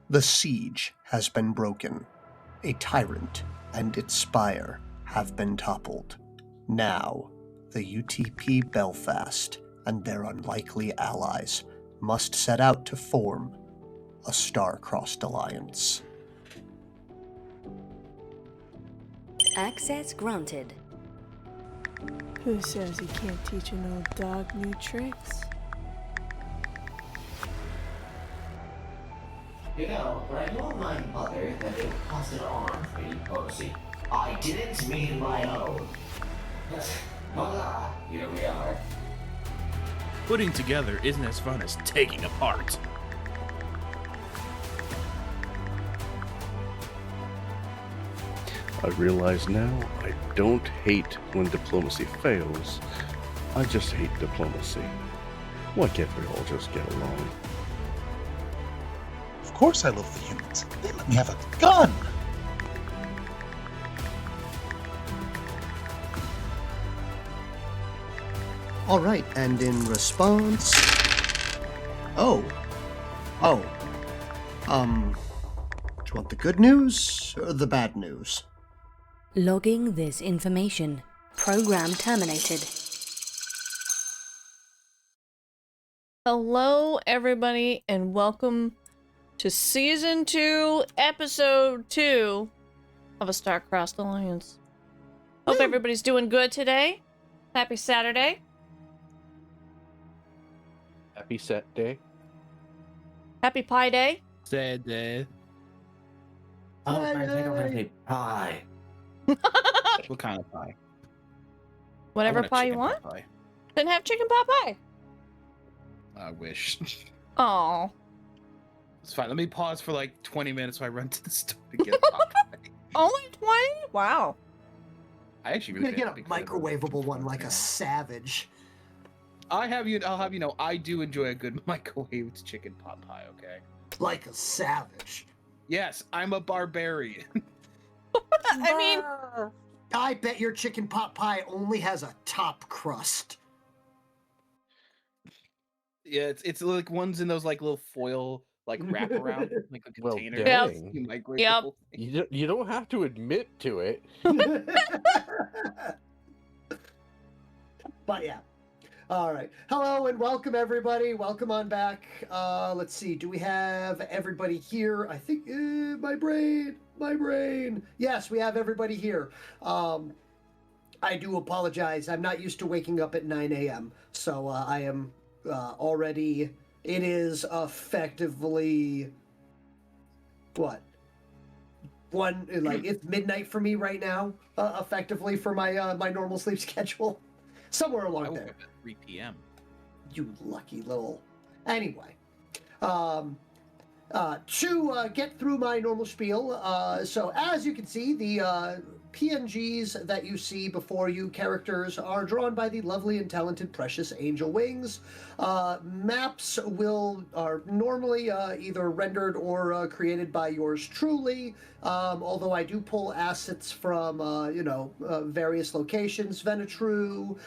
The siege has been broken. A tyrant and its spire have been toppled. Now, the UTP Belfast and their unlikely allies must set out to form a star-crossed alliance. Access granted. Who says you can't teach an old dog new tricks? You know, when I told my mother that it would cost an arm for me to Posey, I didn't mean my own. Voila, here we are. Putting together isn't as fun as taking apart. I realize now I don't hate when diplomacy fails. I just hate diplomacy. Why can't we all just get along? Of course I love the humans. They let me have a gun! All right, and in response... Do you want the good news or the bad news? Logging this information. Program terminated. Hello, everybody, and welcome to Season 2, Episode 2 of A Star-Crossed Alliance. Hope everybody's doing good today. Happy Saturday. Happy set day. Happy Pie Day. Sad day. Oh, I think I'm gonna say pie. What kind of pie? Whatever I want a pie you chicken want. pot pie. Then have chicken pot pie. I wish. Aw. It's fine. Let me pause for like 20 minutes while I run to the store to get a pot pie. Only 20? Wow. I actually You're really gonna get a microwavable one like a savage. I'll have you know, I do enjoy a good microwaved chicken pot pie, okay? Like a savage. Yes, I'm a barbarian. I mean, I bet your chicken pot pie only has a top crust. Yeah, it's like ones in those like little foil like wraparound like a Well, container. Yep. You microwave Yep. the whole thing. You don't have to admit to it. But yeah. All right. Hello and welcome everybody. Welcome on back. Let's see. Do we have everybody here? I think my brain. Yes, we have everybody here. I do apologize. I'm not used to waking up at 9 a.m. So I am already. It is effectively what? It's midnight for me right now. Effectively for my my normal sleep schedule. Somewhere I along woke there. up at 3 p.m. You lucky little. Anyway, to get through my normal spiel, so as you can see, the PNGs that you see before you, characters, are drawn by the lovely and talented PreciousAngelWings. Maps are normally either rendered or created by yours truly, although I do pull assets from, various locations, Venetru,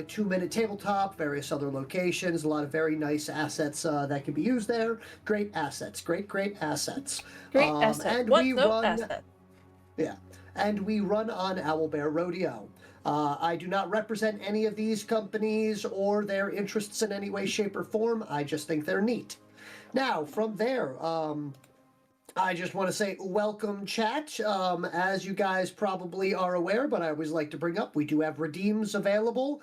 2 Minute Tabletop, various other locations, a lot of very nice assets that can be used there. Great assets, great assets. great asset. And What's we those run, asset? yeah, and we run on Owlbear Rodeo. I do not represent any of these companies or their interests in any way, shape, or form. I just think they're neat. Now, from there, I just want to say welcome, chat. As you guys probably are aware, but I always like to bring up, we do have redeems available.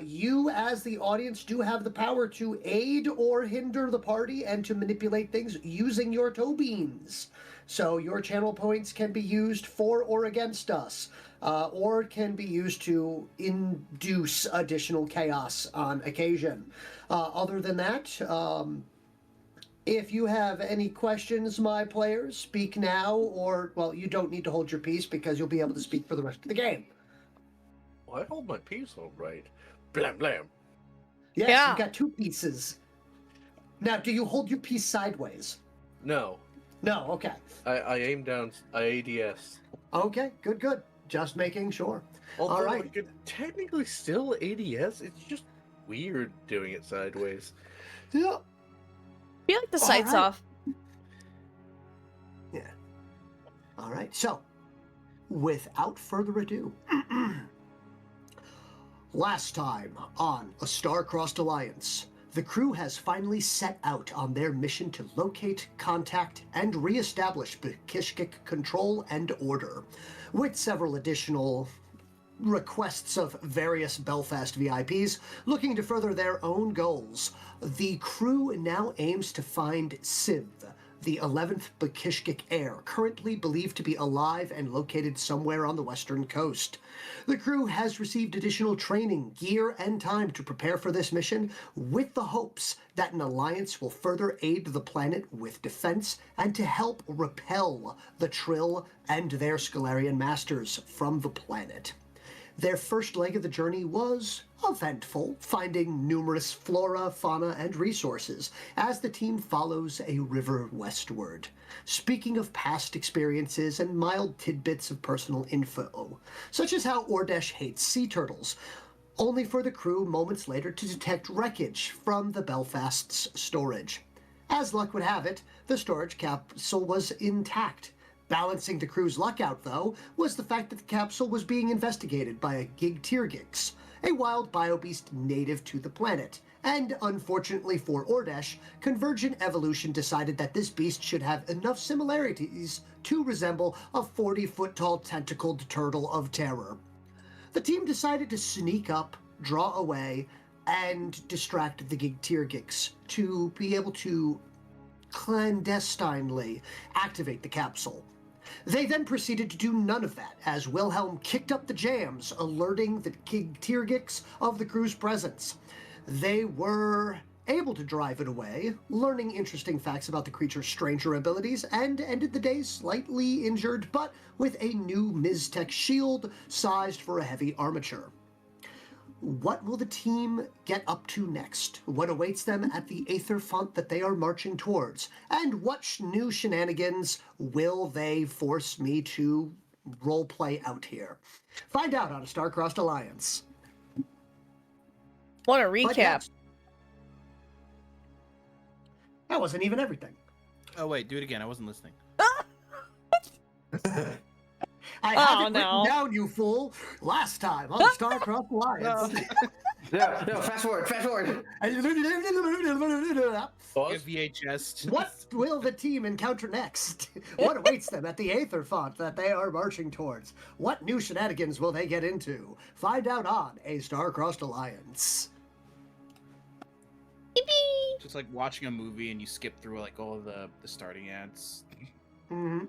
You, as the audience, do have the power to aid or hinder the party and to manipulate things using your toe beans. So your channel points can be used for or against us, or can be used to induce additional chaos on occasion. Other than that, if you have any questions, my players, speak now, or, well, you don't need to hold your peace because you'll be able to speak for the rest of the game. Well, I hold my peace all right. Blam, blam. Yes, Yeah. you've got 2 pieces. Now, do you hold your piece sideways? No, No, okay. I aim down. I ADS. Okay, good. Just making sure. Although All right. I could technically still ADS. It's just weird doing it sideways. Yeah. Be like the All sights right. off. All right, so without further ado, last time on A Star-Crossed Alliance, the crew has finally set out on their mission to locate, contact, and re-establish Bekishkik control and order, with several additional requests of various Belfast VIPs looking to further their own goals. The crew now aims to find Civ, the 11th Bekishkik heir, currently believed to be alive and located somewhere on the western coast. The crew has received additional training, gear, and time to prepare for this mission, with the hopes that an alliance will further aid the planet with defense and to help repel the Trill and their Scalarian masters from the planet. Their first leg of the journey was eventful, finding numerous flora, fauna, and resources as the team follows a river westward. Speaking of past experiences and mild tidbits of personal info, such as how Ordesh hates sea turtles, only for the crew moments later to detect wreckage from the Belfast's storage. As luck would have it, the storage capsule was intact. Balancing the crew's luck out, though, was the fact that the capsule was being investigated by a Gigtirgix, a wild biobeast native to the planet. And unfortunately for Ordesh, Convergent Evolution decided that this beast should have enough similarities to resemble a 40-foot-tall tentacled turtle of terror. The team decided to sneak up, draw away, and distract the Gigtirgix to be able to clandestinely activate the capsule. They then proceeded to do none of that, as Wilhelm kicked up the jams, alerting the Gigtirgix of the crew's presence. They were able to drive it away, learning interesting facts about the creature's stranger abilities, and ended the day slightly injured, but with a new Miztech shield sized for a heavy armature. What will the team get up to next? What awaits them at the Aether Font that they are marching towards? And what new shenanigans will they force me to roleplay out here? Find out on A Star-Crossed Alliance. What a But recap. yes, that wasn't even everything. Oh wait, do it again. I wasn't listening. I have it no. written down, you fool. Last time on the Star-Crossed Alliance. No, fast forward. VHS. What will the team encounter next? What awaits them at the Aether Font that they are marching towards? What new shenanigans will they get into? Find out on A Star-Crossed Alliance. Just like watching a movie and you skip through like all of the starting ads. Mm-hmm.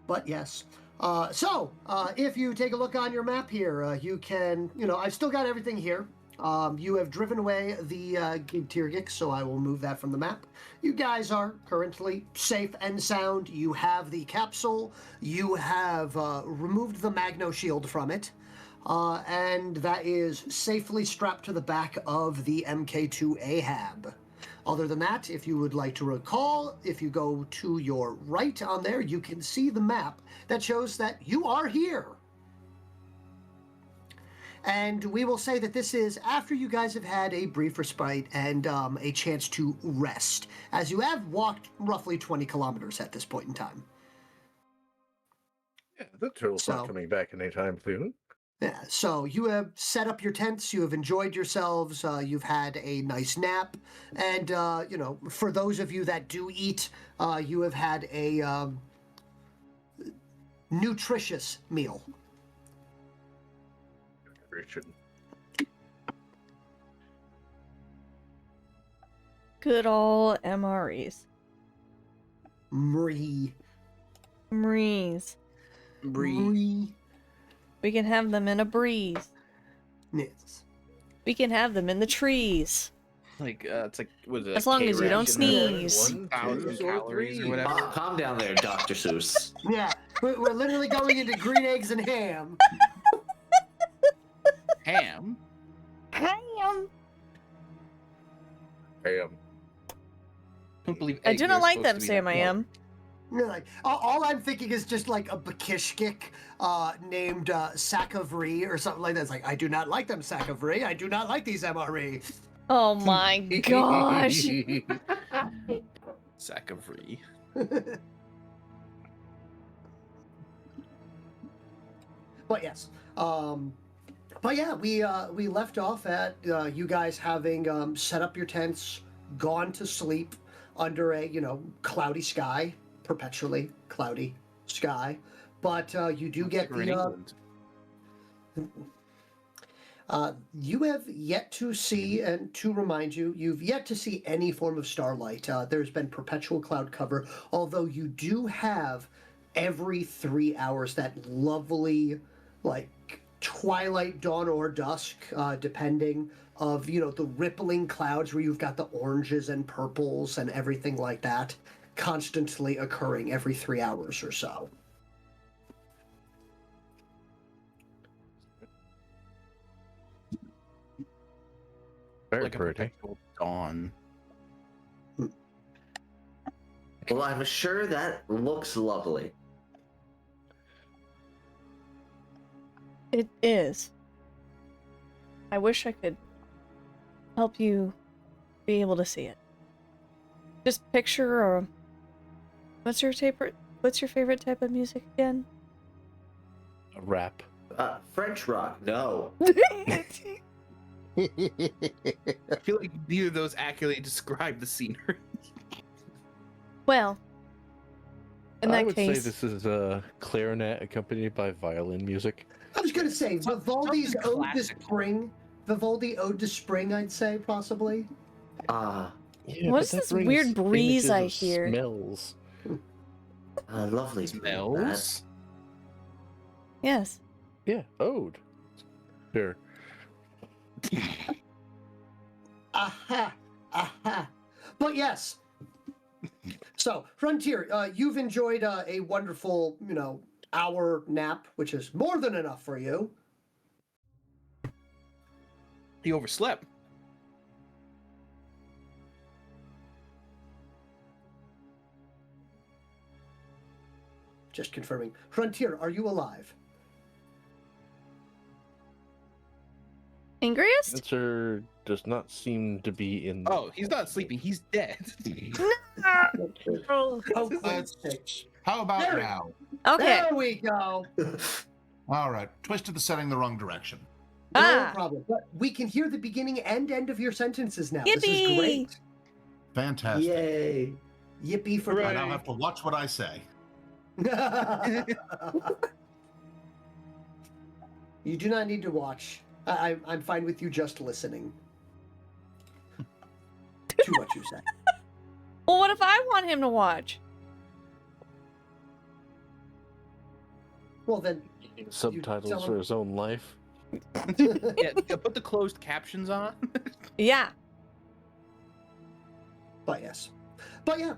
But yes. So, if you take a look on your map here, you can, I've still got everything here. You have driven away the Gigtirgix, so I will move that from the map. You guys are currently safe and sound. You have the capsule. You have removed the Magno shield from it. And that is safely strapped to the back of the MK2 Ahab. Other than that, if you would like to recall, if you go to your right on there, you can see the map that shows that you are here. And we will say that this is after you guys have had a brief respite and a chance to rest, as you have walked roughly 20 kilometers at this point in time. Yeah, the turtle's not So- coming back anytime soon. Yeah, so you have set up your tents, you have enjoyed yourselves, you've had a nice nap, and, for those of you that do eat, you have had a nutritious meal. Richard. Good old MREs. Mree. MREs. Mree. We can have them in a breeze. Yes. We can have them in the trees. Like it's like what is it? As long as you don't K-ration. sneeze. 1,000 calories or whatever. Calm down there, Dr. Seuss. Yeah, we're literally going into green eggs and ham. Ham. Ham. Don't believe I eggs do are not like supposed them, to be Sam. that I warm. am. You're like, all I'm thinking is just like a Bekishkik named Sakavri or something like that. It's like, I do not like them, Sakavri. I do not like these MRE. Oh my gosh. Sack of Ree. But yes. But yeah, we left off at you guys having set up your tents, gone to sleep under a cloudy sky, perpetually cloudy sky. But you do get We're in the England. you have yet to see, and to remind you, you've yet to see any form of starlight. There's been perpetual cloud cover, although you do have every 3 hours that lovely, like, twilight, dawn, or dusk, depending, of, the rippling clouds where you've got the oranges and purples and everything like that constantly occurring every 3 hours or so. Very Like a pretty. perpetual dawn. Well, I'm sure that looks lovely. It is. I wish I could help you be able to see it. Just picture a... What's your favorite type of music again? A rap. French rock, no. I feel like neither of those accurately describe the scenery. Well, in I that would case, say this is a clarinet accompanied by violin music. I was going to say, Vivaldi's something Ode to classic. Spring. Vivaldi Ode to Spring, I'd say, possibly. Yeah, What's but that this weird brings breeze images I of hear? Smells. Lovely. Smells. yes. Yeah, ode. Sure. Aha! Aha! But yes. So, Frontier, you've enjoyed a wonderful, hour nap, which is more than enough for you. He overslept. Just confirming. Frontier, are you alive? Angriest? Answer does not seem to be in. Oh, he's not sleeping. He's dead. Oh, Let's- How about There- now? Okay. There we go. All right, twisted the setting the wrong direction. No Ah. problem. But we can hear the beginning and end of your sentences now. This Yippee! is great. Fantastic. Yay. Yippee for I now have to watch what I say. You do not need to watch. I'm fine with you just listening to what you say. Well, what if I want him to watch? Well, then, Subtitles tell for him- his own life. Yeah, put the closed captions on. Yeah. but yes. But yeah,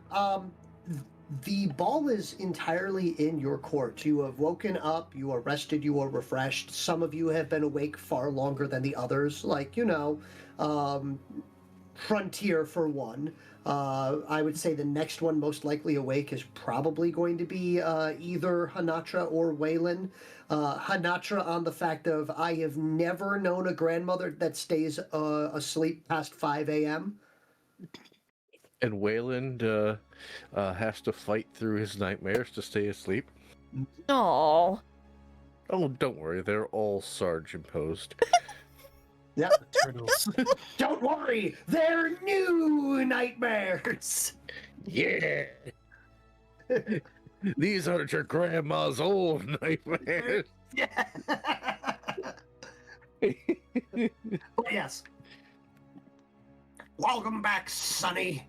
the ball is entirely in your court. You have woken up, you are rested, you are refreshed. Some of you have been awake far longer than the others, like, Frontier for one. I would say the next one most likely awake is probably going to be either Honatra or Waylon. Honatra on the fact of I have never known a grandmother that stays asleep past 5 a.m. And Wayland has to fight through his nightmares to stay asleep. Oh. Oh, don't worry, they're all Sarge imposed. Yep. Turtles. Don't worry, they're new nightmares. Yeah! These aren't your grandma's old nightmares. Yeah. But yes. Welcome back, Sonny.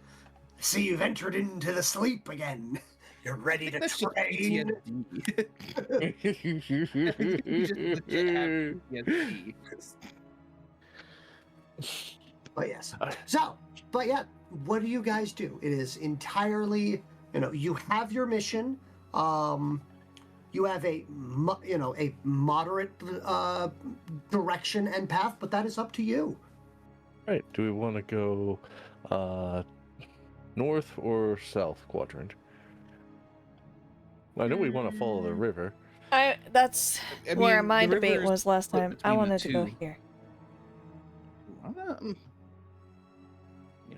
I see you've entered into the sleep again. You're ready to That's just train. PTSD. You just legit have PTSD. But yes. So, but yeah, what do you guys do? It is entirely, you have your mission. You have a moderate direction and path, but that is up to you. Right, do we want to go north or south quadrant? I know we want to follow the river. That's I where mean, my the debate river's was last split time. I between the wanted to go two. here.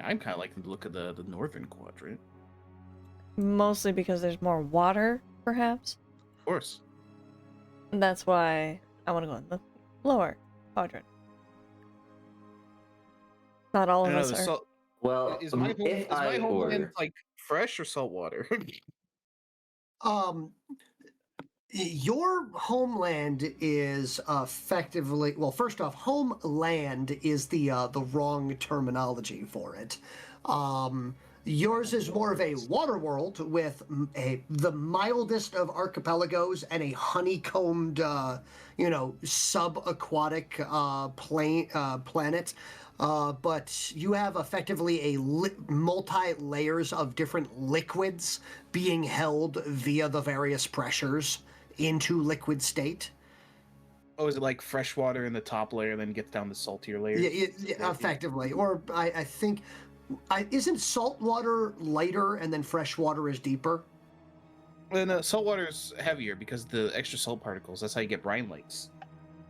I'm kind of liking the look of the northern quadrant. Mostly because there's more water, perhaps. Of course. That's why I want to go in the lower quadrant. Not all I of don't know. us The are. salt, Well, is my if I homeland were like fresh or salt water? Um, your homeland is effectively, well, first off, homeland is the wrong terminology for it. Yours is more of a water world with the mildest of archipelagos and a honeycombed, subaquatic planet. But you have effectively a multi layers of different liquids being held via the various pressures into liquid state. Oh, is it like fresh water in the top layer, and then gets down the saltier layers? Yeah, effectively. Or I think, isn't salt water lighter and then fresh water is deeper? And salt water is heavier because the extra salt particles. That's how you get brine lakes.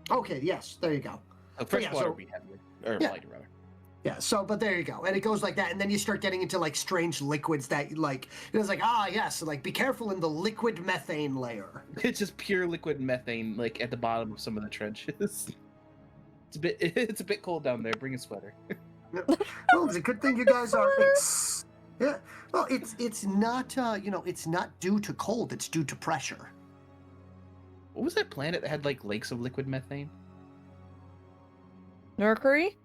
Okay, yes, there you go. Fresh yeah, water so- would be heavier, or Yeah. lighter rather. Yeah, so, but there you go. And it goes like that, and then you start getting into, like, strange liquids that, like, it's like, yes, like, be careful in the liquid methane layer. It's just pure liquid methane, like at the bottom of some of the trenches. It's a bit cold down there. Bring a sweater. Well, it's a good thing you guys are. Yeah. Well, it's not it's not due to cold. It's due to pressure. What was that planet that had like lakes of liquid methane? Mercury?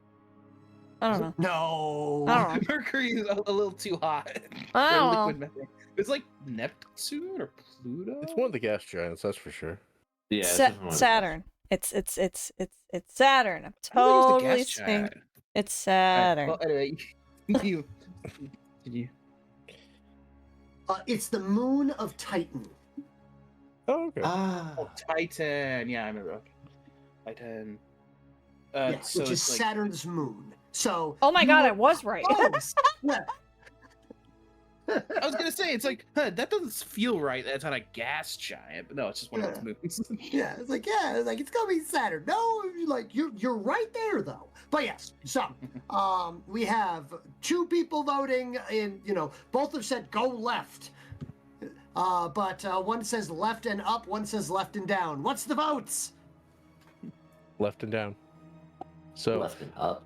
I don't know. No. I don't know. Mercury is a little too hot Oh, for well. liquid methane. It's like Neptune or Pluto. It's one of the gas giants, that's for sure. yeah, it's Sa- definitely one of the Saturn. It's Saturn. I'm I think it was the totally gas saying giant. it's Alright, Saturn. well, anyway, you. It's the moon of Titan. Oh, okay. Oh, Titan. Yeah, I remember. Okay. Titan. Yes, so which is it's like, Saturn's moon. So. Oh my you god, were I was right. close. Yeah. I was gonna say, it's like, that doesn't feel right. That's not a gas giant, but no, it's just one of its moons. Yeah, it's like it's gonna be Saturn. No, you're right there though. But yes, so we have two people voting, and both have said go left. But one says left and up, one says left and down. What's the votes? Left and down. So, left and up.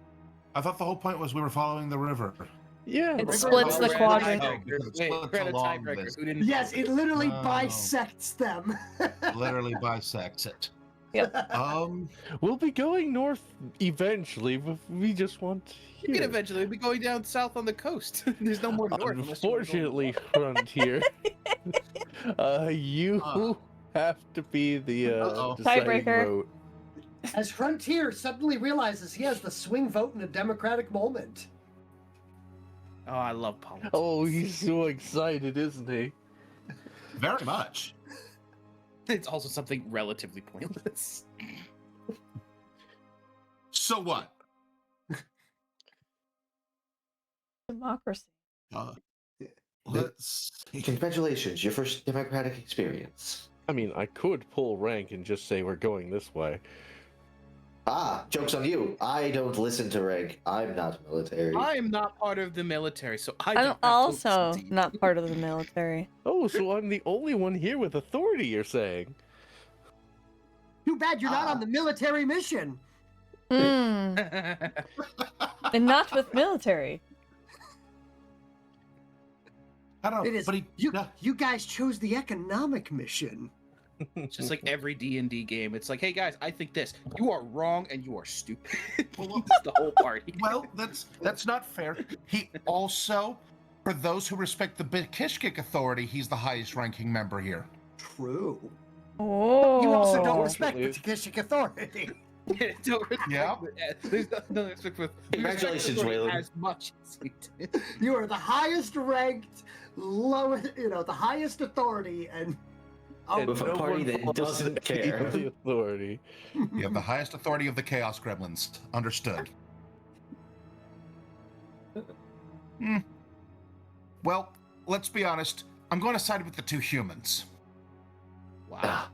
I thought the whole point was we were following the river. yeah. It right. splits the We're at a quadrant. tiebreaker. Because it Wait, splits we're at a along tiebreaker. this. Who didn't Yes, vote? it literally No. bisects them. Literally bisects it. Yep. We'll be going north eventually, but we just want You can here. eventually be going down south on the coast. There's no more north. unless you wanna go Unfortunately, Frontier, you Huh. have to be the Uh-oh. deciding Tiebreaker. vote. As Frontier suddenly realizes he has the swing vote in a democratic moment. Oh, I love politics. Oh, he's so excited, isn't he? Very much. It's also something relatively pointless. So what? Democracy. Let's see. Congratulations, your first democratic experience. I mean, I could pull rank and just say we're going this way. Ah, joke's on you. I don't listen to rank. I'm not military. I am not part of the military, so I don't I'm have to also listen to you. not part of the military. Oh, so I'm the only one here with authority, you're saying? Too bad you're not Ah. on the military mission. Mm. And not with military. I don't know. It is. But You guys chose the economic mission. It's just like every D&D game. It's like, hey guys, I think this. You are wrong and you are stupid. It's the whole party. well, that's not fair. He also, for those who respect the Kishkik authority, he's the highest ranking member here. True. Oh. You also don't respect the Unfortunately- Takeshik authority. Don't respect Yeah. There's no respect for. Congratulations, we respect Waylon. as much as we do. You are the highest ranked, lowest, the highest authority, and And With a no party one that follows doesn't any care. of the authority. You have the highest authority of the Chaos Gremlins. Understood. Well, let's be honest. I'm going to side with the two humans. Wow. Ah.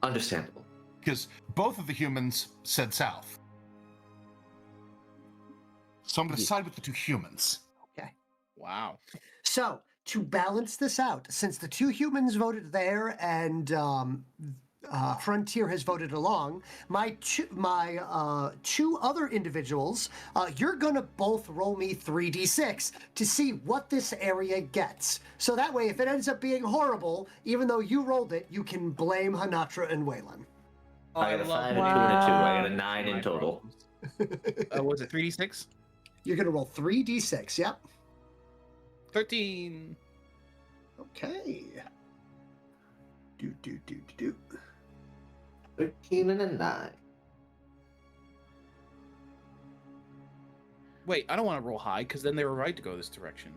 Understandable. Because both of the humans said south. So I'm going to side with the two humans. Wow. so to balance this out, since the 2 humans voted there and Frontier has voted along, my 2 other individuals, you're going to both roll me 3d6 to see what this area gets. So that way, if it ends up being horrible, even though you rolled it, you can blame Honatra and Waylon. I got a 5 and a 2 Wow. and a 2. I got a 9 in total. Was it 3d6? You're going to roll 3d6, yep. 13. Okay. Do. 13 and a 9. Wait, I don't want to roll high because then they were right to go this direction.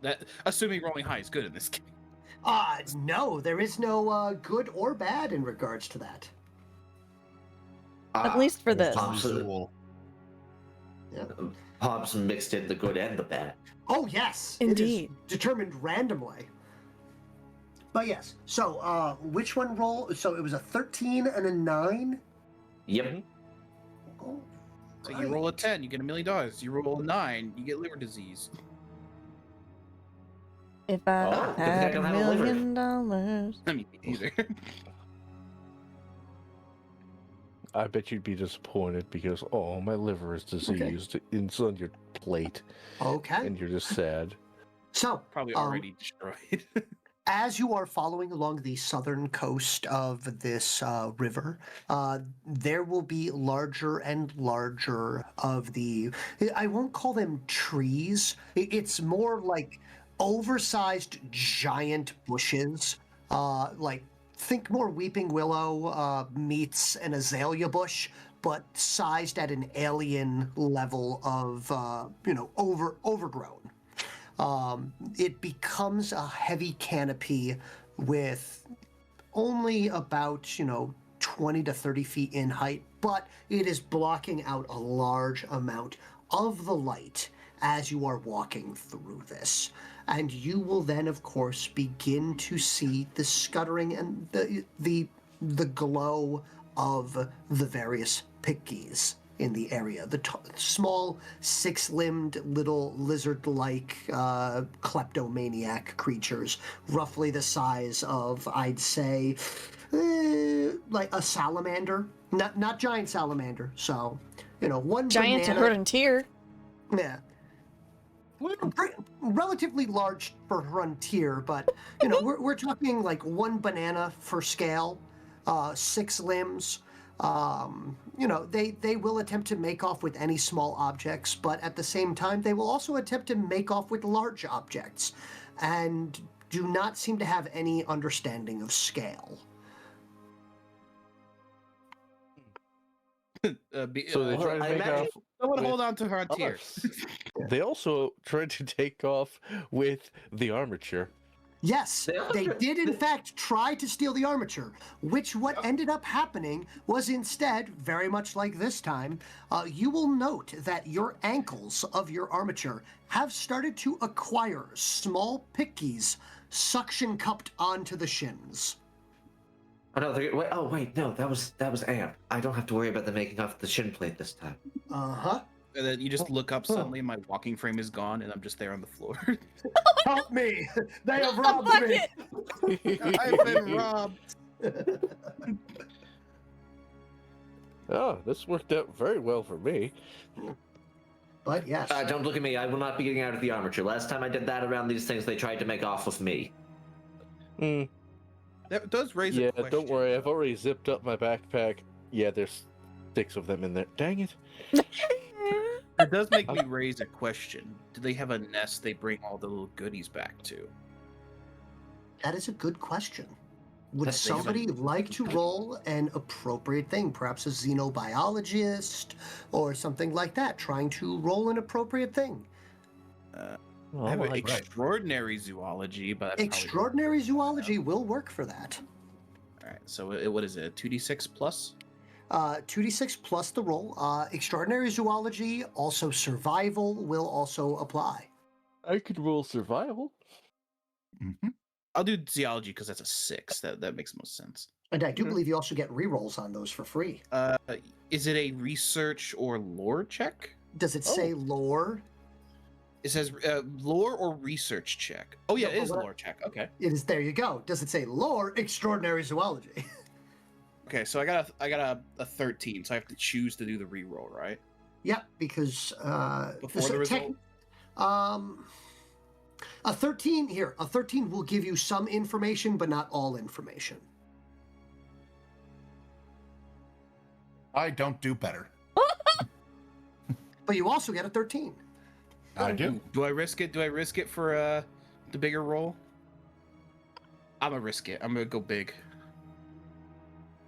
That assuming rolling high is good in this game. No, there is no good or bad in regards to that. At least for this. Pops mixed in the good and the bad. Oh, yes. Indeed. It is determined randomly. But yes, so which one roll? So it was a 13 and a 9? Yep. Oh, So you roll a 10, you get $1 million. You roll a 9, you get liver disease. If I Oh, good thing I had don't $1 have a liver. million. I mean, either. I bet you'd be disappointed because, oh, my liver is diseased. It's on your plate. Okay. And you're just sad. So, Probably already destroyed. as you are following along the southern coast of this river, there will be larger and larger of the, I won't call them trees. It's more like oversized giant bushes, like think more weeping willow meets an azalea bush, but sized at an alien level of, overgrown. It becomes a heavy canopy with only about, 20 to 30 feet in height, but it is blocking out a large amount of the light as you are walking through this. And you will then, of course, begin to see the scuttering and the glow of the various pickies in the area. The small, 6-limbed little lizard-like kleptomaniac creatures, roughly the size of, I'd say, like a salamander. Not giant salamander. So, one Giant to banana. hurt and tear. Yeah. Relatively large for Frontier, but we're talking like 1 banana for scale, 6 limbs. They will attempt to make off with any small objects, but at the same time, they will also attempt to make off with large objects, and do not seem to have any understanding of scale. So they try to I make imagine- off. I want to with hold on to her tear. us. They also tried to take off with the armature. Yes, they did in fact try to steal the armature, which what ended up happening was instead, very much like this time, you will note that your ankles of your armature have started to acquire small pickies suction cupped onto the shins. Oh no! Wait, no, that was Amp. I don't have to worry about them making off the shin plate this time. Uh-huh. And then you just look up suddenly, my walking frame is gone, and I'm just there on the floor. Help me! They have robbed me! I've been robbed. Oh, this worked out very well for me. But yes. Don't look at me. I will not be getting out of the armature. Last time I did that around these things, they tried to make off with me. Hmm. That does raise Yeah, a question. don't worry. I've already zipped up my backpack. Yeah, there's 6 of them in there. Dang it. It does make me raise a question. Do they have a nest they bring all the little goodies back to? That is a good question. Would That's somebody like to roll an appropriate thing? Perhaps a xenobiologist or something like that, trying to roll an appropriate thing. I have an extraordinary zoology, but that's Extraordinary zoology will work for that. All right, so what is it? 2d6 plus? 2d6 plus the roll. Extraordinary zoology, also survival, will also apply. I could roll survival. Mm-hmm. I'll do zoology because that's a 6. That makes most sense. And I do believe you also get rerolls on those for free. Is it a research or lore check? Does it say lore? It says lore or research check. Oh yeah, No, it but is a what- lore check. Okay. It is, there you go. Does it say lore extraordinary zoology? Okay, so I got a 13, so I have to choose to do the reroll, right? Yep, because Before the result. A 13 here. A 13 will give you some information, but not all information. I don't do better. But you also get a 13. I do. Ooh, do I risk it? Do I risk it for the bigger roll? I'm gonna risk it. I'm gonna go big.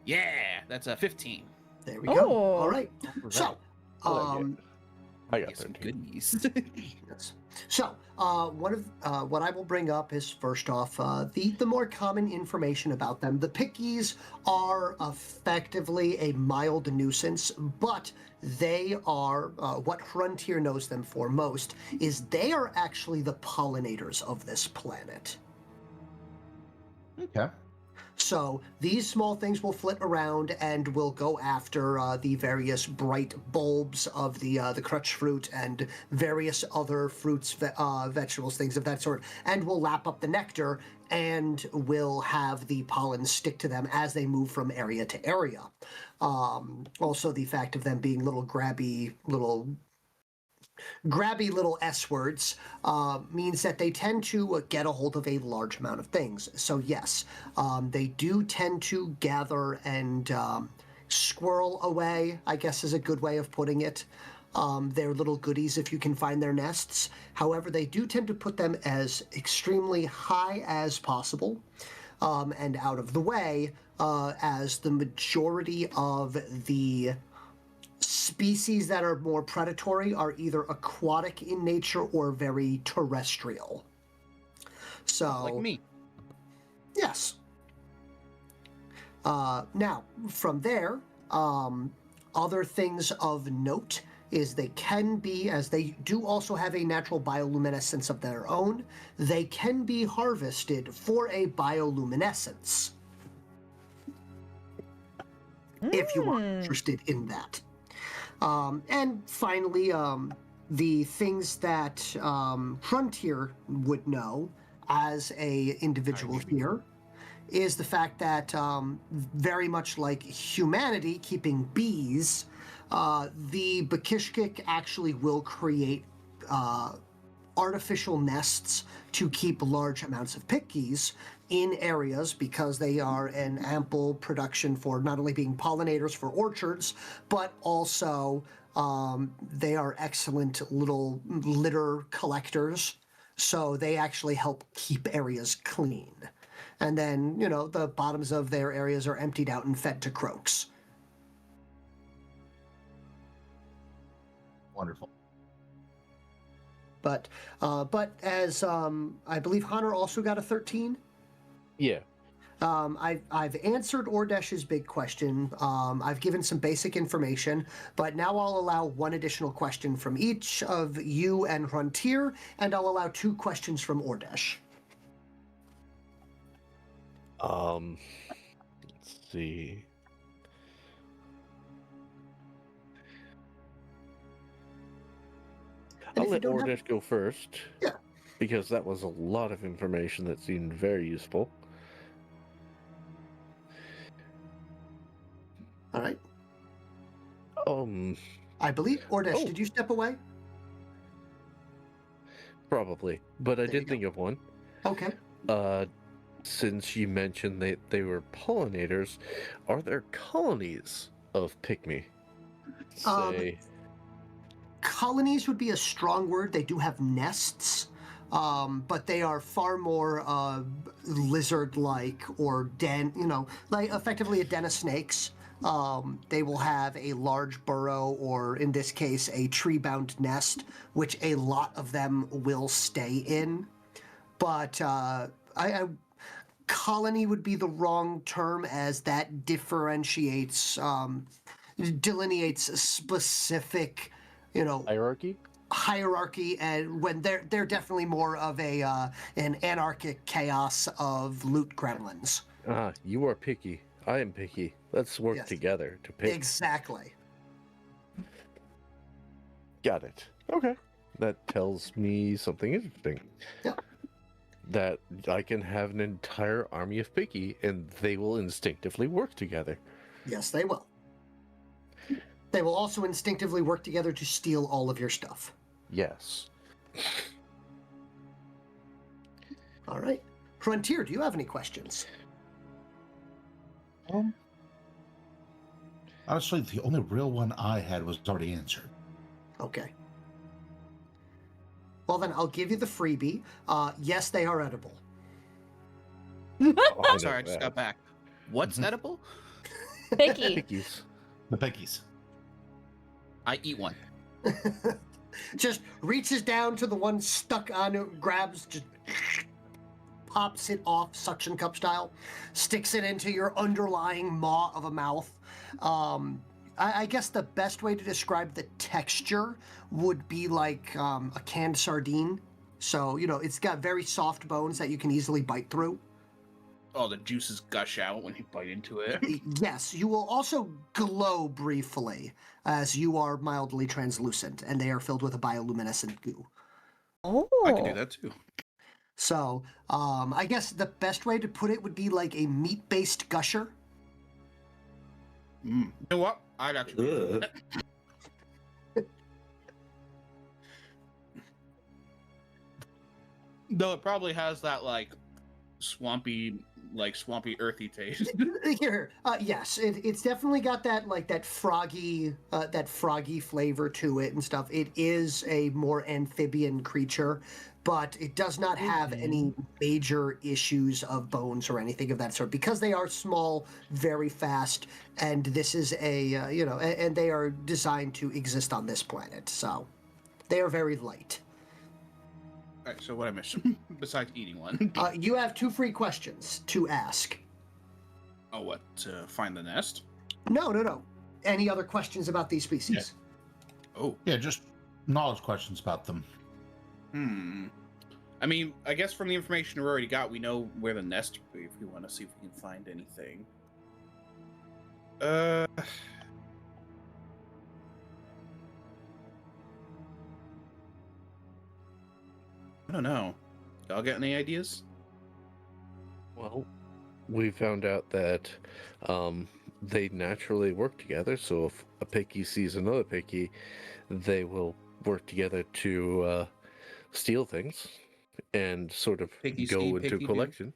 Yeah, that's a 15. There we go. Oh. All right. So, I got Get some 13. goodies. yes. So, one of what I will bring up is first off the more common information about them. The pickies are effectively a mild nuisance, but they are what Frontier knows them for most is they are actually the pollinators of this planet. Okay. So these small things will flit around and will go after the various bright bulbs of the crutch fruit and various other fruits, vegetables, things of that sort, and will lap up the nectar and will have the pollen stick to them as they move from area to area. Also, the fact of them being little grabby little S words means that they tend to get a hold of a large amount of things. So yes, they do tend to gather and squirrel away, I guess is a good way of putting it. They're little goodies if you can find their nests. However, they do tend to put them as extremely high as possible and out of the way, as the majority of the species that are more predatory are either aquatic in nature or very terrestrial. So, Like me. yes. Now, from there, other things of note is they can be, as they do also have a natural bioluminescence of their own, they can be harvested for a bioluminescence. If you are interested in that. And finally, the things that Frontier would know as a individual here is the fact that very much like humanity keeping bees, the Bakishkik actually will create artificial nests to keep large amounts of pickies in areas because they are an ample production for not only being pollinators for orchards, but also they are excellent little litter collectors. So they actually help keep areas clean. And then, you know, the bottoms of their areas are emptied out and fed to croaks. Wonderful. But as I believe Hunter also got a 13. Yeah. I've answered Ordesh's big question. I've given some basic information, but now I'll allow one additional question from each of you and Frontier, and I'll allow 2 questions from Ordesh. Let's see. And I'll if you let don't have- Ordesh go first. Yeah. Because that was a lot of information that seemed very useful. All right. I believe Ordesh. Did you step away? Probably. But I There you did go. think of one. Okay. Since you mentioned they were pollinators, are there colonies of pygmy? Say, Colonies would be a strong word. They do have nests, but they are far more lizard-like or like effectively a den of snakes. They will have a large burrow, or in this case, a tree-bound nest, which a lot of them will stay in. But colony would be the wrong term, as that differentiates, delineates a specific, hierarchy, and when they're definitely more of an anarchic chaos of loot gremlins. you are picky. I am picky. Let's work Yes. together to pick. Exactly. Got it. Okay. that tells me something interesting. Yeah. That I can have an entire army of picky, and they will instinctively work together. Yes, they will. They will also instinctively work together to steal all of your stuff. Yes. All right. Frontier, do you have any questions? Honestly, the only real one I had was already answered. Okay. Well, then I'll give you the freebie. Yes, they are edible. Oh, Sorry, I just got back. What's edible? Picky. Pickies. The pickies. I eat one. Just reaches down to the one stuck on it, grabs, just pops it off, suction cup style, sticks it into your underlying maw of a mouth. I guess the best way to describe the texture would be like a canned sardine. So, it's got very soft bones that you can easily bite through. Oh, the juices gush out when you bite into it. Yes, you will also glow briefly as you are mildly translucent, and they are filled with a bioluminescent goo. Oh. I can do that too. So, I guess the best way to put it would be like a meat-based gusher. You know what? I'd actually. Though it probably has that swampy earthy taste. Here, yes, it's definitely got that froggy flavor to it and stuff. It is a more amphibian creature, but it does not have any major issues of bones or anything of that sort because they are small, very fast, and this is and they are designed to exist on this planet, so they are very light. All right, so what I missed besides eating one? You have 2 free questions to ask. Oh, what? To find the nest? No. Any other questions about these species? Oh. Yeah, just knowledge questions about them. I mean, I guess from the information we already got, we know where the nest would be if we want to see if we can find anything. I don't know. Y'all got any ideas? Well, we found out that they naturally work together, so if a picky sees another picky, they will work together to steal things and sort of Picky go ski, into picky do. collection.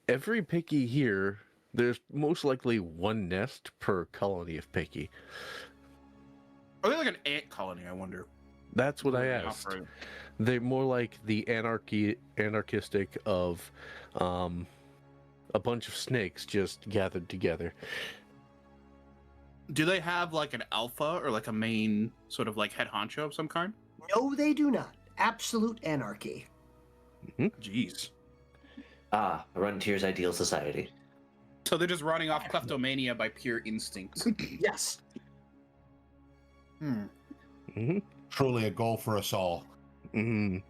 Every picky here, there's most likely one nest per colony of picky. Are they like an ant colony, I wonder? That's what I Really asked. offer it. They're more like the anarchistic of a bunch of snakes just gathered together. Do they have like an alpha or like a main sort of like head honcho of some kind? No, they do not. Absolute anarchy. Jeez. Frontier's ideal society. So they're just running off kleptomania by pure instinct. Yes. Truly a goal for us all. We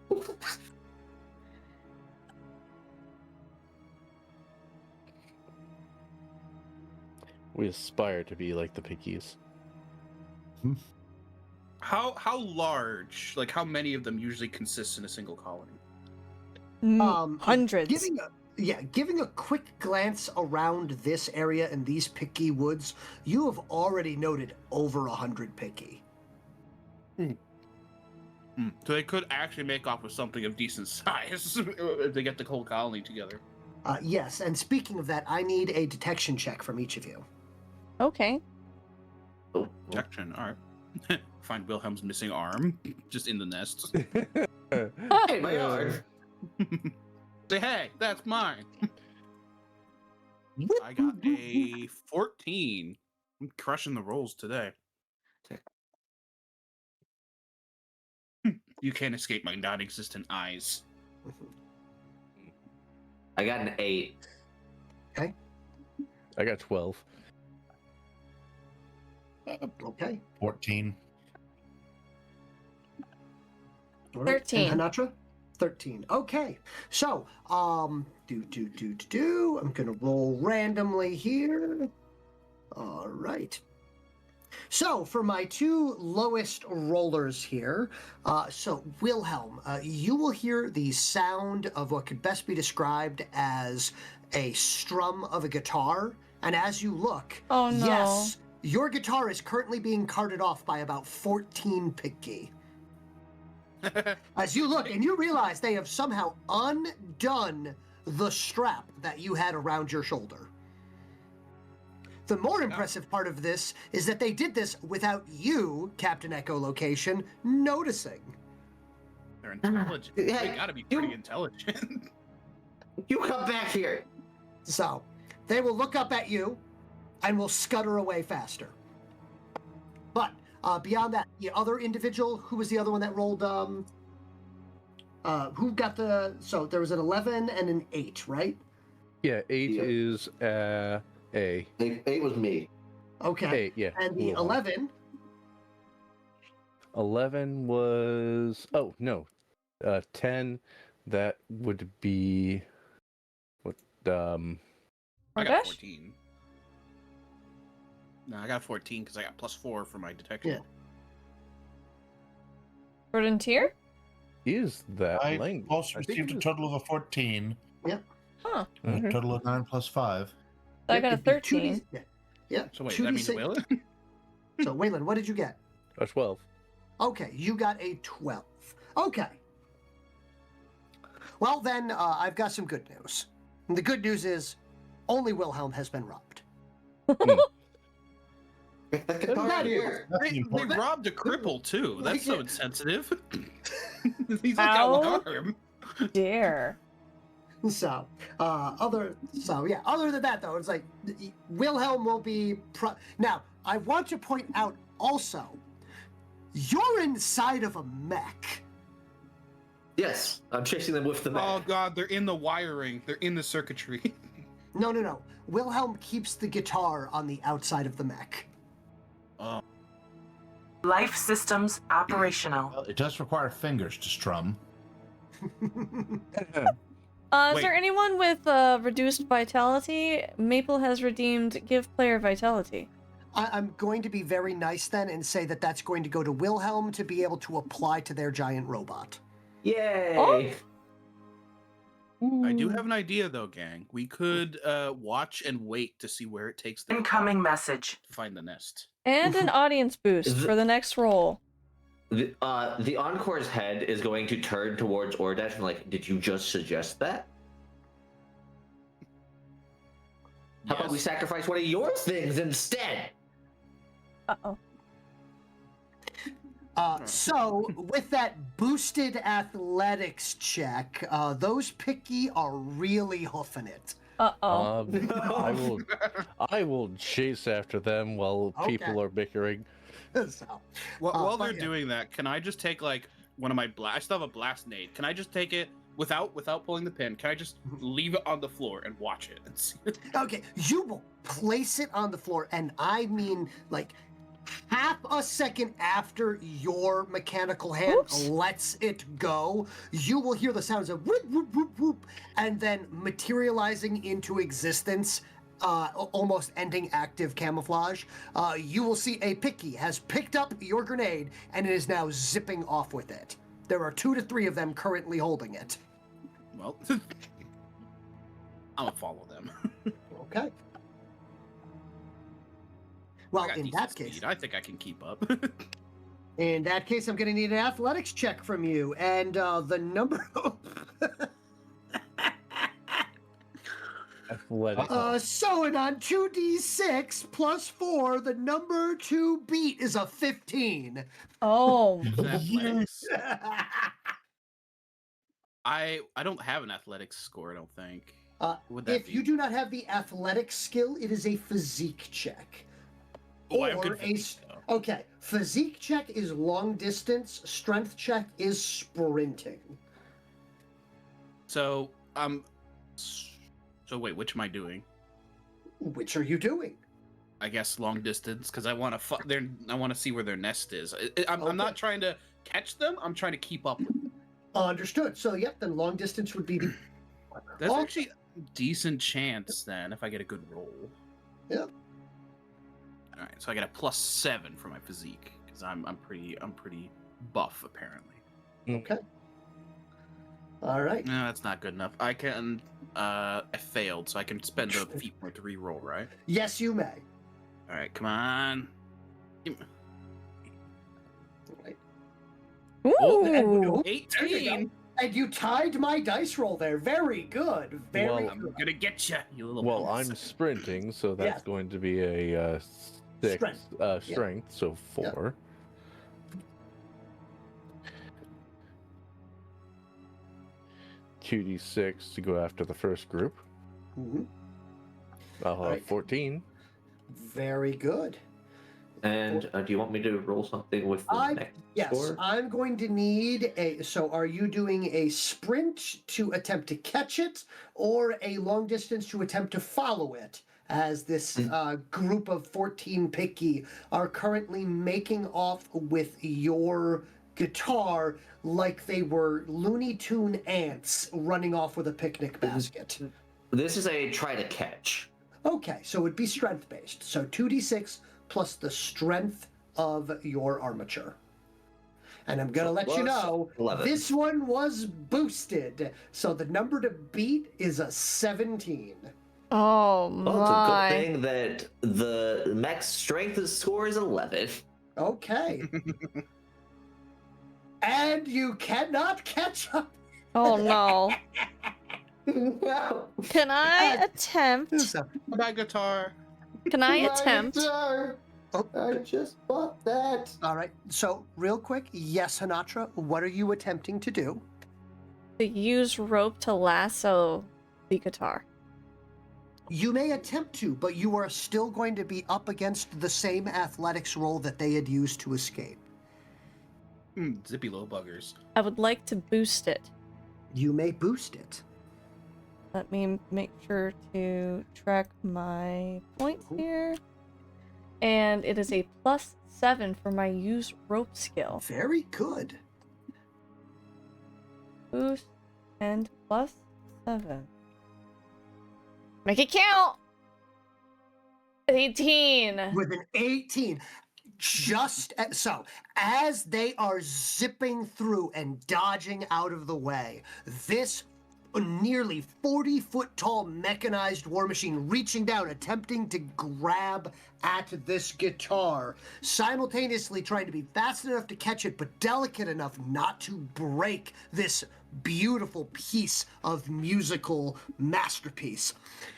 aspire to be like the pickies. How large? Like how many of them usually consist in a single colony? Hundreds. Giving a quick glance around this area and these picky woods, you have already noted over 100 picky. So they could actually make off with something of decent size if they get the whole colony together. Yes, and speaking of that, I need a detection check from each of you. Okay. Protection, all right. Find Wilhelm's missing arm, just in the nest. Hey, my arm! Say, hey, that's mine. I got a 14. I'm crushing the rolls today. You can't escape my non-existent eyes. I got an 8. Okay. I got 12. Okay. 14. All right. 13. And Honatra? 13. Okay. So, I'm gonna roll randomly here. All right. So for my two lowest rollers here, so Wilhelm, you will hear the sound of what could best be described as a strum of a guitar. And as you look, Oh, no. yes, your guitar is currently being carted off by about 14 Piggy. As you look and you realize they have somehow undone the strap that you had around your shoulder. The more impressive part of this is that they did this without you, Captain Echolocation, noticing. They're intelligent. Yeah, They gotta be pretty intelligent. You come back here. So, they will look up at you and will scutter away faster. But beyond that, the other individual, who was the other one that rolled, who got the, so there was an 11 and an 8, right? Yeah, 8 Yeah. is A. 8 was me. Okay. 8, yeah. And the Wilhelm. 11, 11 was 10. That would be what I got Rakesh? 14. No, I got 14 because I got +4 for my detection. Yeah. Frontier? is that I language? also I think received a it is- total of a 14. Huh. And Okay. a total of 9 plus 5. I got a it'd be 13. 2D yeah. So wait, that means 2d6. Waylon? So, Waylon, what did you get? A 12. Okay, you got a 12. Okay. Well, then, I've got some good news. And the good news is, only Wilhelm has been robbed. Get that guitar That here. That's the They important. robbed a cripple too. That's so Yeah. insensitive. He's like Ow. got one arm. Dare. So, other than that, though, it's like, Wilhelm will be, now, I want to point out also, you're inside of a mech. Yes, I'm chasing them with the Oh mech. god, they're in the wiring. They're in the circuitry. No. Wilhelm keeps the guitar on the outside of the mech. Oh. Life systems operational. Well, it does require fingers to strum. Is Wait. there anyone with reduced vitality? Maple has redeemed give player vitality. I'm going to be very nice then and say that that's going to go to Wilhelm to be able to apply to their giant robot. Yay! Oh. I do have an idea though, gang. We could watch and wait to see where it takes them. Incoming message. To find the nest. And an audience boost for the next roll. The Encore's head is going to turn towards Ordash and like, did you just suggest that? How about we Yes. sacrifice one of your things instead? Uh-oh. So, with that boosted athletics check, those Picky are really hoofing it. Uh-oh. I will chase after them while people Okay. are bickering. So, While but they're yeah. doing that, can I just take like one of my I still have a blast nade. Can I just take it without pulling the pin? Can I just leave it on the floor and watch it and see? Okay, you will place it on the floor, and I mean, like, half a second after your mechanical hand Oops. lets it go, you will hear the sounds of whoop, whoop, whoop, whoop, and then materializing into existence, almost ending active camouflage. You will see a Picky has picked up your grenade and it is now zipping off with it. There are 2 to 3 of them currently holding it. Well, I'm gonna follow them. Okay. I Well, got in decent that case, speed. I think I can keep up. in that case, I'm going to need an athletics check from you, and the number. Athletic. So and on 2d6 plus 4, the number to beat is a 15. Oh. Athletics. I don't have an athletics score. I don't think. Would that If be? you do not have the athletic skill, it is a physique check. Oh, I have or good a physique, s- though. Okay, physique check is long distance, strength check is sprinting. So So wait, which am I doing? Which are you doing? I guess long distance because I want to I want to see where their nest is. I'm Okay. not trying to catch them. I'm trying to keep up with them. Understood. So, yep, then long distance would be the. That's Oh. actually a decent chance then if I get a good roll. Yeah. All right, so I get a +7 for my physique because I'm pretty buff apparently. Okay. All right. No, that's not good enough. I can I failed, so I can spend a feat point to reroll, right? Yes, you may. All right, come on. Right. Ooh. 18. And you tied my dice roll there. Very good. Very Well, I'm good. gonna get you, you little. Well, punks. I'm sprinting, so that's Yes. going to be a 6 Strength. strength, so 4. 2d6 to go after the first group. Mhm. I'll have Right. 14. Very good. And do you want me to roll something with the next Yes, score? I'm going to need a. So, are you doing a sprint to attempt to catch it, or a long distance to attempt to follow it? As this group of 14 picky are currently making off with your guitar like they were Looney Tune ants running off with a picnic basket. This is a try to catch. Okay, so it'd be strength based. So 2d6 plus the strength of your armature. And I'm going to let you know, 11. this one was boosted. So the number to beat is a 17. Oh Well, it's a good my. thing that the max strength score is 11. Okay. And you cannot catch up. Oh no. No. Can I attempt? So, My guitar. Can I attempt? I just bought that. all right. So real quick, yes, Honatra, what are you attempting to do? To use rope to lasso the guitar. You may attempt to, but you are still going to be up against the same athletics roll that they had used to escape. Zippy little buggers. I would like to boost it. You may boost it. Let me make sure to track my points here. And it is a +7 for my use rope skill. Very good. Boost and +7. Make it count! 18. With an 18. So, as they are zipping through and dodging out of the way, this nearly 40-foot tall mechanized war machine reaching down, attempting to grab at this guitar, simultaneously trying to be fast enough to catch it, but delicate enough not to break this beautiful piece of musical masterpiece.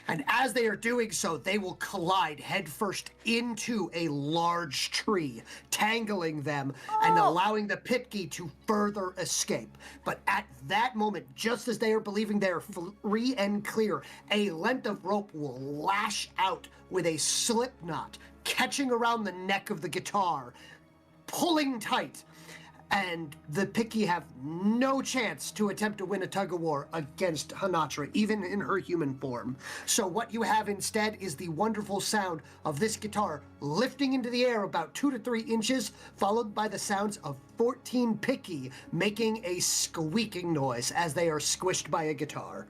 And as they are doing so, they will collide headfirst into a large tree, tangling them and allowing the Pitki to further escape. But at that moment, just as they are believing they are free and clear, a length of rope will lash out with a slip knot, catching around the neck of the guitar, pulling tight. And the Pitki have no chance to attempt to win a tug-of-war against Honatra, even in her human form. So what you have instead is the wonderful sound of this guitar lifting into the air about 2 to 3 inches, followed by the sounds of 14 Pitki making a squeaking noise as they are squished by a guitar.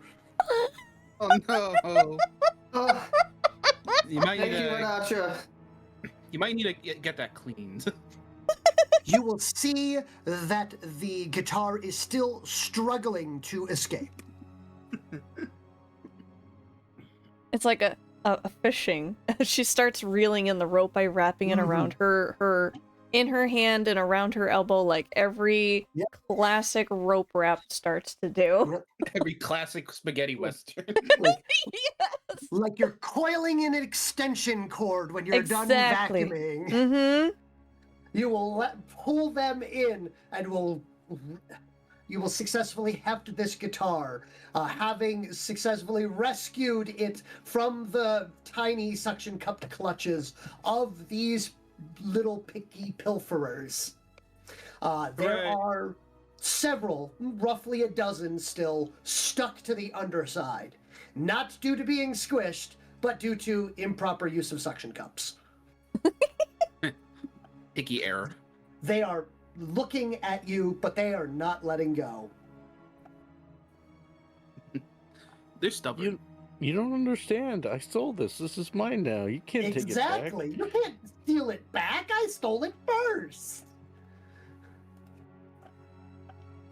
Oh no. Oh, You might thank need you, to. Honatra. You might need to get that cleaned. You will see that the guitar is still struggling to escape. It's like a fishing. She starts reeling in the rope by wrapping it around her in her hand and around her elbow, like every classic rope wrap starts to do. Every classic spaghetti western. Like you're coiling in an extension cord when you're Exactly. done vacuuming. Mm-hmm. You will pull them in and you will successfully heft this guitar, having successfully rescued it from the tiny suction-cupped clutches of these little picky pilferers. There are several, roughly a dozen still, stuck to the underside. Not due to being squished, but due to improper use of suction cups. Picky error. They are looking at you, but they are not letting go. They're stubborn. You don't understand. I stole this. This is mine now. You can't take it back. Exactly. You can't steal it back. I stole it first.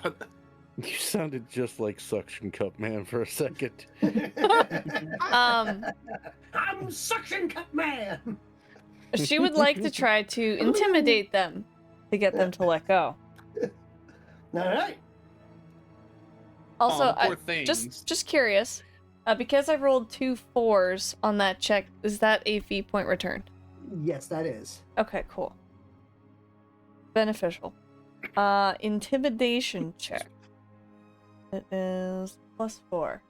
You sounded just like Suction Cup Man for a second. Um, I'm Suction Cup Man. she would like to try to intimidate them to get them to let go. All right. Also, Oh, poor things. just curious, because I rolled 2 4s on that check, is that a fee point returned? Yes, that is. Okay, cool. Beneficial. Intimidation check. It is +4.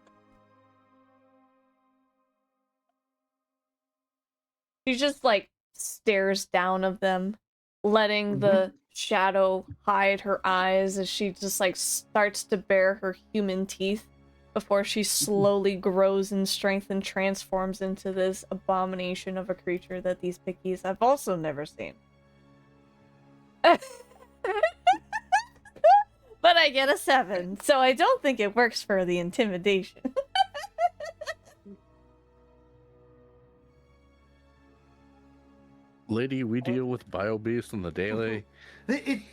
She just like stares down of them, letting the shadow hide her eyes as she just like starts to bare her human teeth before she slowly grows in strength and transforms into this abomination of a creature that these pickies have also never seen. But I get a 7, so I don't think it works for the intimidation. Lady, we deal with bio-beasts on the daily. The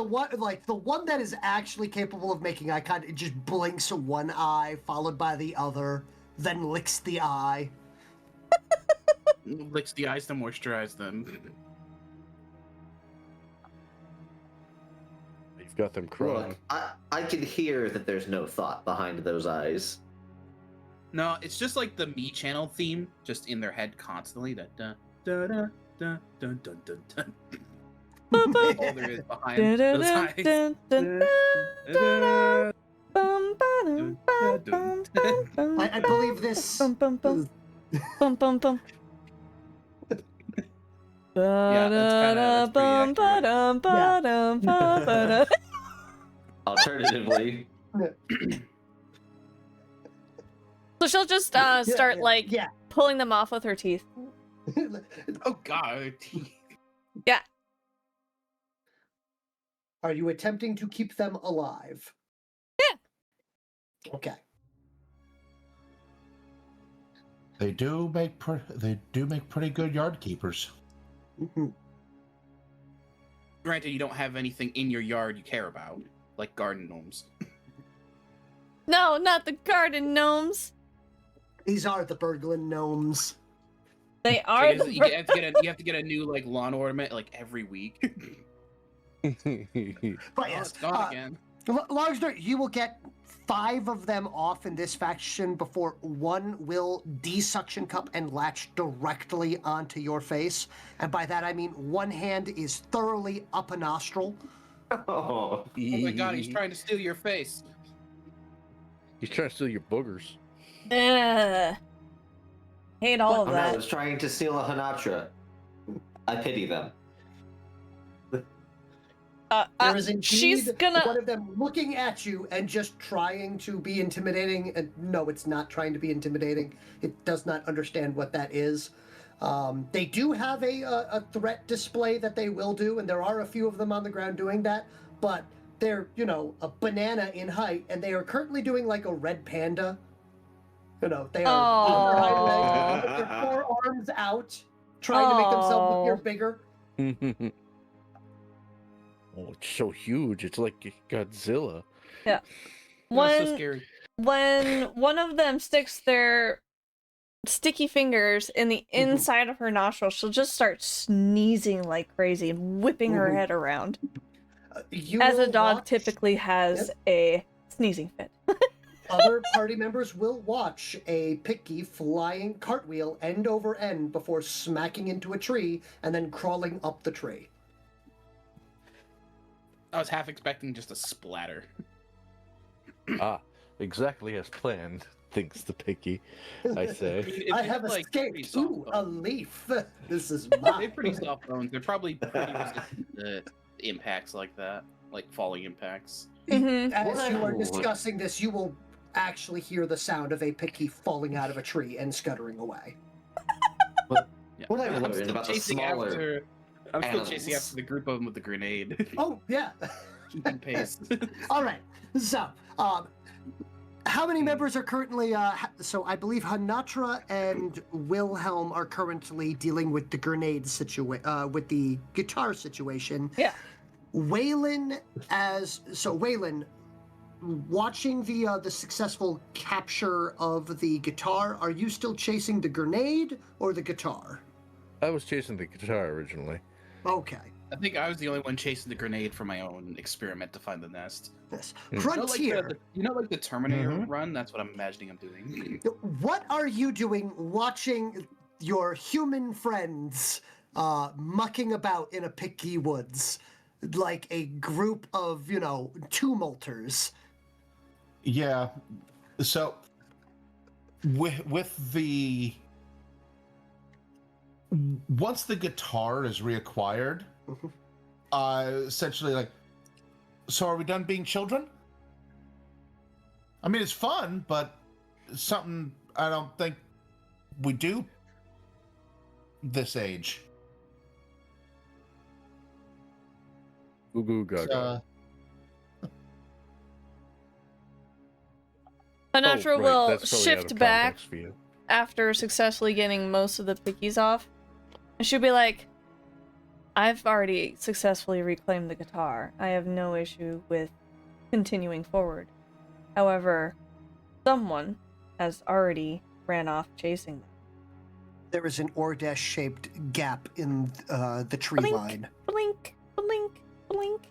one that is actually capable of making eye contact, it just blinks one eye, followed by the other, then licks the eye. Licks the eyes to moisturize them. You've got them crying. Look, I can hear that there's no thought behind those eyes. No, it's just like the Me Channel theme, just in their head constantly. Dun, dun, dun, dun, dun, dun, dun, dun, dun. All there is behind those eyes. I believe this. Bum bum bum. Bum bum bum. Yeah, that's pretty accurate. Alternatively, So she'll just start like pulling them off with her teeth. Oh god. Yeah. Are you attempting to keep them alive? Yeah. Okay. They do make pretty good yard keepers. Granted, you don't have anything in your yard you care about, like garden gnomes. No, not the garden gnomes. These are the Berglund gnomes. They are. You have to get a new like lawn ornament like every week. But Oh, yes, it's gone again. long story, you will get 5 of them off in this faction before one will de-suction cup and latch directly onto your face. And by that I mean one hand is thoroughly up a nostril. oh, Oh my god, he's trying to steal your face. He's trying to steal your boogers. Hate all of I that. was trying to steal a Honatra. I pity them. There is indeed she's gonna. one of them looking at you and just trying to be intimidating. And no, it's not trying to be intimidating. It does not understand what that is. They do have a threat display that they will do, and there are a few of them on the ground doing that. But they're, a banana in height, and they are currently doing like a red panda. They are on their hind legs, with their forearms out, trying to make themselves appear bigger. Oh, it's so huge. It's like Godzilla. Yeah. That's so scary. When one of them sticks their sticky fingers in the inside of her nostril, she'll just start sneezing like crazy and whipping her head around. As a dog typically has a sneezing fit. Other party members will watch a picky flying cartwheel end over end before smacking into a tree and then crawling up the tree. I was half expecting just a splatter. Exactly as planned, thinks the picky, I say. I have escaped. Ooh, a leaf. This is mine. They're pretty soft bones. They're probably pretty resistant to impacts like that, like falling impacts. As you are discussing this, you will actually hear the sound of a picky falling out of a tree and scuttering away. What I learned about the smaller I'm still animals. chasing after the group of them with the grenade. Oh, yeah. Keeping pace. All right. So, How many members are currently? So I believe Honatra and Wilhelm are currently dealing with the grenade situation, with the guitar situation. Yeah. Waylon, watching the successful capture of the guitar, are you still chasing the grenade or the guitar? I was chasing the guitar originally. Okay. I think I was the only one chasing the grenade for my own experiment to find the nest. Yes. You know, Frontier. Like the Terminator run? That's what I'm imagining I'm doing. What are you doing watching your human friends mucking about in a picky woods like a group of, tumulters? Yeah. So with the once the guitar is reacquired, essentially like, so are we done being children? I mean, it's fun, but it's something I don't think we do this age. Goo goo gaga. Honatra will that's probably out shift of back context for you. after successfully getting most of the pickies off. And she'll be like, I've already successfully reclaimed the guitar. I have no issue with continuing forward. However, someone has already ran off chasing them. There is an Ordesh-shaped gap in the tree Blink, line. blink, blink, blink.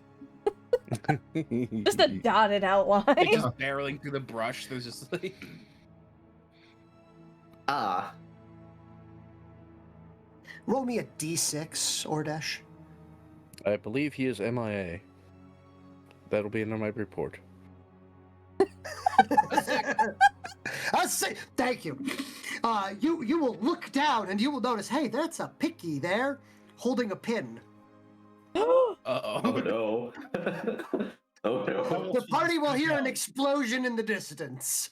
Just a dotted outline. Like just barreling through the brush. There's just like Roll me a d6, Ordesh. I believe he is MIA. That'll be in my report. Thank you. You will look down and you will notice, hey, that's a picky there, holding a pin. Oh no. Oh no. The party will hear an explosion in the distance.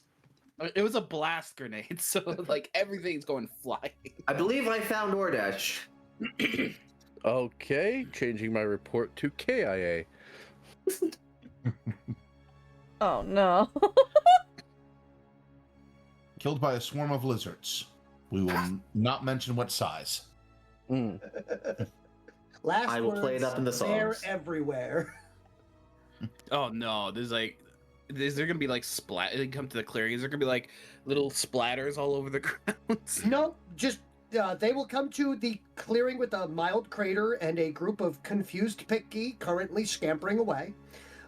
it was a blast grenade, so like everything's going flying. I believe I found Ordesh. Okay, changing my report to KIA. Oh no. Killed by a swarm of lizards. We will not mention what size. Last I will words, play it up in the they're songs. everywhere. Oh no, is there gonna be like they come to the clearing, is there gonna be like little splatters all over the ground? No, just they will come to the clearing with a mild crater and a group of confused picky currently scampering away,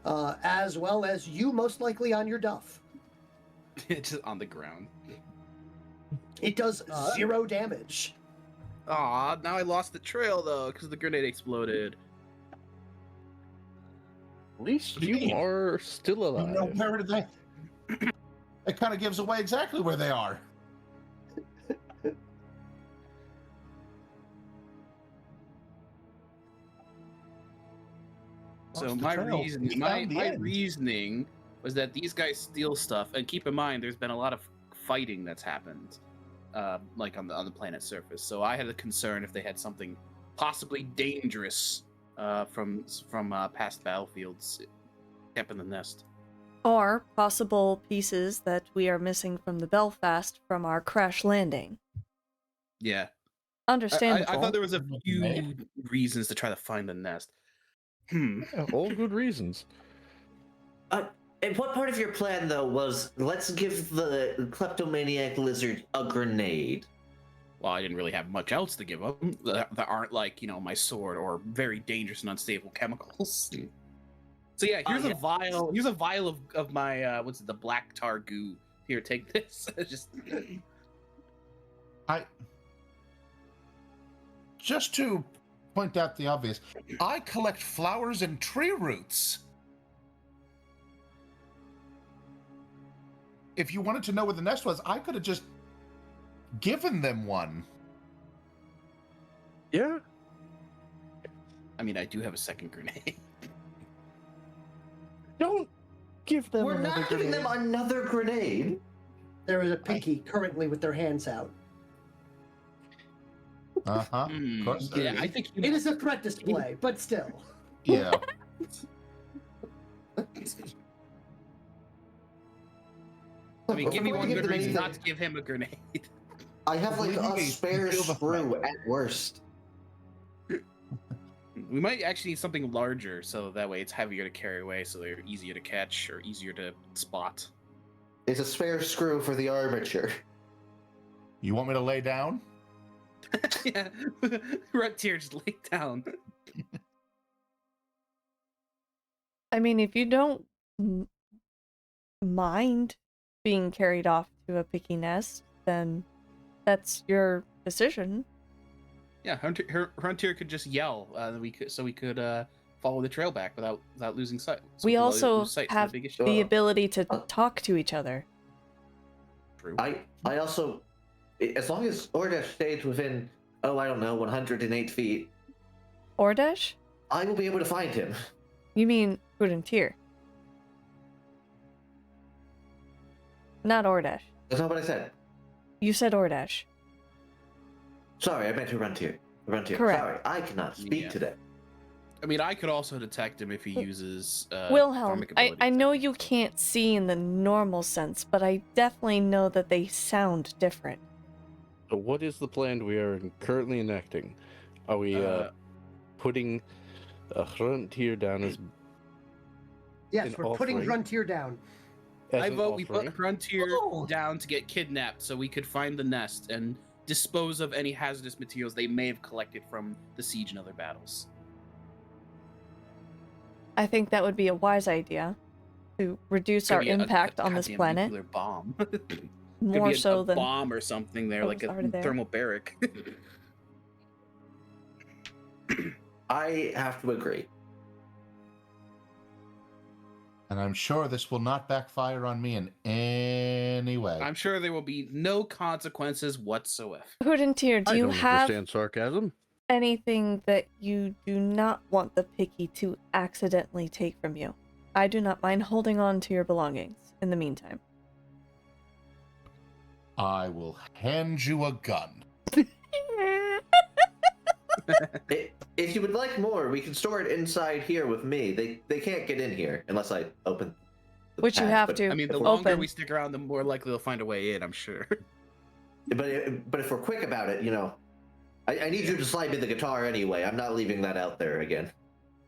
as well as you most likely on your duff. It's just on the ground. It does 0 damage. Aw, now I lost the trail though, because the grenade exploded. At least What do you you mean? are still alive. No, where did they? It kind of gives away exactly where they are. So Lost the my trail. reasoning, We my found the my end. reasoning was that these guys steal stuff, and keep in mind, there's been a lot of fighting that's happened, like on the planet's surface. So I had a concern if they had something possibly dangerous from past battlefields kept in the nest. Or possible pieces that we are missing from the Belfast from our crash landing. Yeah, Understandable. I thought there was a few reasons to try to find the nest. All good reasons. And what part of your plan, though, was let's give the kleptomaniac lizard a grenade? Well, I didn't really have much else to give them that aren't like, my sword or very dangerous and unstable chemicals. So yeah, here's a vial. Here's a vial of my the black tar goo. Here, take this. Just to point out the obvious, I collect flowers and tree roots. If you wanted to know where the nest was, I could have just given them one. Yeah. I mean, I do have a second grenade. Don't give them We're another not giving grenade. them another grenade. There is a picky currently with their hands out. Uh-huh. Of course there Yeah, is. I think It is a threat display, but still. Yeah. I mean, give me Before one we give good them reason not anything, to give him a grenade. I have like a Please, spare feel the screw threat. at worst. We might actually need something larger, so that way it's heavier to carry away, so they're easier to catch or easier to spot. It's a spare screw for the armature. You want me to lay down? Yeah, Frontier, just lay down. I mean, if you don't mind being carried off to a picky nest, then that's your decision. Yeah, Frontier could just yell. We could follow the trail back without losing sight. So We lose also sight to have the big issue. the ability to talk to each other. True. I also, as long as Ordesh stays within, I don't know, 108 feet, Ordesh? I will be able to find him. You mean Frontier? Not Ordesh. That's not what I said. You said Ordesh. Sorry, I meant to Frontier. Frontier. Correct. Sorry, I cannot speak Yeah. today. I mean, I could also detect him if he uses Wilhelm, pharmic I abilities. know you can't see in the normal sense, but I definitely know that they sound different. So what is the plan we are currently enacting? Are we putting a Frontier down as Yes, In we're all putting three? Frontier down. I an vote we offering? put Frontier Oh. down to get kidnapped so we could find the nest and dispose of any hazardous materials they may have collected from the siege and other battles. I think that would be a wise idea to reduce our Could be a impact on this goddamn planet nuclear bomb. Could more be so a than bomb or something there, what like was a already there. thermal barrack. I have to agree. And I'm sure this will not backfire on me in any way. I'm sure there will be no consequences whatsoever. Frontier, do I you don't have understand sarcasm. anything that you do not want the picky to accidentally take from you? I do not mind holding on to your belongings in the meantime. I will hand you a gun. If you would like more, we can store it inside here with me. They can't get in here unless I open the Which you hatch, have but- to. I mean, the if we're- longer Open. we stick around, the more likely they'll find a way in, I'm sure. But if we're quick about it, I need you to slide me the guitar anyway. I'm not leaving that out there again.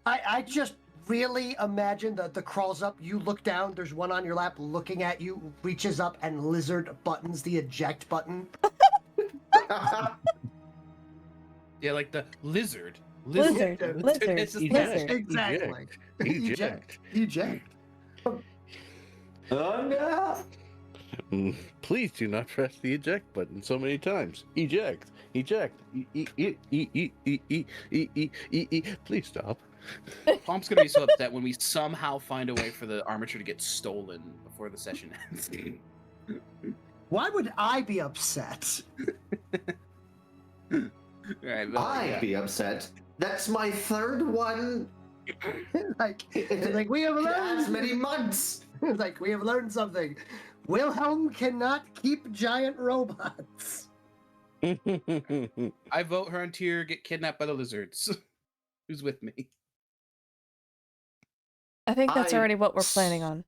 I just really imagine that the crawls up, you look down, there's one on your lap looking at you, reaches up and lizard buttons the eject button. Yeah, like the lizard. Lizard. It's just Eject. Exactly. Eject. Eject. Oh no! Please do not press the eject button so many times. Eject. Eject. Please stop. Pomp's gonna be so upset when we somehow find a way for the armature to get stolen before the session ends. Why would I be upset? Alright, well, I'd yeah. be upset. That's my third one. It's like we have learned As many months. like we have learned something. Wilhelm cannot keep giant robots. I vote Frontier get kidnapped by the lizards. Who's with me? I think that's I- already what we're planning on.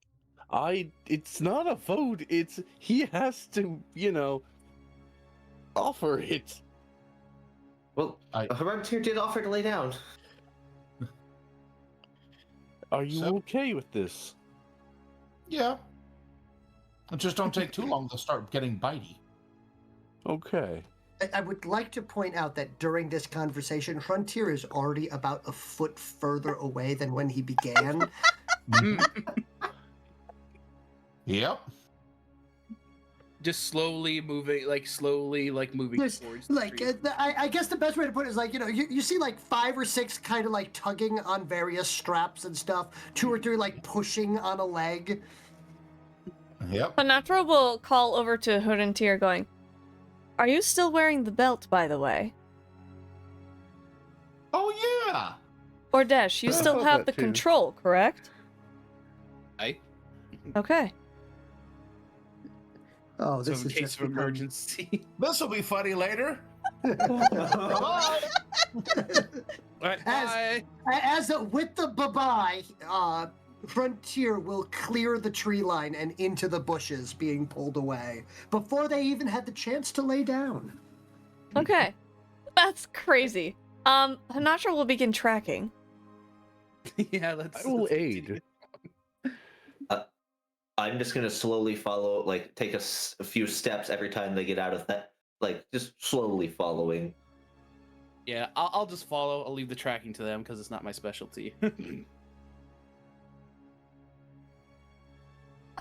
It's not a vote. It's he has to, offer it. Well, Frontier did offer to lay down. Are you So- okay with this? Yeah. Just don't take too long. They'll start getting bitey. Okay. I would like to point out that during this conversation, Frontier is already about a foot further away than when he began. Yep. Just slowly moving There's, towards the like, tree. I guess the best way to put it is like, you see like 5 or 6 kind of like tugging on various straps and stuff, 2 or 3 like pushing on a leg. Yep. Honatra will call over to Frontier going, "Are you still wearing the belt, by the way? Oh, yeah. Ordesh, you still Oh, have that the too. control, correct?" Okay. Oh, So this in is case just of become- emergency. This will be funny later. Alright, As- bye. As with the bye-bye, Frontier will clear the tree line and into the bushes being pulled away before they even had the chance to lay down. Okay. That's crazy. Honatra will begin tracking. Yeah, let's. I will let's aid. continue. I'm just gonna slowly follow, like take a few steps every time they get out of that, like just slowly following. Yeah, I'll just follow. I'll leave the tracking to them because it's not my specialty.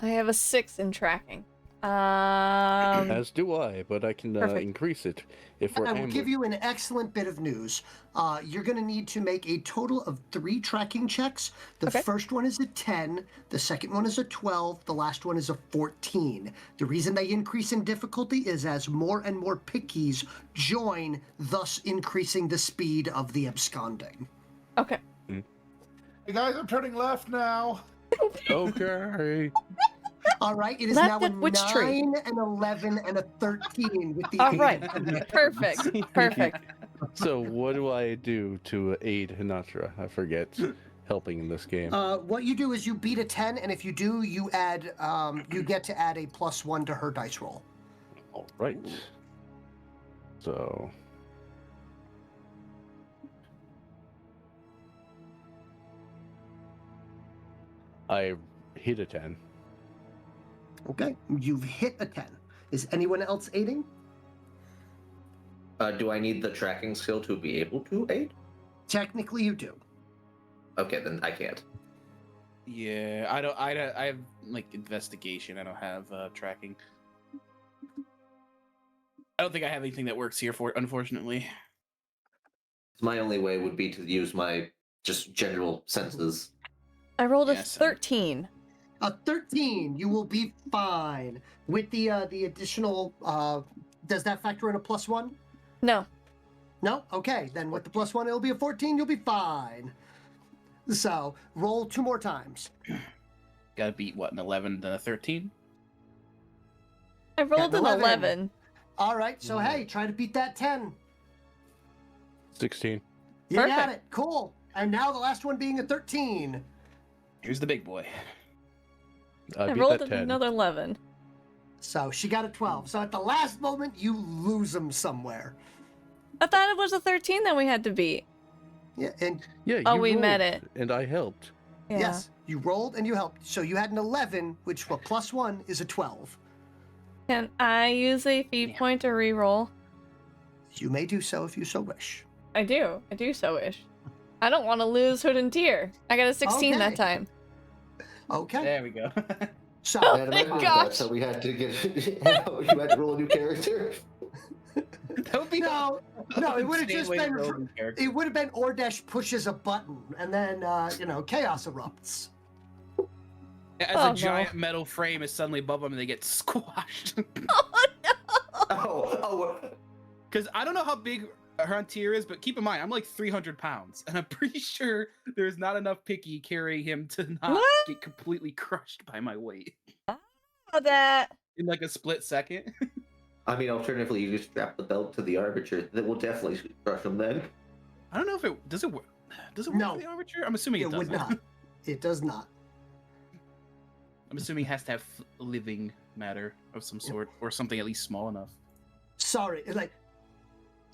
I have a 6 in tracking. As do I, but I can Perfect. increase it if we're I will give ambushed. you an excellent bit of news. You're going to need to make a total of 3 tracking checks. The Okay. first one is a 10, the second one is a 12, the last one is a 14. The reason they increase in difficulty is as more and more pickies join, thus increasing the speed of the absconding. Okay. Hey guys, I'm turning left now. Okay. All right, it is Left now a at which tree? 9, an 11, and a 13 with the All aid right. of the- Perfect. Perfect. So what do I do to aid Honatra? I forget helping in this game. What you do is you beat a 10, and if you do, you add, you get to add a +1 to her dice roll. All right. So I hit a 10. Okay, you've hit a 10. Is anyone else aiding? Do I need the tracking skill to be able to aid? Technically, you do. Okay, then I can't. Yeah, I don't. I have like investigation. I don't have tracking. I don't think I have anything that works here for, unfortunately. My only way would be to use my just general senses. I rolled a Yes. 13. A 13, you will be fine. With the additional, does that factor in a +1? No. No? Okay, then with the +1, it'll be a 14, you'll be fine. So, roll 2 more times. Gotta beat what, an 11 then a 13? I rolled an an 11. 11. All right, so hey, try to beat that 10. 16. You got Perfect. it, cool. And now the last one being a 13. Here's the big boy. I beat rolled that 10. another 11. So she got a 12. So at the last moment, you lose them somewhere. I thought it was a 13 that we had to beat. Yeah, and Yeah, Oh, you we met rolled, it. and I helped. Yeah. yes, you rolled and you helped. So you had an 11, which for +1 is a 12. Can I use a feat point to reroll? You may do so if you so wish. I do. I do so wish. I don't want to lose Hood and Tear. I got a 16 that Okay. time. Okay. There we go. So, I had my imagined that, gosh. so we had to get. You had to roll a new character. That would be no, it would have insane just way to been, build a character. it would have been Ordesh pushes a button and then, chaos erupts. As Oh, a no. giant metal frame is suddenly above them and they get squashed. Oh, Because I don't know how big Frontier is, but keep in mind, I'm like 300 pounds, and I'm pretty sure there's not enough picky carrying him to not What? get completely crushed by my weight Oh, that. in like a split second. I mean, alternatively, you just strap the belt to the armature. That will definitely crush them then. I don't know if it does it work. Does it work No. for the armature? I'm assuming it, It would doesn't. not. It does not. I'm assuming it has to have living matter of some sort, or something at least small enough. Sorry,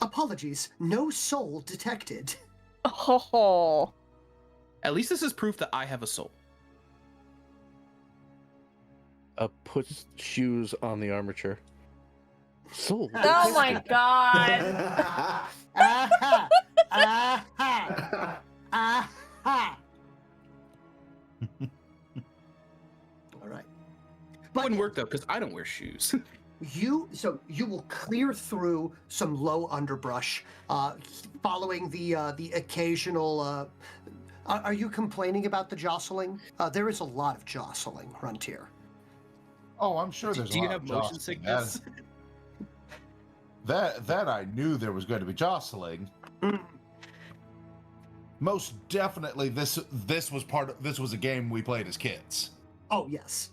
apologies, no soul detected. Oh. At least this is proof that I have a soul. Puts shoes on the armature. Soul. Oh my god. Aha! Aha! Aha! All right. But Wouldn't work though, because I don't wear shoes. you will clear through some low underbrush, following the occasional. Are you complaining about the jostling? There is a lot of jostling, Frontier. Oh, I'm sure there's. Do a you lot have of motion jostling. sickness? That I knew there was going to be jostling. Most definitely, this was a game we played as kids. Oh yes.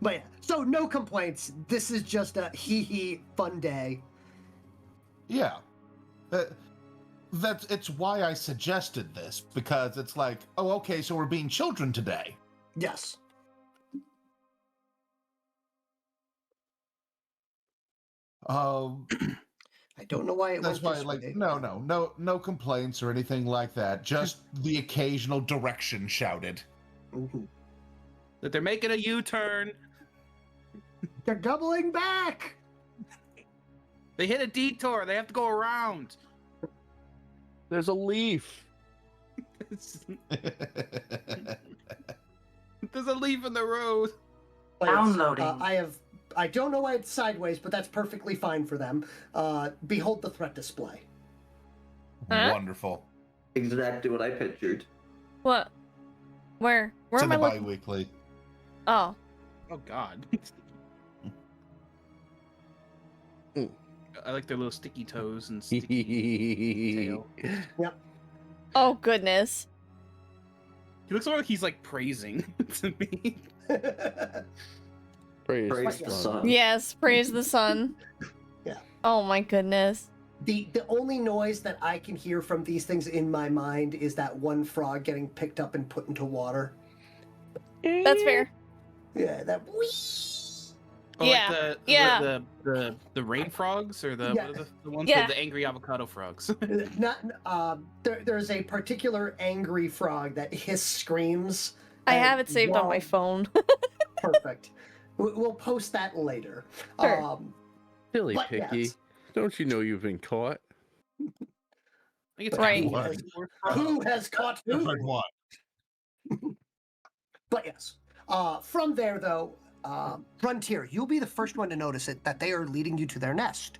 But yeah, so no complaints. This is just a hee hee fun day. Yeah. it's why I suggested this, because it's like, oh, okay, so we're being children today. Yes. I don't know why it That's went why, this like, way. no complaints or anything like that. Just the occasional direction shouted. Mhm. That they're making a U-turn. They're doubling back. They hit a detour. They have to go around. There's a leaf. There's a leaf in the road. Players, Downloading. I don't know why it's sideways, but that's perfectly fine for them. Behold the threat display. Huh? Wonderful. Exactly what I pictured. What? Where It's am in I the looking? bi-weekly. Oh. Oh God. I like their little sticky toes and sticky tail. Oh goodness. He looks more like he's like praising to me. Praise the sun. Yes, praise the sun. Yeah. Oh my goodness. The only noise that I can hear from these things in my mind is that one frog getting picked up and put into water. That's fair. Yeah, that whee. Or Yeah, like the rain frogs or the Yeah. what are the ones Yeah. with the angry avocado frogs. There's a particular angry frog that screams. I and have it saved on my while- phone. Perfect. We'll post that later. Sure. Silly But Picky. yes. Don't you know you've been caught? I think it's Right. Who has caught who? Different one. But yes. From there, though, Frontier, you'll be the first one to notice it, that they are leading you to their nest.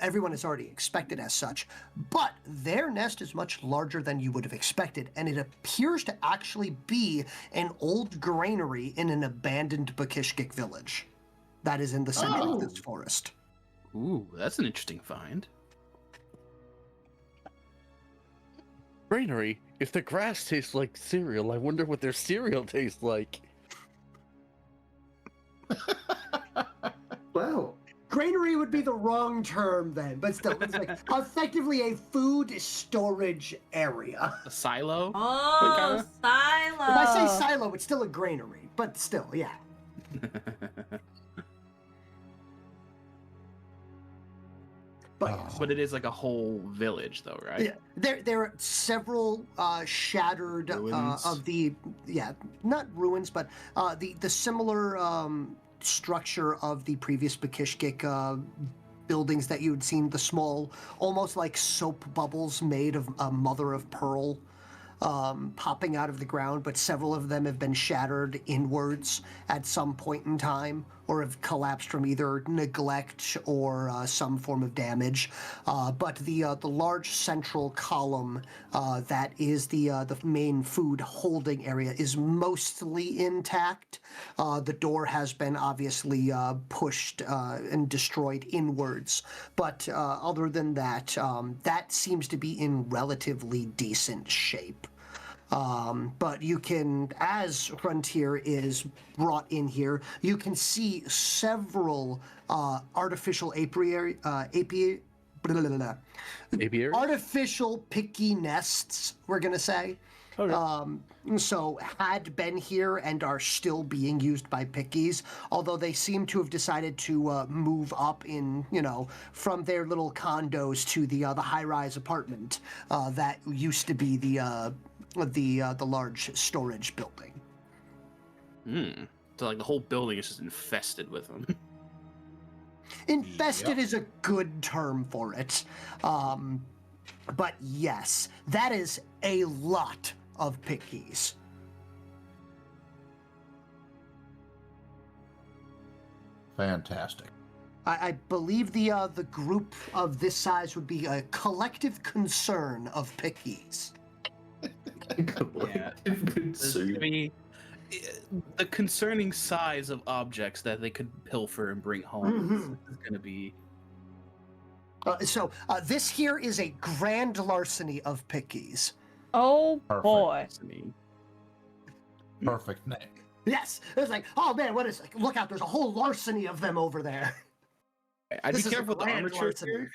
Everyone is already expected as such, but their nest is much larger than you would have expected, and it appears to actually be an old granary in an abandoned Bakishkik village that is in the center of this forest. Ooh, that's an interesting find. Granary, if the grass tastes like cereal, I wonder what their cereal tastes like. Wow. Granary would be the wrong term then, but still, it's like effectively a food storage area. A silo? Oh, silo. If I say silo, it's still a granary, but still, yeah. But yes. But it is like a whole village, though, right? Yeah, there are several shattered Ruins. of the not ruins, but the similar structure of the previous Bakishkik buildings that you had seen, the small, almost like soap bubbles made of mother of pearl popping out of the ground, but several of them have been shattered inwards at some point in time, or have collapsed from either neglect or some form of damage. But the large central column that is the main food holding area is mostly intact. The door has been obviously pushed and destroyed inwards, but other than that, that seems to be in relatively decent shape. But you can, as Frontier is brought in here, you can see several artificial apiary, artificial picky nests, we're going to say. Okay. So had been here and are still being used by pickies, although they seem to have decided to move up in, from their little condos to the high-rise apartment that used to be the large storage building. So like the whole building is just infested with them. Infested is a good term for it. But yes, that is a lot of pickies. Fantastic. I believe the group of this size would be a collective concern of pickies. Yeah. I mean, the concerning size of objects that they could pilfer and bring home is going to be. So this here is a grand larceny of pickies. Oh Perfect. boy. Perfect name. Yes, it's like, oh man, what is? Look out! There's a whole larceny of them over there. I'd This be is a careful with the grand armature larceny. here.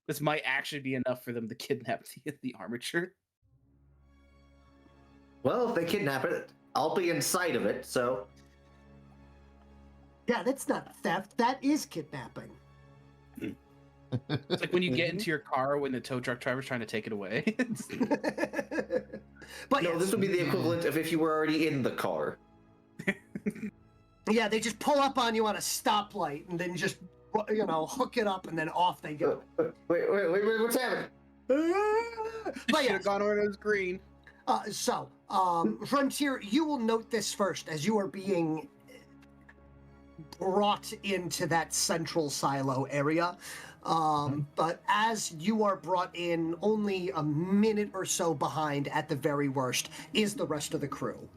This might actually be enough for them to kidnap the armature. Well, if they kidnap it, I'll be inside of it, so... Yeah, that's not theft. That is kidnapping. It's like when you get into your car when the tow truck driver's trying to take it away. But No, yes. this would be the equivalent of if you were already in the car. Yeah, they just pull up on you on a stoplight and then just, hook it up and then off they go. Wait, what's happening? But Should yes. have gone where it was green. Frontier, you will note this first as you are being brought into that central silo area. But as you are brought in, only a minute or so behind at the very worst is the rest of the crew.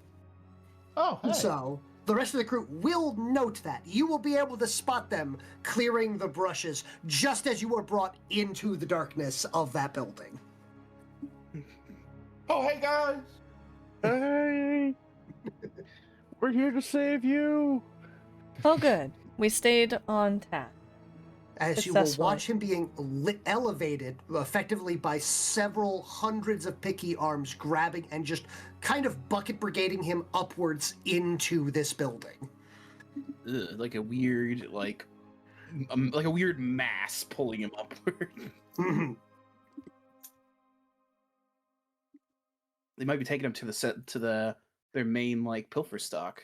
Oh, hey. So the rest of the crew will note that. You will be able to spot them clearing the brushes just as you are brought into the darkness of that building. Oh, hey, guys. Hey! We're here to save you! Oh, good. We stayed on task. As you will watch him being elevated effectively by several hundreds of picky arms grabbing and just kind of bucket brigading him upwards into this building. Ugh, like a weird, like a weird mass pulling him upward. Mm-hmm. They might be taking him to their main like pilfer stock.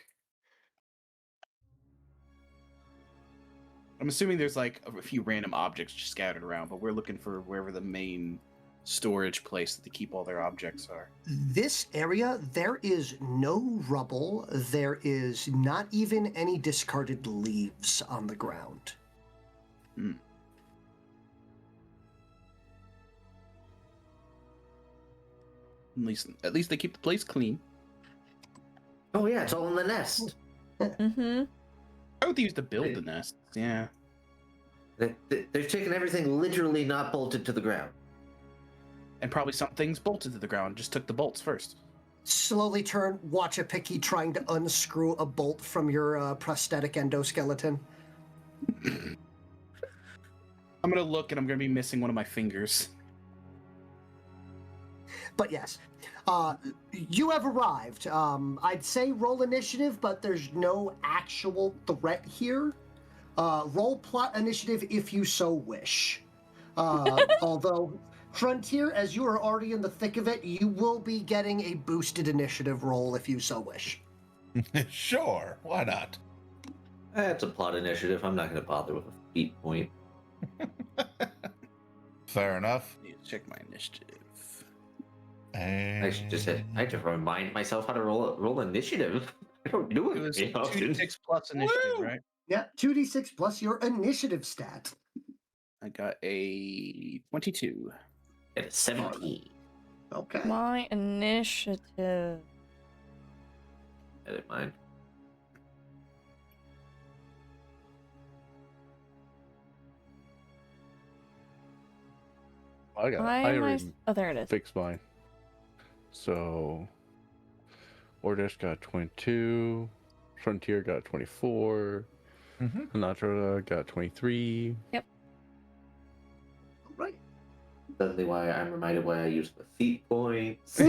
I'm assuming there's like a few random objects just scattered around, but we're looking for wherever the main storage place that they keep all their objects are. This area, there is no rubble. There is not even any discarded leaves on the ground. Hmm. At least they keep the place clean. Oh yeah, it's all in the nest. Mm-hmm. I would use to build the nest. Yeah. They've taken everything literally not bolted to the ground. And probably some things bolted to the ground, just took the bolts first. Slowly turn, watch a picky trying to unscrew a bolt from your prosthetic endoskeleton. I'm gonna look and I'm gonna be missing one of my fingers. But yes, you have arrived. I'd say roll initiative, but there's no actual threat here. Roll plot initiative if you so wish. Although, Frontier, as you are already in the thick of it, you will be getting a boosted initiative roll if you so wish. Sure, why not? That's a plot initiative. I'm not going to bother with a feat point. Fair enough. Need to check my initiative. I should just I have to remind myself how to roll initiative. I don't do it. It was very often. 2d6 plus initiative, right? Yeah, 2d6 plus your initiative stat. I got a 22. At a 17. Okay. My initiative. Edit mine. I got. Why I am I... already Oh, there it is. fixed mine. So, Ordesh got 22. Frontier got 24. Honatra got 23. Yep. Right. Suddenly, why I'm reminded why I use the feat points.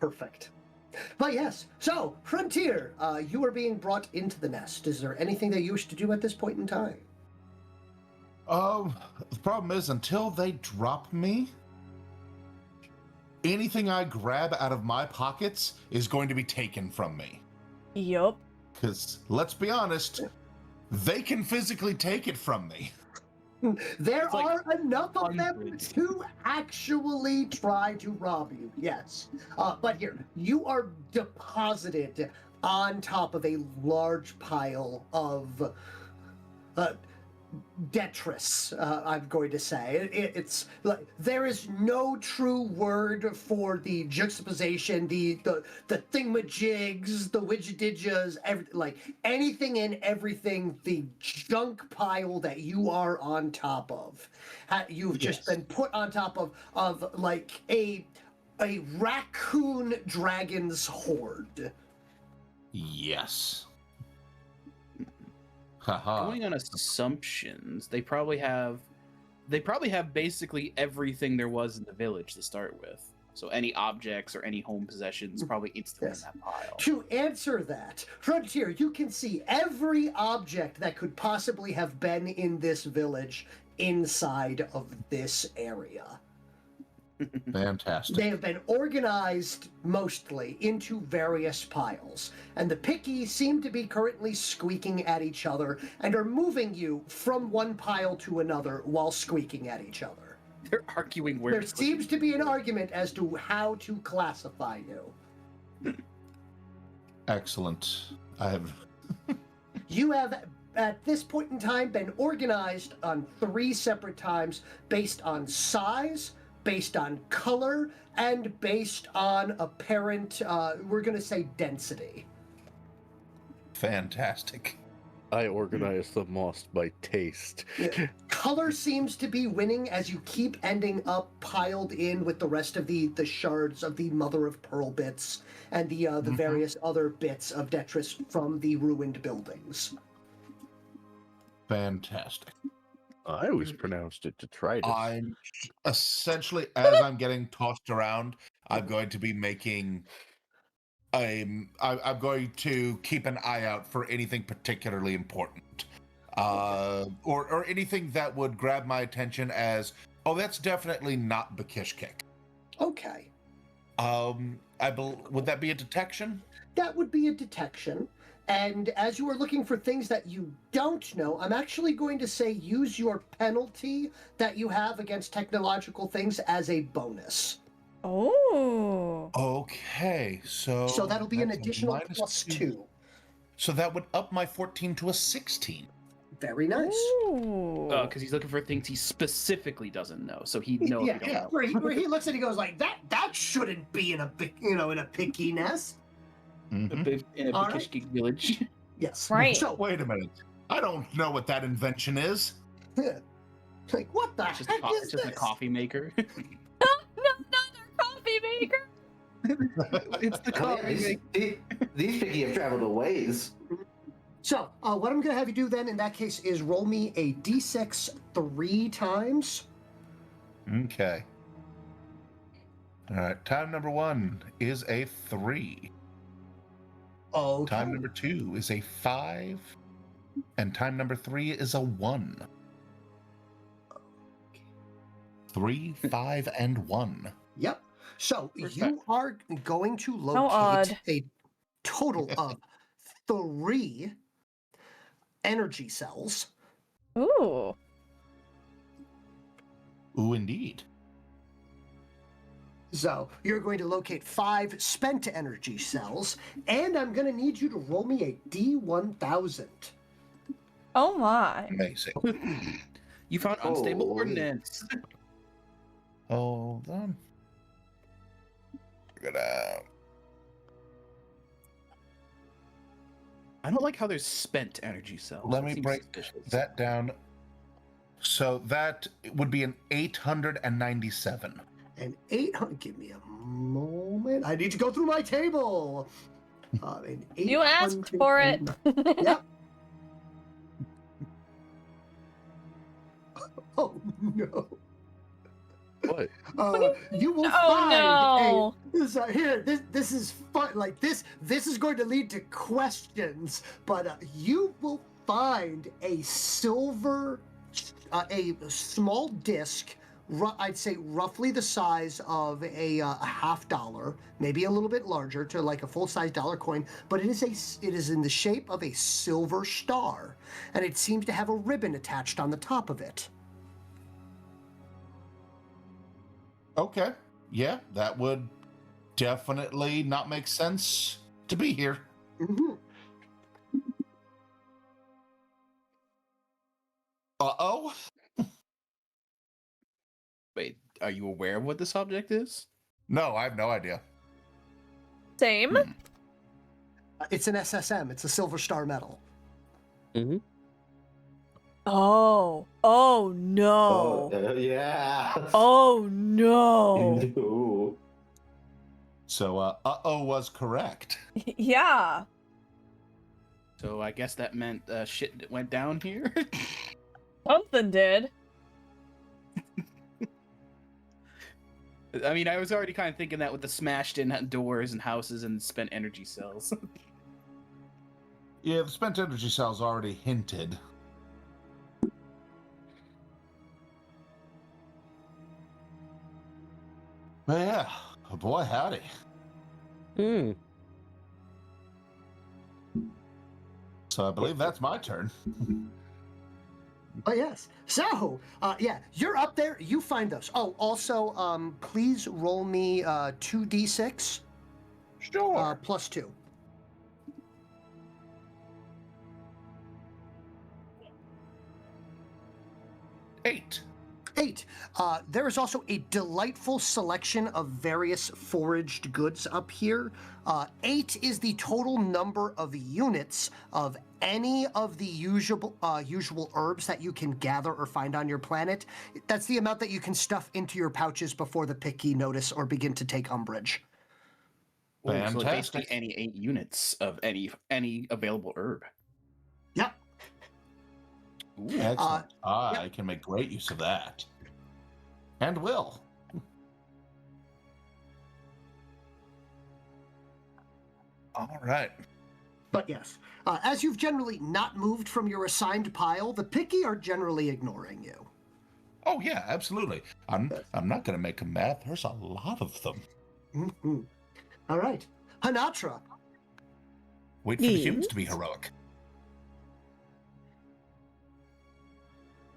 Perfect. But yes, so, Frontier, you are being brought into the nest. Is there anything that you wish to do at this point in time? The problem is, until they drop me, anything I grab out of my pockets is going to be taken from me. Yup. Because, let's be honest, they can physically take it from me. There It's like are enough of them hundreds. to actually try to rob you, yes. But here, you are deposited on top of a large pile of detritus, I'm going to say. It's like there is no true word for the juxtaposition, the thingamajigs, the widgedigas, like anything and everything, the junk pile that you are on top of. You've just been put on top of like a raccoon dragon's horde. Yes. Haha. Going on assumptions, they probably have basically everything there was in the village to start with. So any objects or any home possessions probably instantly Yes. in that pile. To answer that, Frontier, you can see every object that could possibly have been in this village inside of this area. Fantastic. They have been organized mostly into various piles, and the picky seem to be currently squeaking at each other and are moving you from one pile to another while squeaking at each other. They're arguing where There seems to be an argument as to how to classify you. Excellent. I have. You have, at this point in time, been organized on 3 separate times based on size, based on color, and based on apparent, we're going to say density. Fantastic. I organize the moss by taste. Color seems to be winning as you keep ending up piled in with the rest of the shards of the mother of pearl bits and the various other bits of Detris from the ruined buildings. Fantastic. I always pronounced it detritus. I'm essentially, as I'm getting tossed around, I'm going to be making. I'm going to keep an eye out for anything particularly important, or anything that would grab my attention as, oh, that's definitely not Bakishkik. Okay. Would that be a detection? That would be a detection. And as you are looking for things that you don't know, I'm actually going to say use your penalty that you have against technological things as a bonus. Oh. Okay, so that'll be an that's a additional minus +2. So that would up my 14 to a 16. Very nice. Ooh. because he's looking for things he specifically doesn't know, so he'd know if he don't know. Where he looks and he goes like, that shouldn't be in a in a picky nest. Mhm. In a All right. Bakishkik village. Yes. Right. So Wait a minute. I don't know what that invention is. like, what the It's just, heck is it's just a this? coffee maker. Another coffee maker. It's the Oh, coffee yeah, maker. these picky have traveled a ways. So, what I'm going to have you do then in that case is roll me a d6 3 times. Okay. All right. Time number 1 is a 3. Okay. Time number 2 is a 5. And time number 3 is a 1. 3, 5, and 1. Yep. So Where's you are going to How odd. locate a total of 3 energy cells. Ooh. Ooh, indeed. So you're going to locate 5 spent energy cells, and I'm going to need you to roll me a D1000. Oh my. Amazing. You found unstable Holy. ordnance. Hold on. We're gonna. I don't like how there's spent energy cells. Let That me seems break suspicious. that down. So that would be an 897. And 800. Give me a moment. I need to go through my table. An You asked for it. Yep. Oh no. What? You will Oh find no. this is fun. Like this is going to lead to questions, but you will find a silver, a small disc. I'd say roughly the size of a $50, maybe a little bit larger to like a full-size dollar coin, but it is in the shape of a silver star, and it seems to have a ribbon attached on the top of it. Okay. Yeah, that would definitely not make sense to be here. Mhm. Uh-oh. Wait, are you aware of what this object is? No, I have no idea. Same. It's an SSM. It's a silver star medal. Mm-hmm. Oh. Oh no. Yeah. Oh no. No. So, uh-oh was correct. Yeah. So I guess that meant shit went down here. Something did. I mean, I was already kind of thinking that with the smashed in doors and houses and spent energy cells. Yeah, the spent energy cells already hinted. But yeah, boy howdy. Hmm. So I believe that's my turn. Oh, yes. So, yeah, you're up there. You find those. Oh, also, please roll me 2d6 Sure. plus 2. Eight. 8. There is also a delightful selection of various foraged goods up here. 8 is the total number of units of any of the usual herbs that you can gather or find on your planet. That's the amount that you can stuff into your pouches before the picky notice or begin to take umbrage. Ooh, so like Fantastic. basically any 8 units of any available herb. Yep. Ooh. Excellent. I can make great use of that. And will. All right. But yes, as you've generally not moved from your assigned pile, the picky are generally ignoring you. Oh yeah, absolutely. I'm not gonna make them mad. There's a lot of them. Mm-hmm. All right. Honatra. Wait for the humans to be heroic.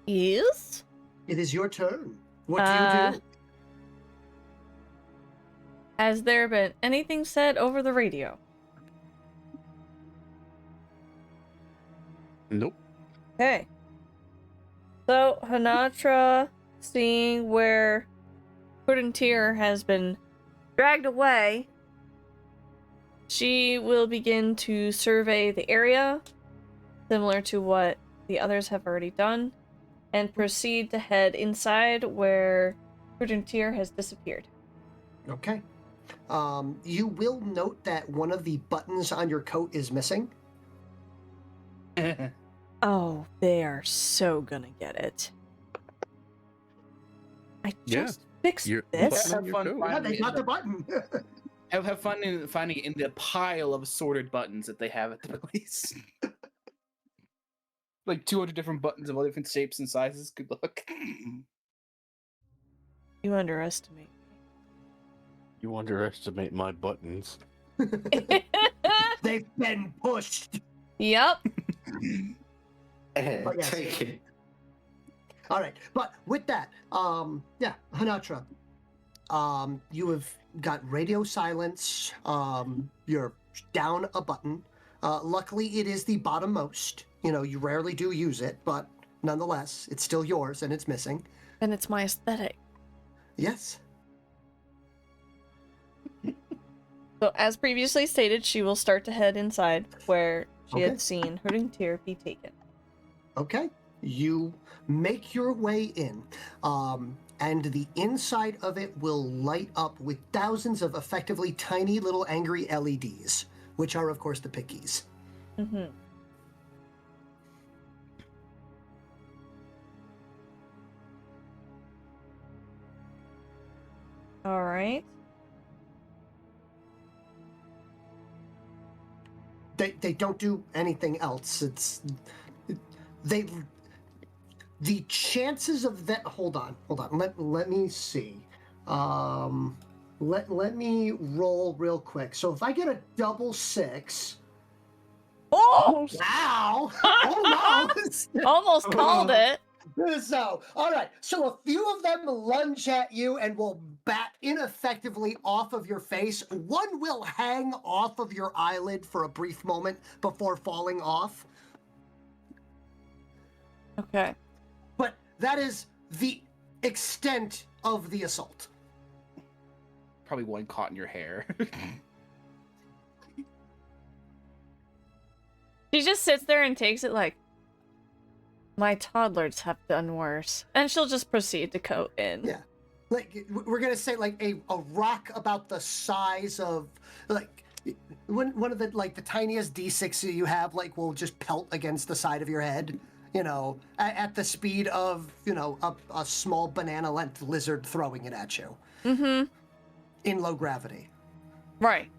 Yes? It is your turn. What do you do? Has there been anything said over the radio? Nope. Okay. So, Honatra, seeing where Frontier has been dragged away, she will begin to survey the area, similar to what the others have already done, and proceed to head inside where Frontier has disappeared. Okay. You will note that one of the buttons on your coat is missing. Oh, they are so gonna get it. I just fixed this. Have fun Yeah, they got the button. Have fun in finding it in the pile of assorted buttons that they have at the place. Like 200 different buttons of all different shapes and sizes. Good luck. You underestimate. You underestimate my buttons. They've been pushed. Yep. And yes. taken. All right, but with that, yeah, Honatra, you have got radio silence. You're down a button. Luckily, it is the bottommost. You know, you rarely do use it, but nonetheless, it's still yours and it's missing. And it's my aesthetic. Yes. So, as previously stated, she will start to head inside where she had seen Frontier be taken. Okay. You make your way in, and the inside of it will light up with thousands of effectively tiny little angry LEDs, which are, of course, the pickies. Mm-hmm. All right. They don't do anything else. The chances of that. Hold on. Let me see. Let me roll real quick. So if I get a double 6. Oh! Wow! Almost! Almost called it. So, all right. So a few of them lunge at you and will bat ineffectively off of your face. One will hang off of your eyelid for a brief moment before falling off. Okay. But that is the extent of the assault. Probably one caught in your hair. She just sits there and takes it like, my toddlers have done worse. And she'll just proceed to go in. Yeah. Like, we're going to say, like, a rock about the size of, like, one of the the tiniest D6 you have will just pelt against the side of your head, at the speed of a small banana length lizard throwing it at you. Mm-hmm. In low gravity. Right.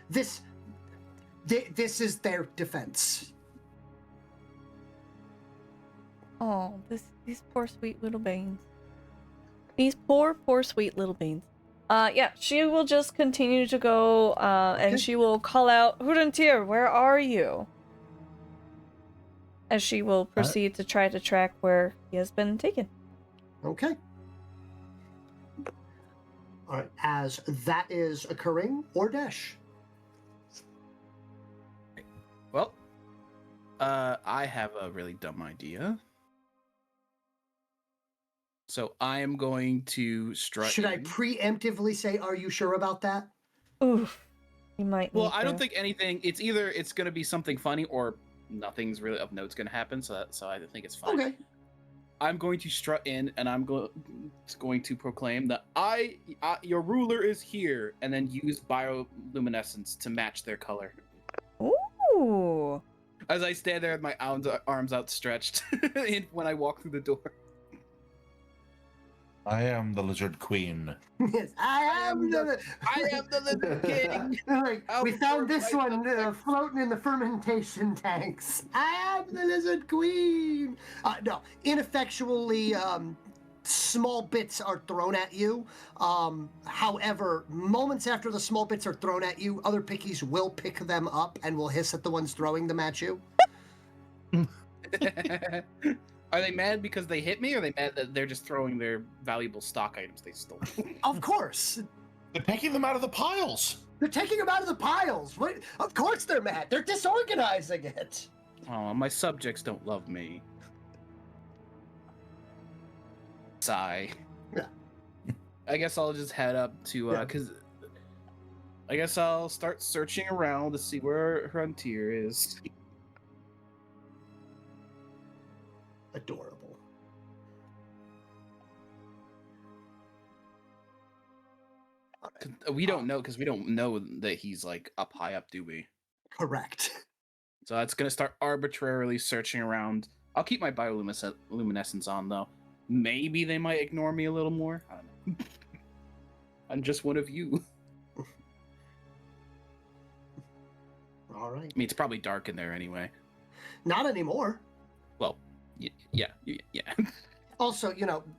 This is their defense. Oh, these poor sweet little beans. These poor sweet little beans. Yeah, she will just continue to go, and she will call out, Hudantir, where are you? As she will proceed to try to track where he has been taken. Okay. All right, as that is occurring, Ordesh. Well, I have a really dumb idea. So I am going to strut. Should I preemptively say, are you sure about that? Oof. You might Well, need I don't to. think anything. It's either it's going to be something funny or nothing's really of note's going to happen. So I think it's fine. Okay. I'm going to strut in and I'm going to proclaim that your ruler is here, and then use bioluminescence to match their color. Ooh. As I stand there with my arms outstretched when I walk through the door. I am the lizard queen. Yes, I am the lizard king. We found this one floating in the fermentation tanks. I am the lizard queen. No, ineffectually, small bits are thrown at you. However, moments after the small bits are thrown at you, other pickies will pick them up and will hiss at the ones throwing them at you. Are they mad because they hit me, or are they mad that they're just throwing their valuable stock items they stole? Of course. They're taking them out of the piles. They're taking them out of the piles. What? Of course they're mad. They're disorganizing it. Oh, my subjects don't love me. Sigh. Yeah. I guess I'll just head up to, because I guess I'll start searching around to see where Honatra is. Adorable. We don't know, because we don't know that he's up high up, do we? Correct. So it's gonna start arbitrarily searching around. I'll keep my bioluminescence on though. Maybe they might ignore me a little more. I don't know. I'm just one of you. All right. I mean, it's probably dark in there anyway. Not anymore. Well, yeah. Also,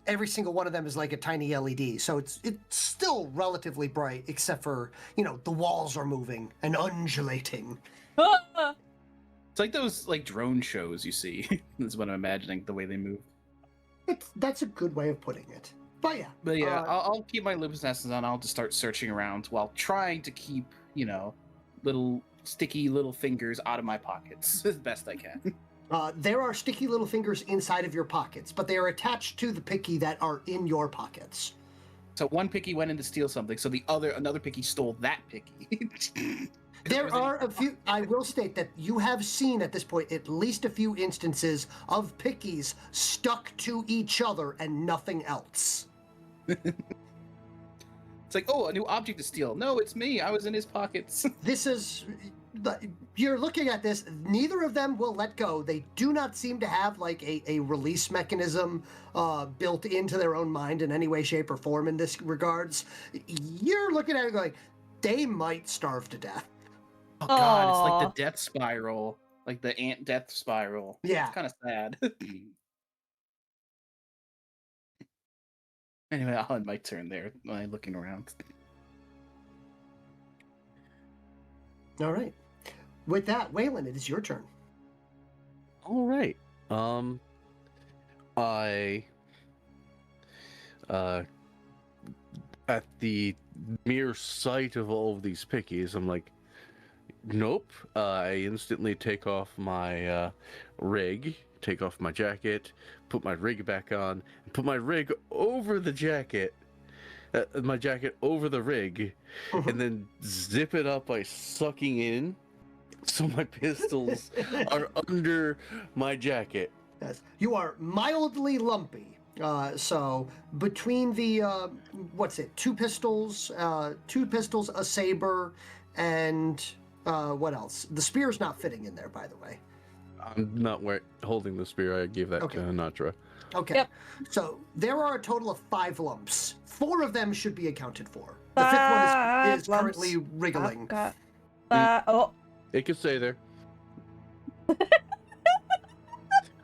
every single one of them is like a tiny LED, so it's still relatively bright, except for, the walls are moving and undulating. It's like those drone shows you see. That's what I'm imagining, the way they move. That's a good way of putting it. But yeah. I'll keep my luminescence on. I'll just start searching around while trying to keep, little sticky little fingers out of my pockets as best I can. There are sticky little fingers inside of your pockets, but they are attached to the picky that are in your pockets. So one picky went in to steal something, so another picky stole that picky. There are a few. I will state that you have seen at this point at least a few instances of pickies stuck to each other and nothing else. It's like, oh, a new object to steal. No, it's me. I was in his pockets. You're looking at this. Neither of them will let go. They do not seem to have a release mechanism built into their own mind in any way, shape, or form in this regards. You're looking at it going, they might starve to death. Oh God, it's like the death spiral, like the ant death spiral. Yeah, it's kind of sad. Anyway, I'll end my turn there. Looking around. All right. With that, Waylon, it is your turn. All right. I at the mere sight of all of these pickies, I'm like, nope. I instantly take off my rig, take off my jacket, put my rig back on, and put my rig over the jacket, my jacket over the rig, and then zip it up by sucking in, so my pistols are under my jacket. Yes. You are mildly lumpy. So between the two pistols, a saber, and what else? The spear's not fitting in there, by the way. I'm not holding the spear. I gave that to Honatra. Okay. Yep. So there are a total of 5 lumps. 4 of them should be accounted for. The 5th one is currently wriggling. It could stay there.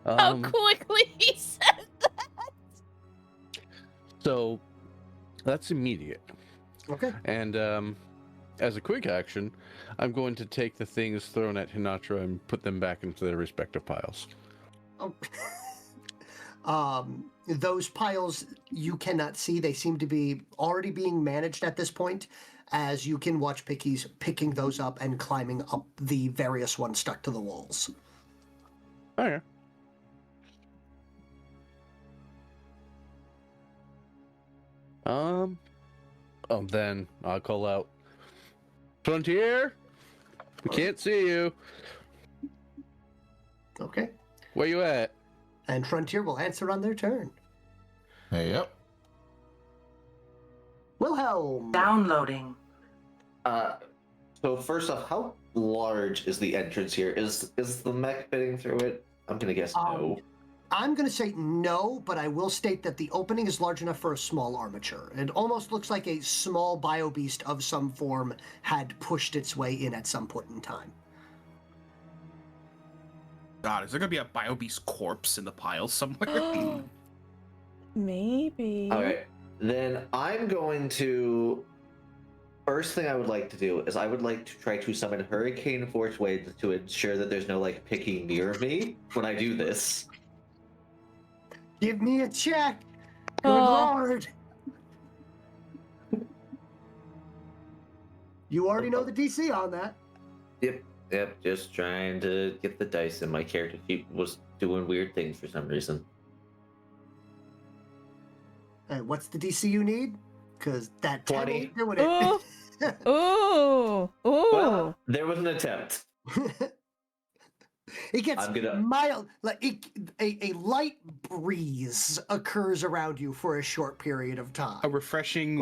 How quickly he said that. So that's immediate. Okay. And as a quick action, I'm going to take the things thrown at Honatra and put them back into their respective piles. Oh. Those piles you cannot see. They seem to be already being managed at this point, as you can watch Pickies picking those up and climbing up the various ones stuck to the walls. Okay. Then I'll call out, Frontier, we can't see you. Okay. Where you at? And Frontier will answer on their turn. Hey, yep. Wilhelm. Downloading. So first off, how large is the entrance here? Is the mech fitting through it? I'm gonna guess no. I'm going to say no, but I will state that the opening is large enough for a small armature. It almost looks like a small bio-beast of some form had pushed its way in at some point in time. God, is there gonna be a bio-beast corpse in the pile somewhere? Maybe. Alright, then I'm going to... First thing I would like to do is I would like to try to summon Hurricane Force Waves to ensure that there's no, Picky near me when I do this. Give me a check. Good Lord. You already know the DC on that. Yep, just trying to get the dice in. My character sheet was doing weird things for some reason. And what's the DC you need? Because that 20. 10 ain't doing it. Ooh. Well, there was an attempt. It gets mild, a light breeze occurs around you for a short period of time. A refreshing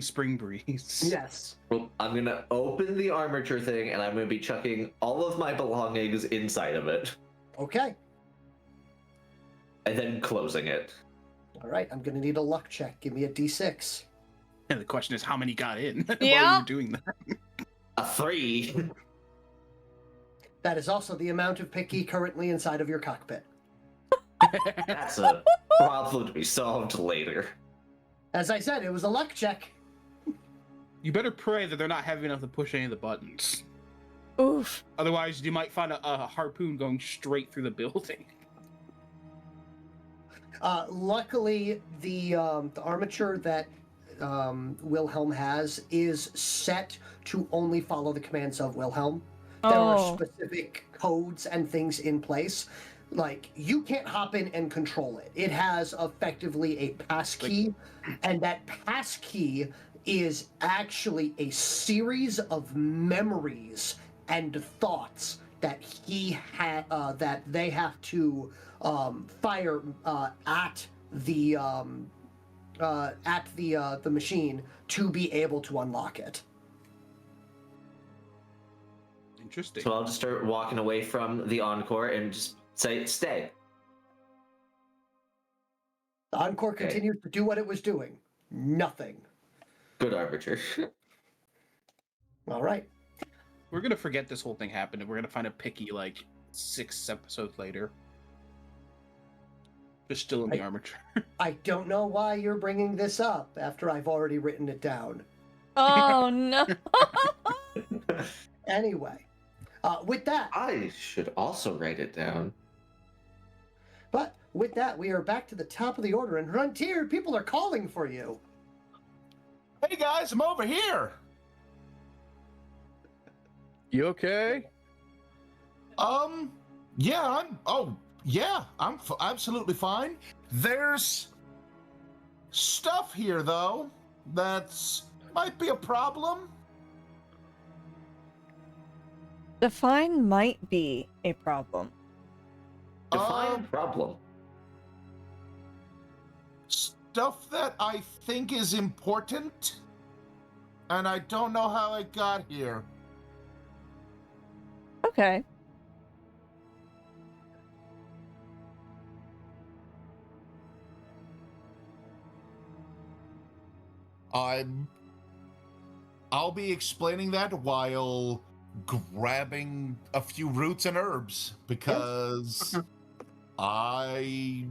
spring breeze. Yes. Well, I'm gonna open the armature thing, and I'm gonna be chucking all of my belongings inside of it. Okay. And then closing it. All right, I'm gonna need a luck check. Give me a D6. And the question is, how many got in while Yeah. you were doing that? A 3. That is also the amount of Picky currently inside of your cockpit. That's a problem to be solved later. As I said, it was a luck check. You better pray that they're not heavy enough to push any of the buttons. Oof. Otherwise, you might find a harpoon going straight through the building. Luckily, the armature that Wilhelm has is set to only follow the commands of Wilhelm. There are specific codes and things in place. You can't hop in and control it. It has effectively a pass key, and that pass key is actually a series of memories and thoughts that that they have to fire at the machine to be able to unlock it. Interesting. So I'll just start walking away from the Encore and just say, stay. The Encore continues to do what it was doing. Nothing. Good arbiter. All right. We're gonna forget this whole thing happened, and we're gonna find a Picky 6 episodes later. Just still in the armature. I don't know why you're bringing this up after I've already written it down. Oh, no. Anyway, with that... I should also write it down. But with that, we are back to the top of the order. And Frontier, people are calling for you. Hey guys, I'm over here. You okay? Yeah, I'm absolutely fine. There's stuff here though that's might be a problem. Define might be a problem. Define problem. Stuff that I think is important, and I don't know how it got here. Okay. I'll be explaining that while grabbing a few roots and herbs, because I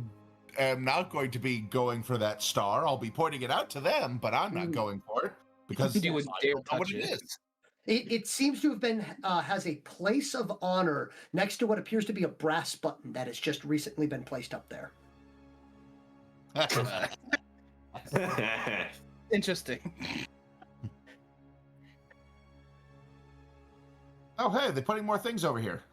am not going to be going for that star. I'll be pointing it out to them, but I'm not going for it because You wouldn't I dare don't know what touch it it. is. It seems to have been has a place of honor next to what appears to be a brass button that has just recently been placed up there. Interesting. Oh, hey, they're putting more things over here.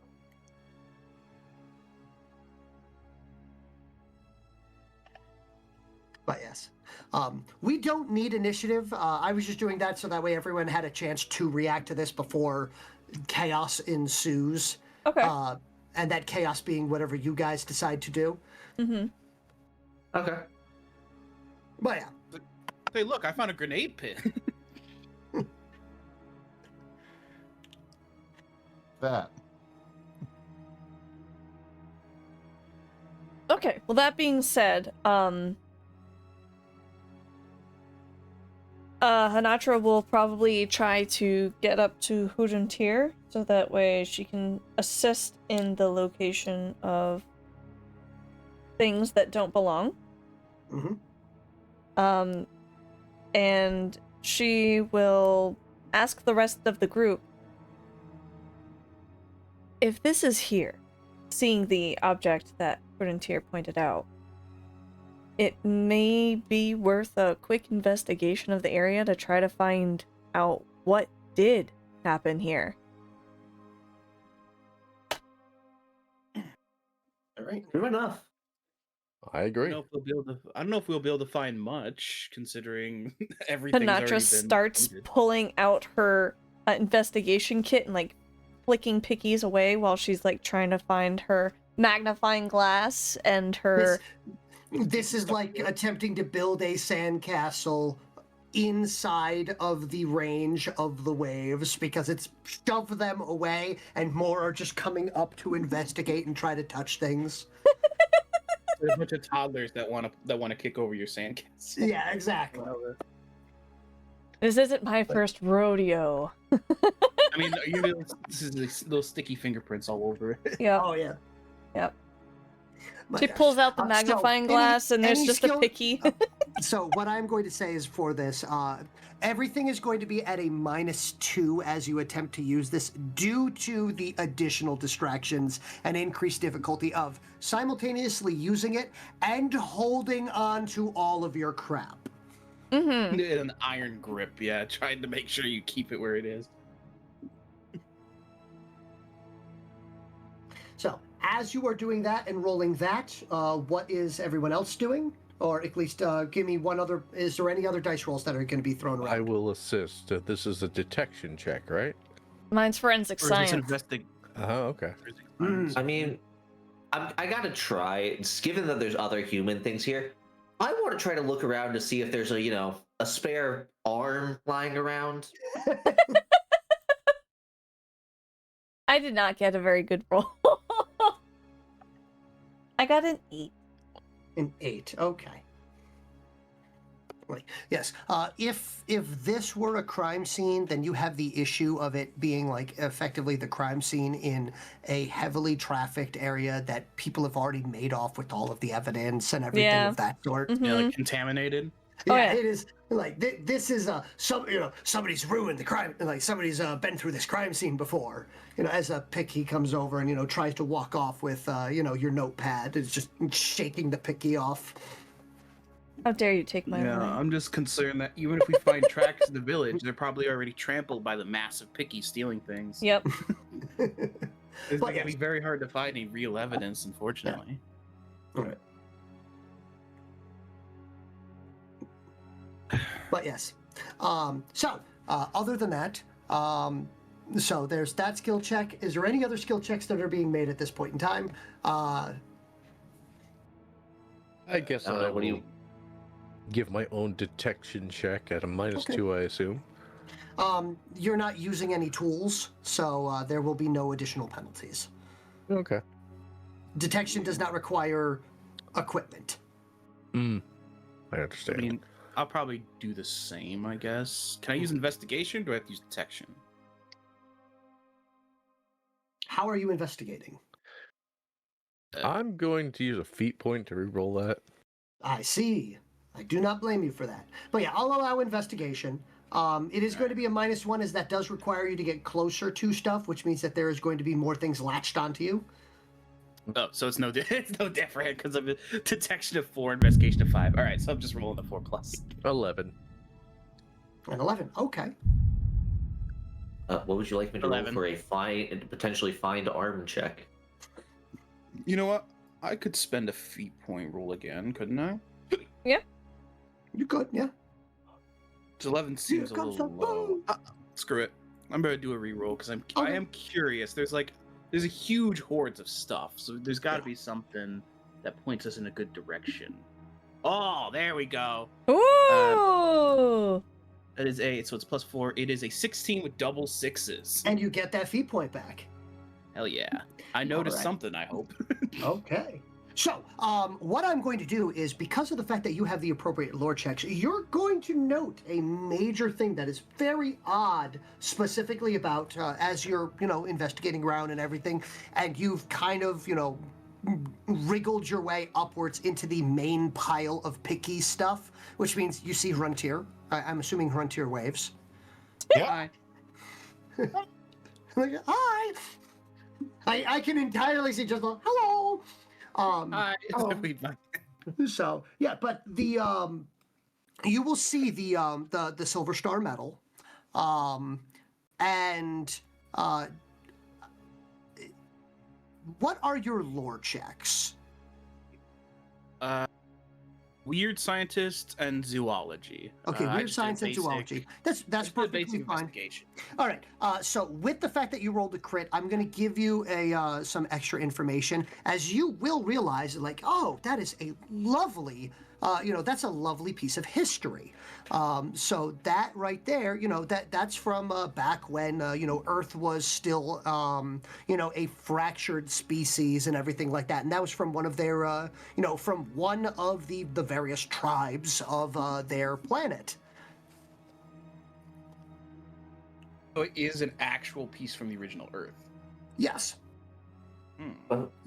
But yes, we don't need initiative. I was just doing that so that way everyone had a chance to react to this before chaos ensues. Okay. And that chaos being whatever you guys decide to do. Mm-hmm. Okay. But yeah. Hey, look, I found a grenade pit. That. Okay. Well, that being said, Honatra will probably try to get up to Hujuntir so that way she can assist in the location of things that don't belong. Mm-hmm. And she will ask the rest of the group if this is here, seeing the object that Hujuntir pointed out. It may be worth a quick investigation of the area to try to find out what did happen here. All right. True enough. I agree. I don't know if we'll be able to find much, considering everything's already Honatra been starts looted. pulling out her investigation kit and like flicking pickies away while she's like trying to find her magnifying glass and her. This is like attempting to build a sandcastle inside of the range of the waves because it's shoved them away and more are just coming up to investigate and try to touch things. There's a bunch of toddlers that want to kick over your sandcastle. Yeah, exactly. This isn't my first rodeo. I mean, this is little sticky fingerprints all over it. Yep. Oh yeah. Yep. My She gosh. pulls out the So, magnifying glass and there's any just skill- a picky. So what I'm going to say is for this, everything is going to be at a -2 as you attempt to use this due to the additional distractions and increased difficulty of simultaneously using it and holding on to all of your crap. Mm-hmm. An iron grip, yeah, trying to make sure you keep it where it is. So as you are doing that and rolling that, what is everyone else doing? Or at least give me one other. Is there any other dice rolls that are going to be thrown around? I will assist. This is a detection check, right? Mine's forensic Or is science. this Oh, okay. I mean, I gotta try. Given that there's other human things here, I want to try to look around to see if there's a spare arm lying around. I did not get a very good roll. I got an 8. An 8. Okay. Like yes. If this were a crime scene, then you have the issue of it being like effectively the crime scene in a heavily trafficked area that people have already made off with all of the evidence and everything of that sort. Mm-hmm. Yeah, like contaminated. Oh, yeah. It is like this is somebody's ruined the crime, like somebody's been through this crime scene before. As a picky comes over and tries to walk off with your notepad, it's just shaking the picky off. How dare you take my Yeah, line? I'm just concerned that even if we find tracks in the village, they're probably already trampled by the massive picky stealing things. Yep. It's going to be very hard to find any real evidence, unfortunately. All right. But yes. Other than that, so there's that skill check. Is there any other skill checks that are being made at this point in time? I guess don't I know, what do will you... give my own detection check at a -2, I assume. You're not using any tools, so there will be no additional penalties. Okay. Detection does not require equipment. I I understand. mean, I'll probably do the same, I guess. Can I use investigation, or do I have to use detection? How are you investigating? I'm going to use a feat point to re-roll that. I see. I do not blame you for that. But yeah, I'll allow investigation. It is going to be a -1, as that does require you to get closer to stuff, which means that there is going to be more things latched onto you. Oh, so it's no different because of detection of 4, investigation of 5. All right, so I'm just rolling the 4 plus. 11. And 11. Okay. What would you like me to 11. roll for a potentially find arm check? You know what? I could spend a feat point roll again, couldn't I? You could, yeah. 11 seems a little low. Screw it. I'm gonna do a reroll because I am curious. There's a huge hordes of stuff, so there's got to be something that points us in a good direction. Oh, there we go. Ooh! That is so it's +4. It is a 16 with double 6s. And you get that feat point back. Hell yeah. I noticed Alright. something, I hope. Okay. So, what I'm going to do is, because of the fact that you have the appropriate lore checks, you're going to note a major thing that is very odd, specifically about as you're, investigating around and everything, and you've kind of, wriggled your way upwards into the main pile of picky stuff, which means you see Hruntir. I'm assuming Hruntir waves. Hi. Like, hi. I can entirely see just like, hello. Hi. So yeah, but the you will see the Silver Star medal, and what are your lore checks? Weird scientists and zoology. Okay, I weird just science did and basic- zoology. That's I did perfectly basic fine. investigation. All right. So with the fact that you rolled a crit, I'm going to give you some extra information, as you will realize, like, oh, that is a lovely, that's a lovely piece of history. So that right there, that's from back when, Earth was still, a fractured species and everything like that. And that was from one of their, from one of the various tribes of their planet. So it is an actual piece from the original Earth. Yes.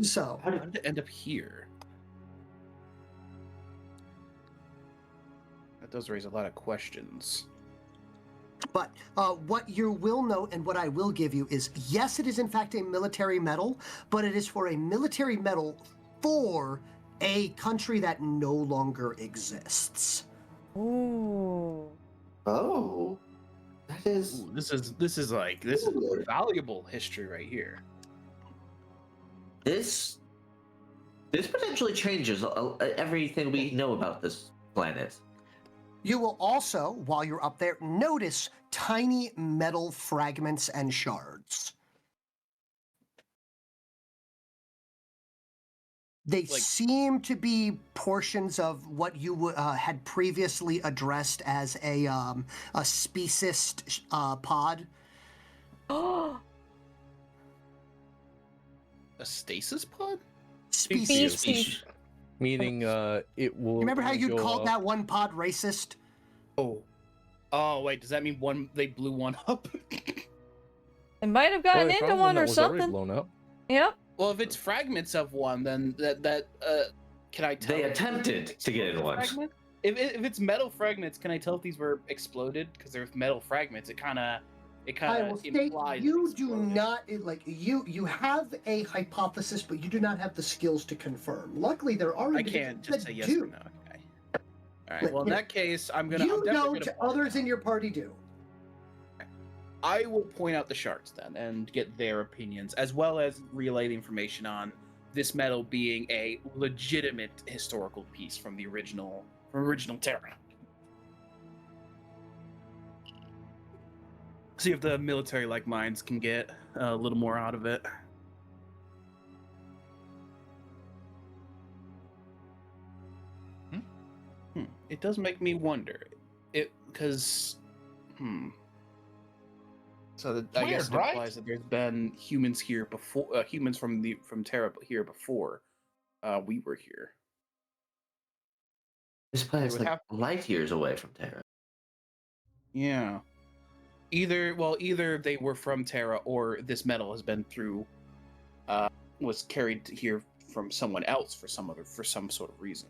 So How did it end up here? That does raise a lot of questions. But what you will note, and what I will give you, is yes, it is in fact a military medal, but it is for a military medal for a country that no longer exists. Ooh. Oh, that is. Ooh, this is valuable history right here. This potentially changes everything we know about this planet. You will also, while you're up there, notice tiny metal fragments and shards. They seem to be portions of what you had previously addressed as a speciest pod. Oh, A stasis pod? species. Meaning, it will. Remember how you go called up- that one pod racist? Oh, wait, does that mean they blew one up? It might have Well, gotten they into found one that or was already something. blown up. Yep. Well, if it's fragments of one, then that can I tell? They attempted to get in one. If it's metal fragments, can I tell if these were exploded? Because they're metal fragments. It kind I of will state implies you it's do exploded. not you have a hypothesis, but you do not have the skills to confirm. Luckily, there are I individuals can't just that say yes do. or no. Okay. All right. Well, in that case, I'm You definitely don't. gonna. Others in your party do. I will point out the shards then and get their opinions, as well as relay the information on this metal being a legitimate historical piece from the original Terra. See if the military-like minds can get a little more out of it. it does make me wonder. Because So I guess it Weird, right? implies that there's been humans here before, humans from Terra here before we were here. This planet's would like have- light years away from Terra. Yeah. Either they were from Terra, or this metal has been through, was carried here from someone else for some sort of reason.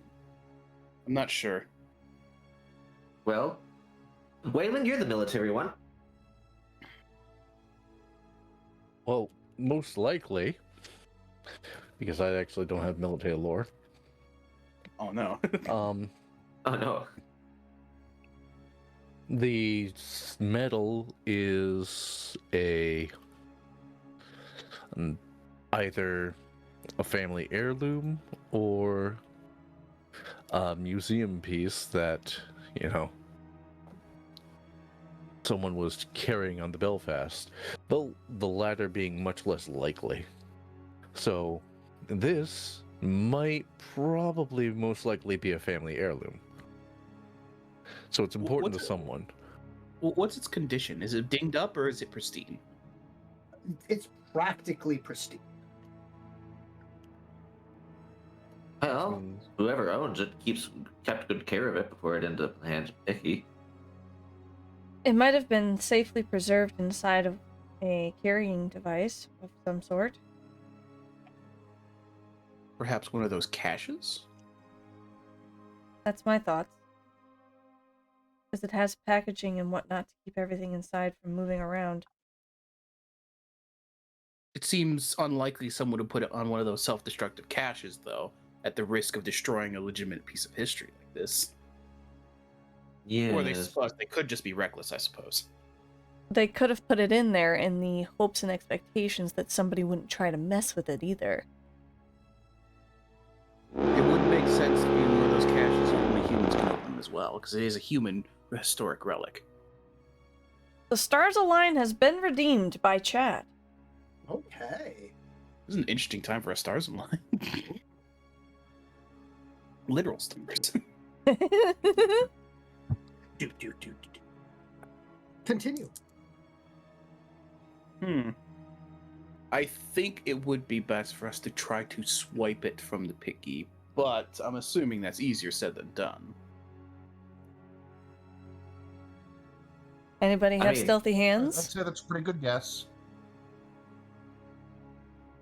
I'm not sure. Well, Waylon, you're the military one. Well, most likely, because I actually don't have military lore. Oh no. Oh no. The metal is either a family heirloom or a museum piece that, someone was carrying on the Belfast. The latter being much less likely. So this might probably most likely be a family heirloom. So it's important to someone. What's its condition? Is it dinged up or is it pristine? It's practically pristine. Well, whoever owns it kept good care of it before it ended up in the hands of Icky. It might have been safely preserved inside of a carrying device of some sort. Perhaps one of those caches? That's my thoughts. Because it has packaging and whatnot to keep everything inside from moving around. It seems unlikely someone would put it on one of those self-destructive caches, though, at the risk of destroying a legitimate piece of history like this. Yeah. Or they could just be reckless, I suppose. They could have put it in there in the hopes and expectations that somebody wouldn't try to mess with it either. It wouldn't make sense to be in one of those caches and only humans can open them as well, because it is a human historic relic. The Stars Align has been redeemed by chat. Okay. This is an interesting time for a Stars Align. Literal stars. Continue. I think it would be best for us to try to swipe it from the picky, but I'm assuming that's easier said than done. Anybody have stealthy I'd hands? say that's a pretty good guess.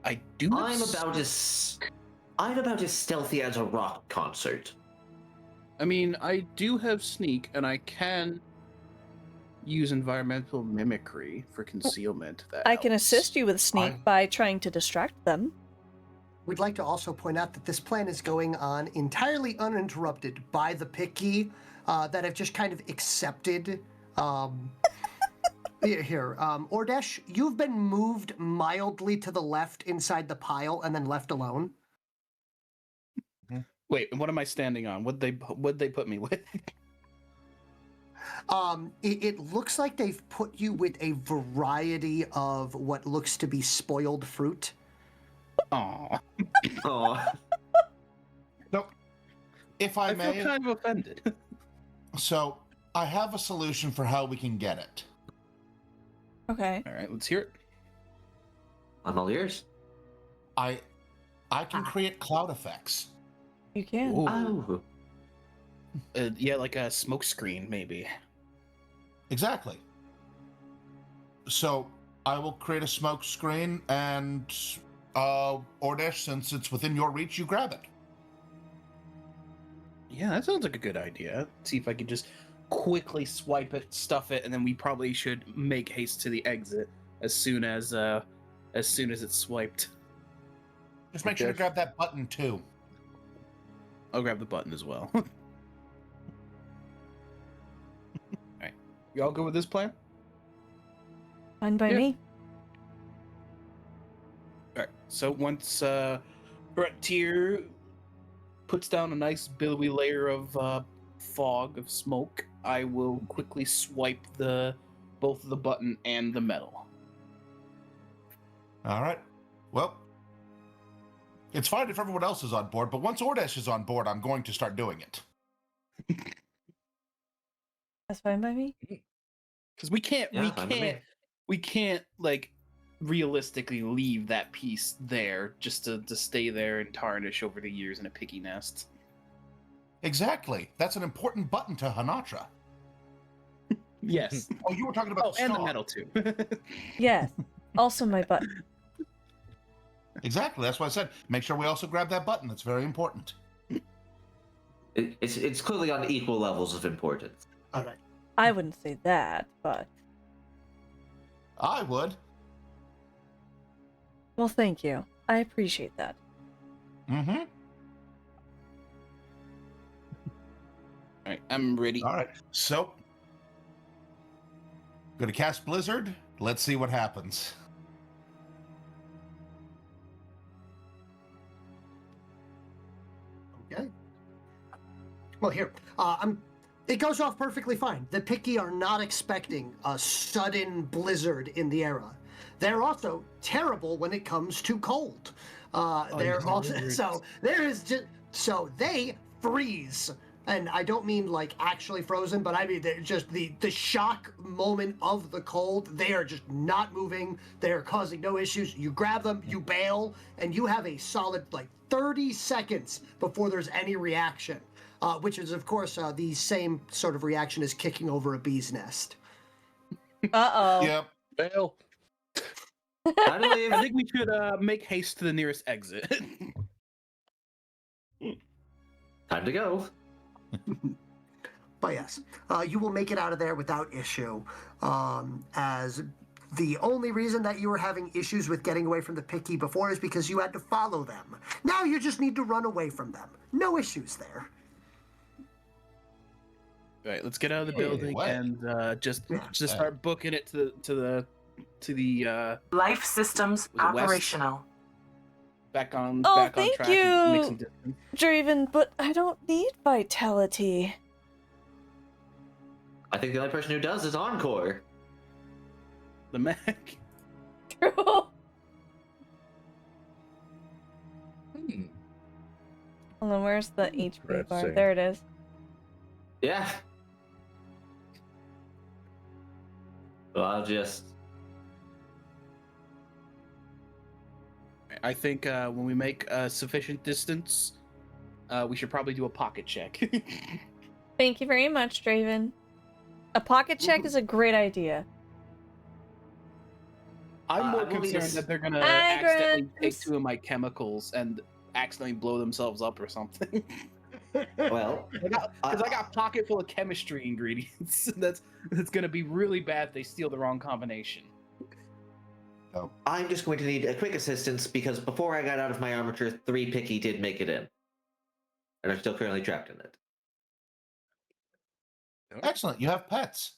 I do. I'm about as stealthy as a rock concert. I mean, I do have sneak, and I can use environmental mimicry for concealment. That I can helps. assist you with sneak by trying to distract them. We'd like to also point out that this plan is going on entirely uninterrupted by the picky that have just kind of accepted. Here, Ordesh, you've been moved mildly to the left inside the pile and then left alone. Wait, what am I standing on? What'd they put me with? It looks like they've put you with a variety of what looks to be spoiled fruit. Aww. Oh. Nope. If I may, feel kind of offended. So I have a solution for how we can get it. Okay. All right, let's hear it. I'm all ears. I can create cloud effects. You can. Oh. Yeah, like a smoke screen, maybe. Exactly. So I will create a smoke screen, and Ordesh, since it's within your reach, you grab it. Yeah, that sounds like a good idea. See if I could just quickly swipe it, stuff it, and then we probably should make haste to the exit as soon as it's swiped. Just make sure to grab that button too. I'll grab the button as well. Alright. You all good with this plan? Fine by me. Alright, so once Tier puts down a nice billowy layer of fog of smoke, I will quickly swipe both the button and the metal. All right. Well, it's fine if everyone else is on board, but once Ordesh is on board, I'm going to start doing it. That's fine by me. Because we can't fine by me. we can't like realistically leave that piece there just to stay there and tarnish over the years in a picky nest. Exactly. That's an important button to Honatra. Yes. Oh, you were talking about the and the star. metal too. Yes. Also my button. Exactly. That's why I said make sure we also grab that button. That's very important. It's clearly on equal levels of importance. All right. I wouldn't say that, but I would. well, thank you. I appreciate that. Mm-hmm. All right, I'm ready. All right. So, going to cast Blizzard. Let's see what happens. Okay. Well, here, it goes off perfectly fine. The Picky are not expecting a sudden blizzard in the era. They're also terrible when it comes to cold. They're also so there is just so they freeze. And I don't mean like actually frozen, but I mean they're just the shock moment of the cold. They are just not moving. They are causing no issues. You grab them, you bail, and you have a solid like 30 seconds before there's any reaction, which is of course the same sort of reaction as kicking over a bee's nest. Uh-oh. Yep. Fail. Time to leave. I think we should make haste to the nearest exit. Time to go. But yes, you will make it out of there without issue, as the only reason that you were having issues with getting away from the Picky before is because you had to follow them. Now you just need to run away from them. No issues there. All right, let's get out of the building what? and just start booking it to the Life systems Was it west? operational. back on Oh, back on thank track and make you. some distance. Draven, but I don't need vitality. I think the only person who does is Encore. The mech. True. Hold on, where's the HP bar? Interesting. There it is. Yeah. Well, I'll just. I think when we make sufficient distance, we should probably do a pocket check. Thank you very much, Draven. A pocket check is a great idea. I'm more I will need concerned a that they're gonna Hi, accidentally take Grimes. 2 of my chemicals and accidentally blow themselves up or something. Well, Because I got a pocket full of chemistry ingredients. That's gonna be really bad if they steal the wrong combination. I'm just going to need a quick assistance because before I got out of my armature, 3 Picky did make it in. And are still currently trapped in it. Excellent. You have pets.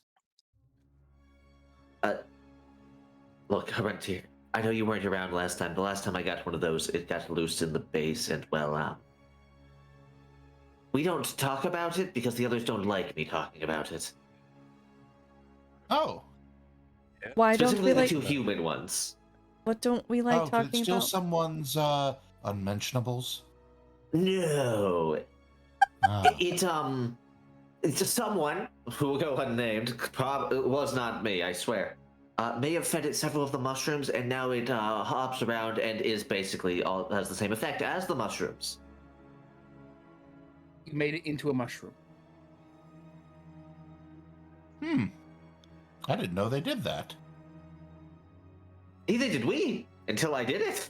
Look, Frontier, I know you weren't around last time. The last time I got one of those, it got loose in the base, and well, we don't talk about it because the others don't like me talking about it. Oh. Why don't Specifically we the like? 2 human ones. What don't we like Did it talking steal about? someone's unmentionables? No, Ah. it's just someone who will go unnamed. It was not me, I swear. May have fed it several of the mushrooms, and now it hops around and is basically has the same effect as the mushrooms. You made it into a mushroom. I didn't know they did that. Neither did we until I did it.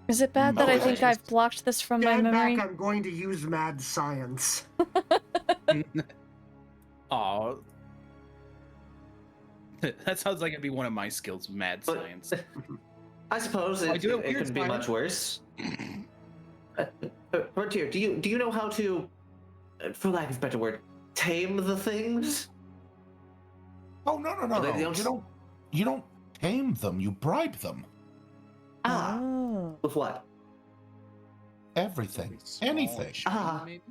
Is it bad that No, I it's think I've blocked this from my Stand memory? back, I'm going to use mad science. Aw. That sounds like it'd be one of my skills, mad But- science. I suppose I it do have weird couldn't be science. much worse. Frontier, do you know how to, for lack of a better word, tame the things? Oh no. They don't- You don't tame them. You bribe them. Oh. With what? Everything. Small, Anything. shiny, maybe?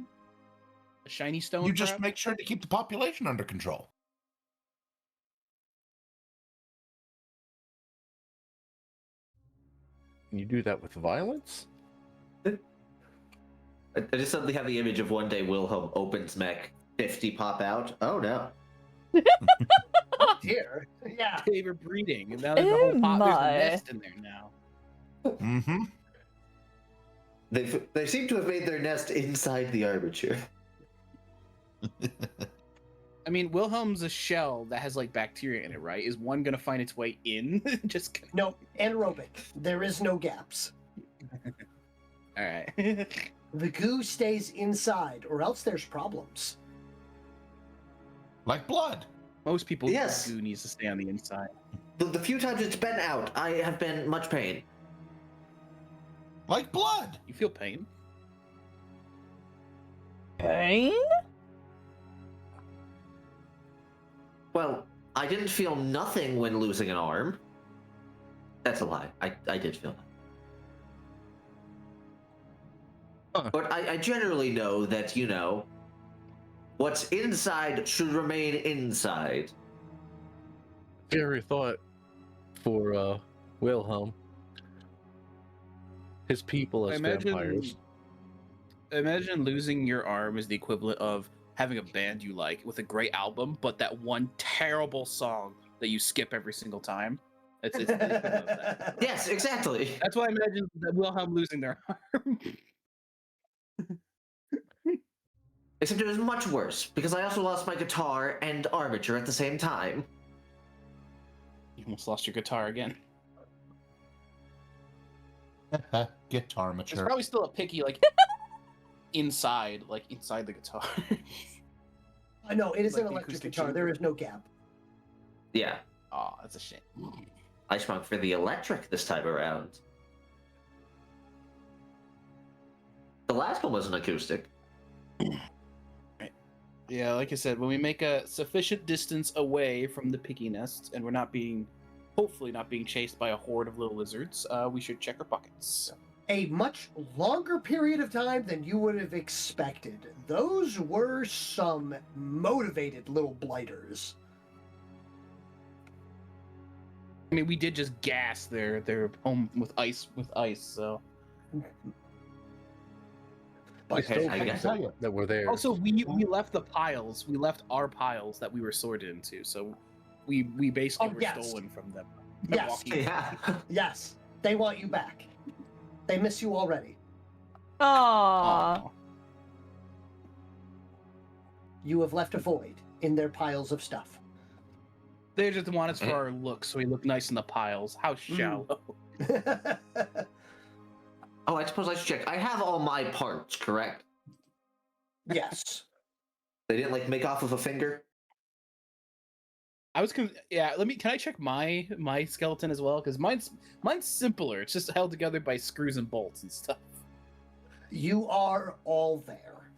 A shiny stone. You just perhaps? make sure to keep the population under control. You do that with violence? I just suddenly have the image of one day Wilhelm opens mech, 50 pop out. Oh no. Oh dear. Yeah. They were breeding, and now there's a whole pot. There's a my. nest in there now. Mm-hmm. They seem to have made their nest inside the armature. I mean, Wilhelm's a shell that has like bacteria in it, right? Is one gonna find its way in? Just No, anaerobic. There is no gaps. all right. The goo stays inside, or else there's problems. Like blood. Most people Yes. goo needs to stay on the inside. The few times it's been out, I have been much pain. Like blood. You feel pain? Pain? Well, I didn't feel nothing when losing an arm. That's a lie. I did feel that. But I generally know that, you know, what's inside should remain inside. Scary thought for Wilhelm. His people as vampires. Imagine losing your arm is the equivalent of having a band you like with a great album, but that one terrible song that you skip every single time. It's the equivalent of that. Yes, exactly. That's why I imagine that Wilhelm losing their arm. Except it was much worse, because I also lost my guitar and armature at the same time. You almost lost your guitar again. Guitar There's mature. probably still a picky like inside the guitar. No, it is Like an the electric acoustic guitar. There chamber. is no gap. Yeah, Oh, that's a shame. I sprung for the electric this time around. The last one was an acoustic. Yeah, like I said, when we make a sufficient distance away from the piggy nests and we're not being, hopefully not being chased by a horde of little lizards, we should check our pockets. A much longer period of time than you would have expected. Those were some motivated little blighters. I mean, we did just gas their home with ice, so. But Okay, still, I guess tell you. That were there. Also, we left the piles. We left our piles that we were sorted into, so we basically Oh, were yes. stolen from them. Yes. Walking- Yeah. yes, they want you back. They miss you already. Aww. Aw. You have left a void in their piles of stuff. They just want us for our looks, so we look nice in the piles. How shallow. Oh, I suppose I should check. I have all my parts, correct? Yes. They didn't like make off with a finger? I was yeah. Can I check my skeleton as well? Because mine's simpler. It's just held together by screws and bolts and stuff. You are all there.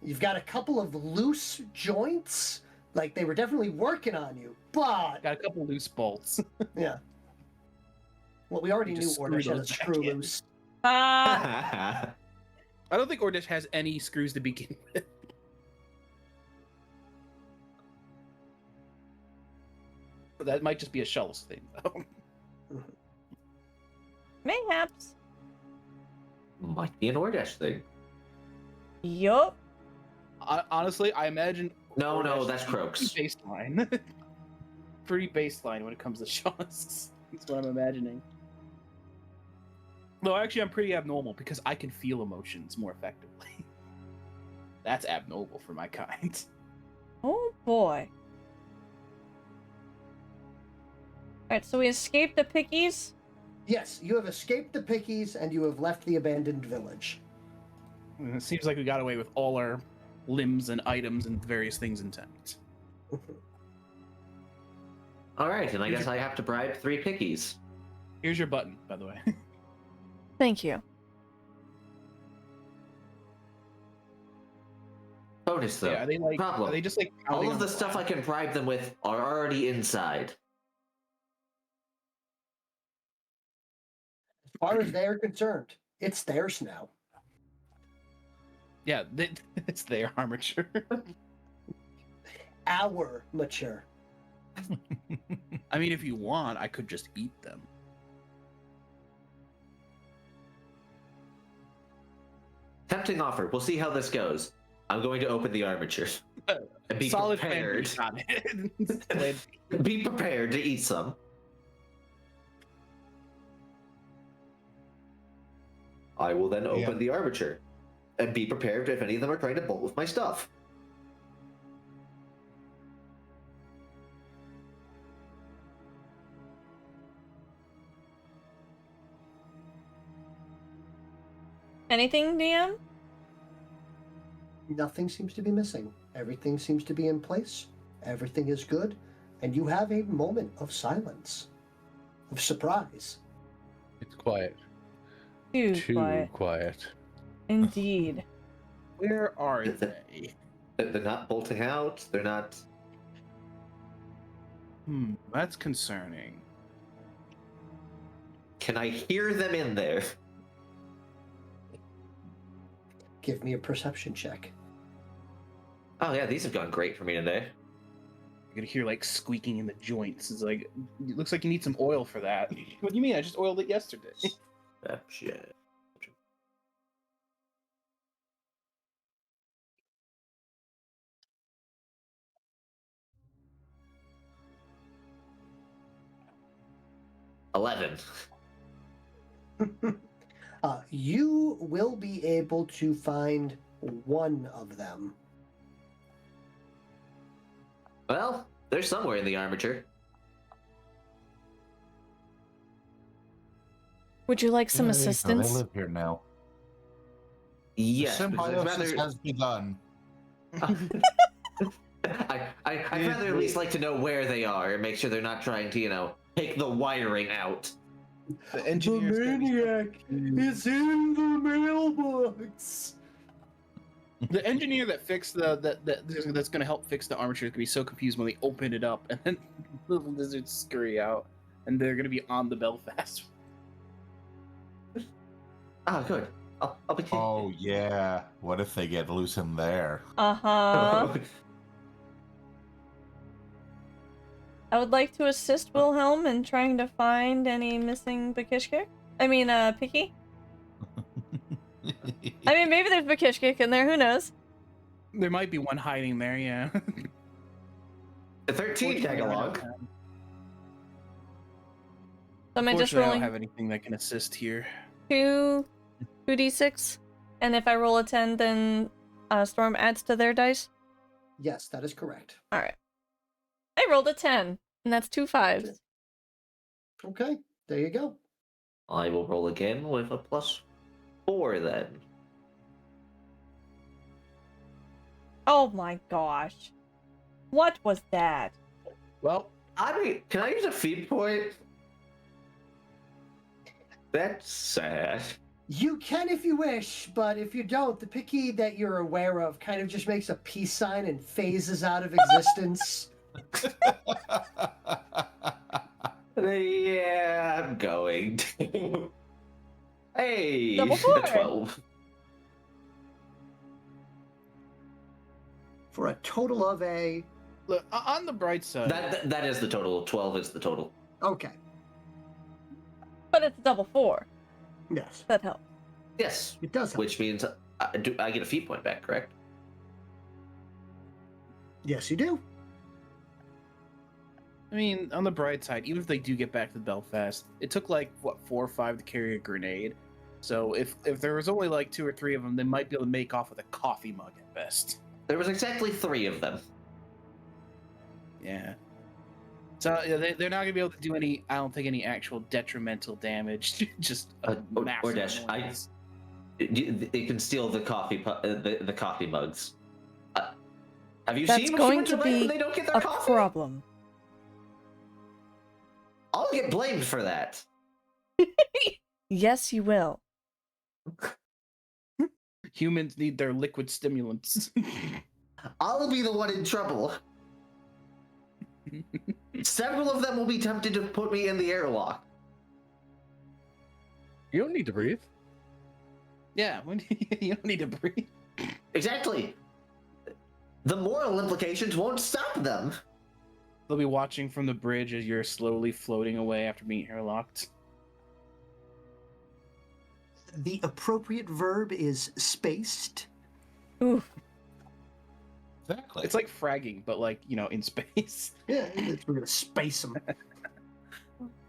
You've got a couple of loose joints. Like they were definitely working on you, but Got a couple loose bolts. yeah. Well, we already knew Just screw Ornish had a those back screw in. loose. I don't think Ordish has any screws to begin with. But that might just be a Shells thing, though. Mayhaps. Might be an Ordesh thing. Yup. Honestly, I imagine. No, Ordish that's is Croaks. pretty baseline. Pretty baseline when it comes to Shells. That's what I'm imagining. No, actually, I'm pretty abnormal because I can feel emotions more effectively. That's abnormal for my kind. Oh boy. Alright, so we escaped the pickies. Yes, you have escaped the pickies and you have left the abandoned village. And it seems like we got away with all our limbs and items and various things intact. Alright, and I guess I have to bribe 3 pickies. Here's your button, by the way. Thank you. Bonus though. Yeah, are they like? Problem. Are they just like All pounding of on the stuff I ground? can bribe them with are already inside. As far as they're concerned, it's theirs now. Yeah, it's their armature. Our mature. I mean, if you want, I could just eat them. Tempting offer. We'll see how this goes. I'm going to open the armature. And be Solid prepared. plan. Plan B. Be prepared to eat some. I will then open the armature. And be prepared if any of them are trying to bolt with my stuff. Anything, DM? Nothing seems to be missing. Everything seems to be in place. Everything is good. And you have a moment of silence, of surprise. It's quiet. Too quiet. Indeed. Where are they? They're not bolting out. They're not. That's concerning. Can I hear them in there? Give me a perception check. Oh yeah, these have gone great for me today. You're gonna hear like squeaking in the joints. It's like, it looks like you need some oil for that. What do you mean? I just oiled it yesterday. Shit. $11. You will be able to find one of them. Well, they're somewhere in the armature. Would you like some There you go, assistance? They live here now. Yes, The because symbiosis has begun. I'd rather at least like to know where they are and make sure they're not trying to, take the wiring out. The engineer's gonna be so is in the mailbox. The engineer that fixed that's gonna help fix the armature is gonna be so confused when they open it up and then little lizards scurry out and they're gonna be on the Belfast. Ah, good. I'll be. Oh yeah. What if they get loose in there? Uh-huh. I would like to assist Wilhelm in trying to find any missing Picky. I mean, maybe there's Bakishkik in there, who knows? There might be one hiding there, yeah. 13 tag along. So am I just Fortunately, I rolling don't have anything that can assist here. 2d6? And if I roll a 10, then Storm adds to their dice? Yes, that is correct. Alright. I rolled a 10, and that's 2 5s. Okay, there you go. I will roll again with a +4 then. Oh my gosh. What was that? Well, Can I use a feed point? That's sad. You can if you wish, but if you don't, the picky that you're aware of kind of just makes a peace sign and phases out of existence. Yeah, I'm going to. Hey, Double 4. 12. For a total of a... look, on the bright side, That is the total. 12 is the total. Okay, But it's a double 4. yes, That helps. Yes, it does help. which means I get a feed point back, correct? Yes, you do. I mean, on the bright side, even if they do get back to Belfast, it took like, 4 or 5 to carry a grenade. So if there was only like 2 or 3 of them, they might be able to make off with a coffee mug at best. There was exactly 3 of them. Yeah. So yeah, they're not going to be able to do any, I don't think, any actual detrimental damage. Just a massive Or Dash, noise. they can steal the the coffee mugs. Have you That's seen going humans to are like when be they don't get their a coffee? problem. I'll get blamed for that. Yes, you will. Humans need their liquid stimulants. I'll be the one in trouble. Several of them will be tempted to put me in the airlock. You don't need to breathe. Yeah, you don't need to breathe. Exactly. The moral implications won't stop them. They'll be watching from the bridge as you're slowly floating away after being airlocked. The appropriate verb is spaced. Oof. Exactly. It's like fragging, but like, in space. Yeah, we're gonna space them.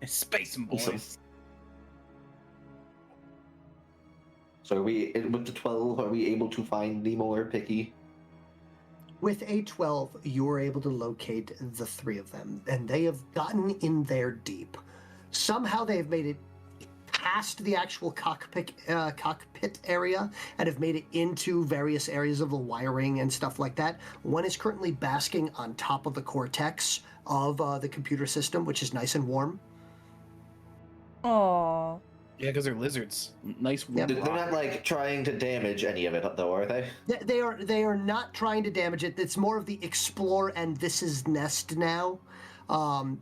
Space 'em, boys. So are we with the 12? Are we able to find Nemo or Picky? With a 12, you are able to locate the three of them, and they have gotten in there deep. Somehow they have made it past the actual cockpit area and have made it into various areas of the wiring and stuff like that. One is currently basking on top of the cortex of the computer system, which is nice and warm. Aww. Yeah, because they're lizards. Nice Yep. warm They're rock. not like trying to damage any of it, though, are they? They are not trying to damage it. It's more of the explore and this is nest now.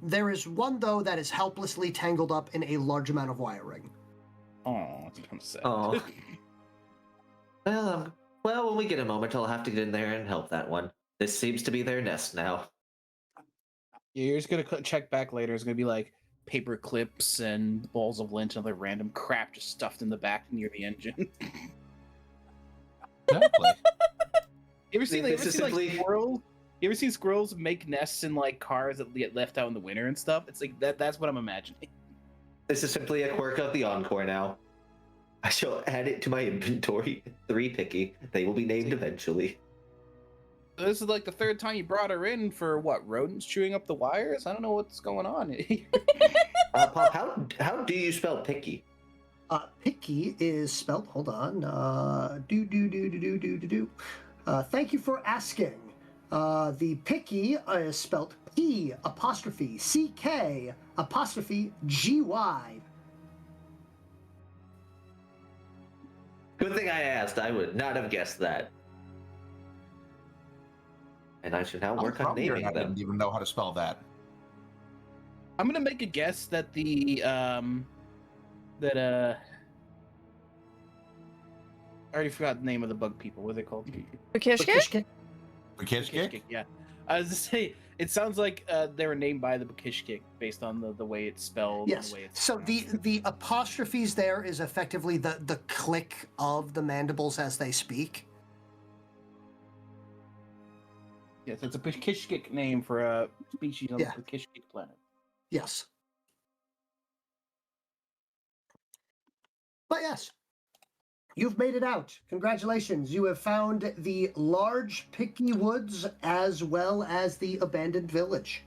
There is one, though, that is helplessly tangled up in a large amount of wiring. Oh, that's kind of sad. Oh. Well, when we get a moment, I'll have to get in there and help that one. This seems to be their nest now. Yeah, you're just gonna check back later. It's gonna be like paper clips and balls of lint and other random crap just stuffed in the back near the engine. Exactly. You ever seen like Simply- squirrels? You ever seen squirrels make nests in like cars that get left out in the winter and stuff? It's like that's what I'm imagining. This is simply a quirk of the Encore now. I shall add it to my inventory. 3 Picky. They will be named eventually. This is like the third time you brought her in for what? Rodents chewing up the wires? I don't know what's going on. Pop, how do you spell Picky? Picky is spelled, hold on, thank you for asking. The Picky is spelled P''CK''GY. Good thing I asked. I would not have guessed that. And I should now I'm work on from here naming and I them. didn't even know how to spell that. I'm gonna make a guess that I already forgot the name of the bug people. What are they called? Bakishka? Bakishkik? Yeah. I was to say, it sounds like they were named by the Bakishkik based on the way it's spelled. Yes. And the way it's So the apostrophes there is effectively the click of the mandibles as they speak. Yes, it's a Bakishkik name for a species on Yeah. the Bakishkik planet. Yes. But yes, you've made it out. Congratulations. You have found the large Picky Woods as well as the abandoned village.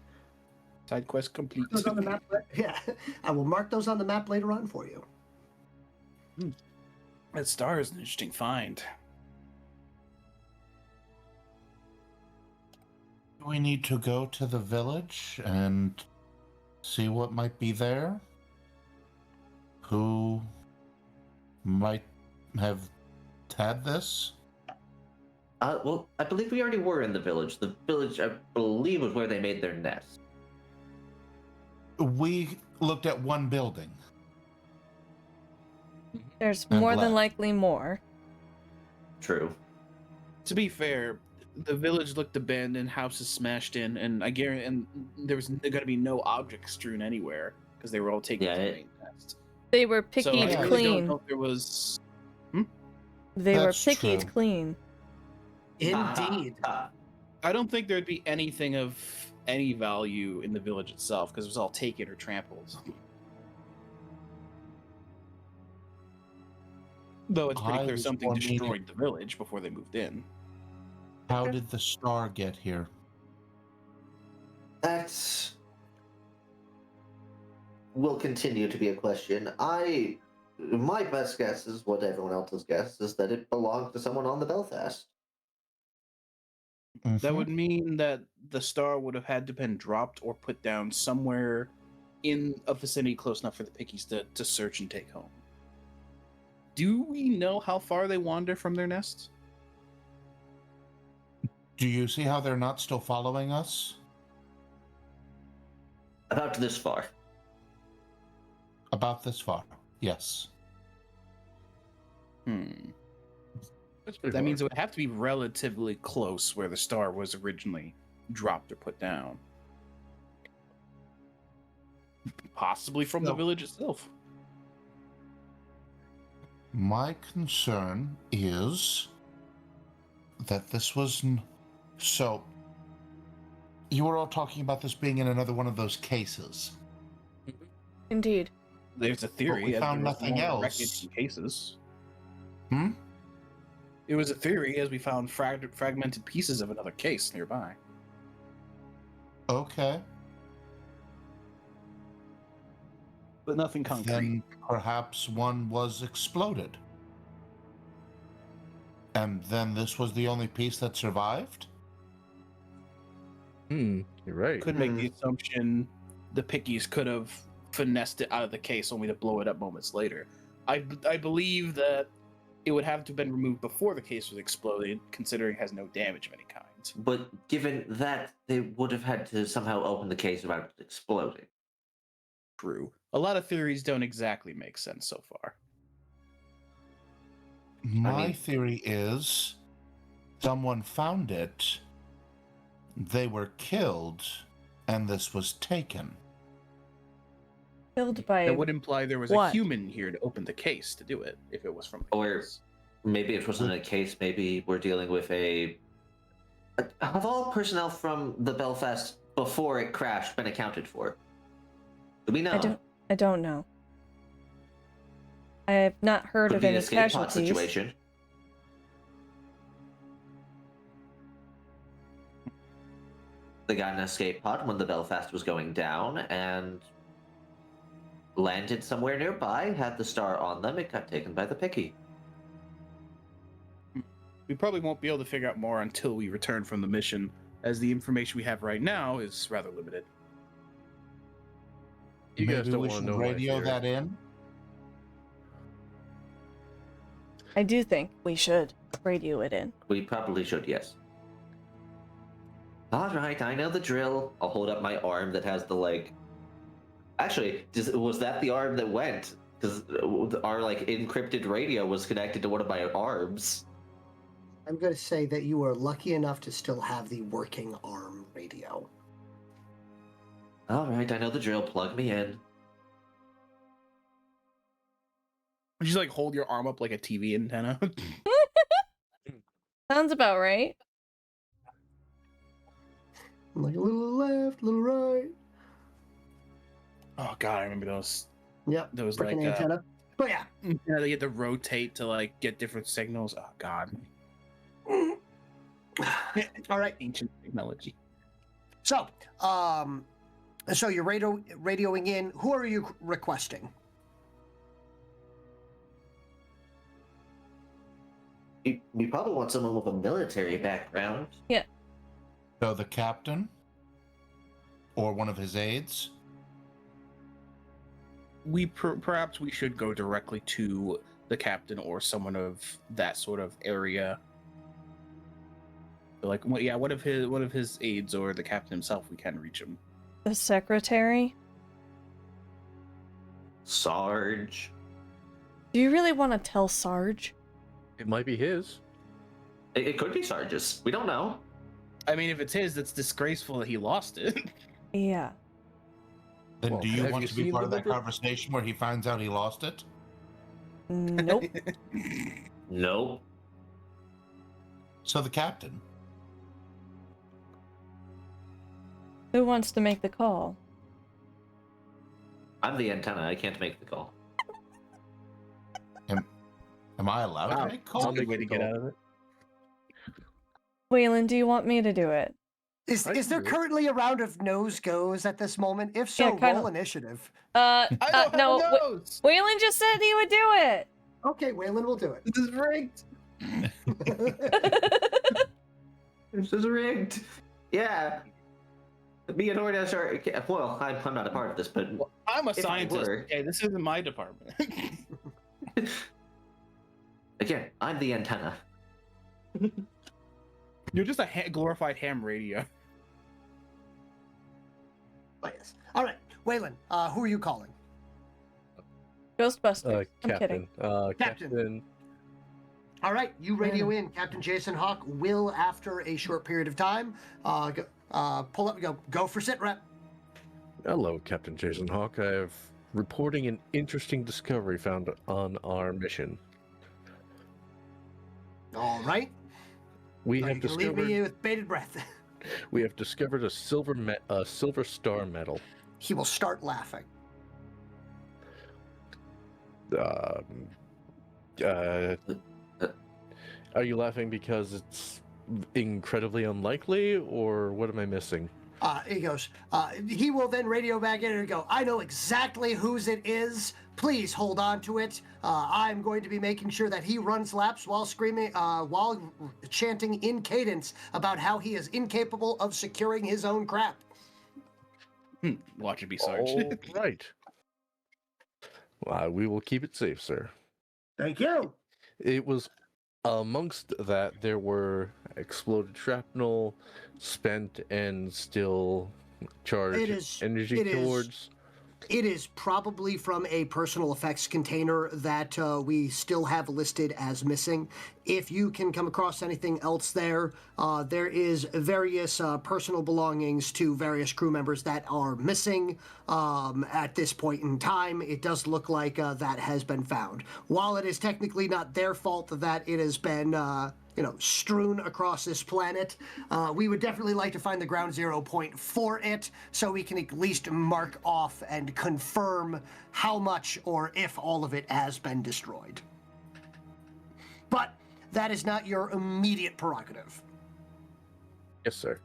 Side quest complete. Those on the map. Yeah, I will mark those on the map later on for you. That star is an interesting find. We need to go to the village and see what might be there. Who might have had this? Well, I believe we already were in the village. The village, I believe, was where they made their nest. We looked at one building. There's And more than left. likely more. True. To be fair, the village looked abandoned, houses smashed in, and I guarantee, and there was going to be no objects strewn anywhere because they were all taken to the main nest. They were So I pickied really clean. don't know if there was. They were That's pickied true. clean. Indeed. I don't think there'd be anything of any value in the village itself because it was all taken or trampled. Though it's pretty I clear was something wondering- destroyed the village before they moved in. How did the star get here? That's will continue to be a question. My best guess is what everyone else's guess is that it belonged to someone on the Belfast. That would mean that the star would have had to been dropped or put down somewhere in a vicinity close enough for the pickies to search and take home. Do we know how far they wander from their nest? Do you see how they're not still following us? About this far. About this far, yes. That means it would have to be relatively close where the star was originally dropped or put down. Possibly from the No. village itself. My concern is that this was So, you were all talking about this being in another one of those cases. Indeed. There's a theory. we as found there was nothing more else. wreckage in cases. Hmm? It was a theory as we found fragmented pieces of another case nearby. Okay. But nothing concrete. Then perhaps one was exploded. And then this was the only piece that survived? You're right. Could make the assumption the pickies could have finessed it out of the case only to blow it up moments later. I believe that it would have to have been removed before the case was exploded, considering it has no damage of any kind. But given that, they would have had to somehow open the case without it exploding. True. A lot of theories don't exactly make sense so far. My theory is someone found it, they were killed, and this was taken. Killed by That would imply there was what? a human here to open the case to do it, if it was from the Or case. maybe it wasn't a case, maybe we're dealing with have all personnel from the Belfast before it crashed been accounted for? Do we know? I don't know. I have not heard Could of be an any escape pod casualties. situation. They got an escape pod when the Belfast was going down and landed somewhere nearby, had the star on them, it got taken by the picky. We probably won't be able to figure out more until we return from the mission, as the information we have right now is rather limited. You guys Maybe don't we want to should know my radio theory. that in? I do think we should radio it in. We probably should, yes. Alright, I know the drill. I'll hold up my arm that has the, like... Actually, was that the arm that went? Because our, like, encrypted radio was connected to one of my arms. I'm going to say that you are lucky enough to still have the working arm radio. Alright, I know the drill. Plug me in. Would you like hold your arm up like a TV antenna? Sounds about right. Like a little left, little right. Oh god, I remember those. Yep. Those Freaking like antenna. But yeah. Yeah, they had to rotate to like get different signals. Oh god, All right. ancient technology. So, so you're radioing in. Who are you requesting? You probably want someone with a military background. Yeah. So the captain? Or one of his aides? We perhaps we should go directly to the captain or someone of that sort of area. Like, yeah, one of his aides or the captain himself. We can reach him. The secretary? Sarge. Do you really want to tell Sarge? It might be his. It could be Sarge's. We don't know. I mean, if it's his, that's disgraceful that he lost it. Yeah. Then Well, do you have want you to be seen part the of that number? conversation where he finds out he lost it? Nope. No. So the captain. Who wants to make the call? I'm the antenna. I can't make the call. Am I allowed Wow, to make calls? that's a good way to get out of it. Waylon, do you want me to do it? Is there do it. currently a round of nose goes at this moment? If so, Yeah, kinda. roll initiative. I don't no. have a nose. Waylon just said he would do it. Okay, Waylon will do it. This is rigged. This is rigged. Yeah. Me and Hordash are... Well, I'm not a part of this, but... Well, I'm a If I scientist. were- Okay, this isn't my department. Again, I'm the antenna. You're just a glorified ham radio. Oh, yes. All right, Waylon, who are you calling? Ghostbusters. I'm Captain. kidding. Captain. All right, you radio in. Captain Jason Hawk will, after a short period of time, pull up, go for sit rep. Hello, Captain Jason Hawk. I have reporting an interesting discovery found on our mission. All right. We Are have you gonna leave discovered. me with bated breath? We have discovered a silver star medal. He will start laughing. Um, uh, are you laughing because it's incredibly unlikely, or what am I missing? He goes, he will then radio back in and go, I know exactly whose it is. Please hold on to it. I'm going to be making sure that he runs laps while screaming, while chanting in cadence about how he is incapable of securing his own crap. Watch it be Sarge. All right. We will keep it safe, sir. Thank you. It was amongst that there were exploded shrapnel, spent and still charged energy cords. It is probably from a personal effects container that we still have listed as missing. If you can come across anything else there, there is various personal belongings to various crew members that are missing at this point in time. It does look like that has been found. While it is technically not their fault that it has been strewn across this planet. We would definitely like to find the ground zero point for it so we can at least mark off and confirm how much or if all of it has been destroyed. But that is not your immediate prerogative. Yes, sir.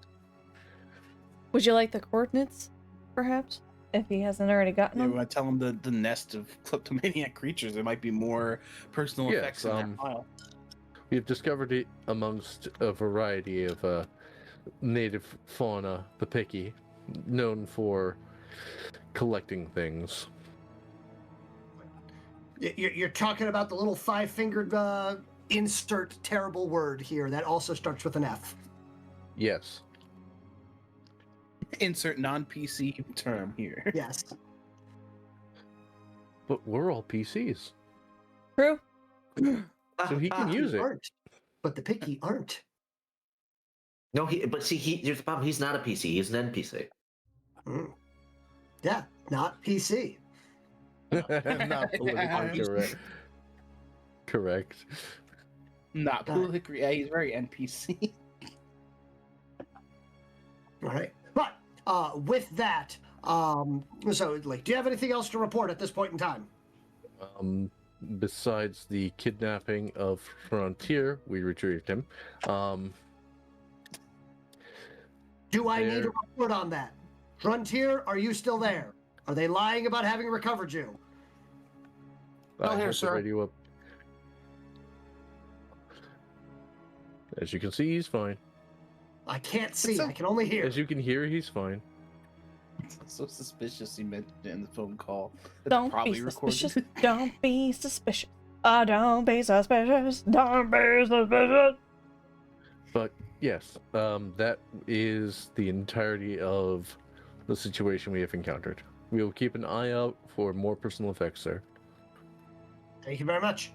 Would you like the coordinates, perhaps? If he hasn't already gotten Yeah, them? we want to tell him the nest of kleptomaniac creatures. There might be more personal Yes, effects in that file. We have discovered it amongst a variety of native fauna, the Piki, known for collecting things. You're talking about the little five-fingered insert terrible word here that also starts with an F. Yes. Insert non-PC term here. Yes. But we're all PCs. True. So he can use it. But the Piki aren't. No, here's the problem. He's not a PC. He's an NPC. Yeah, not PC. Not politically correct. Not politically. Yeah, he's very NPC. All right. But with that, so like, do you have anything else to report at this point in time? Besides the kidnapping of Frontier, we retrieved him. Do I need a report on that? Frontier, are you still there? Are they lying about having recovered you? Still here, have the sir. radio up. As you can see, he's fine. I can't see. I can only hear. As you can hear, he's fine. So suspicious he mentioned it in the phone call. That's Don't probably be recorded. suspicious. Don't be suspicious. Oh, don't be suspicious. Don't be suspicious. But yes, that is the entirety of the situation we have encountered. We will keep an eye out for more personal effects, sir. Thank you very much.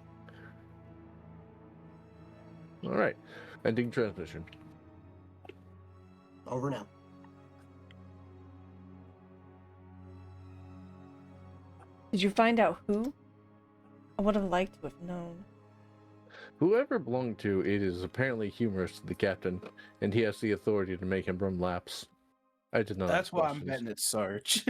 All right. Ending transmission. Over now. Did you find out who? I would have liked to have known. Whoever belonged to it is apparently humorous to the captain, and he has the authority to make him run laps. I did not. That's ask why I'm questions. betting it's Sarge.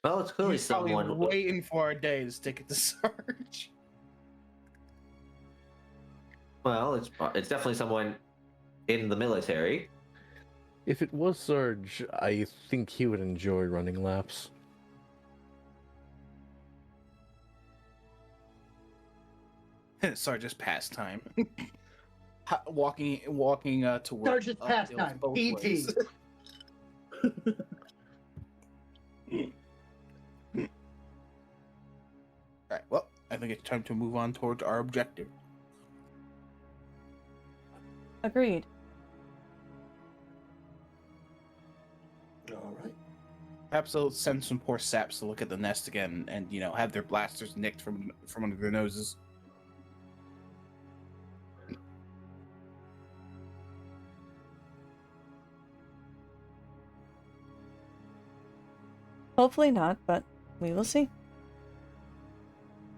Well, it's clearly He's probably someone. waiting for our day to stick it to Sarge. Well, it's definitely someone in the military. If it was Sarge, I think he would enjoy running laps. Sarge's pastime. walking to work. Sarge's pastime. E.T. Alright, well, I think it's time to move on towards our objective. Agreed. All right. Perhaps they'll send some poor saps to look at the nest again and have their blasters nicked from under their noses. Hopefully not, but we will see.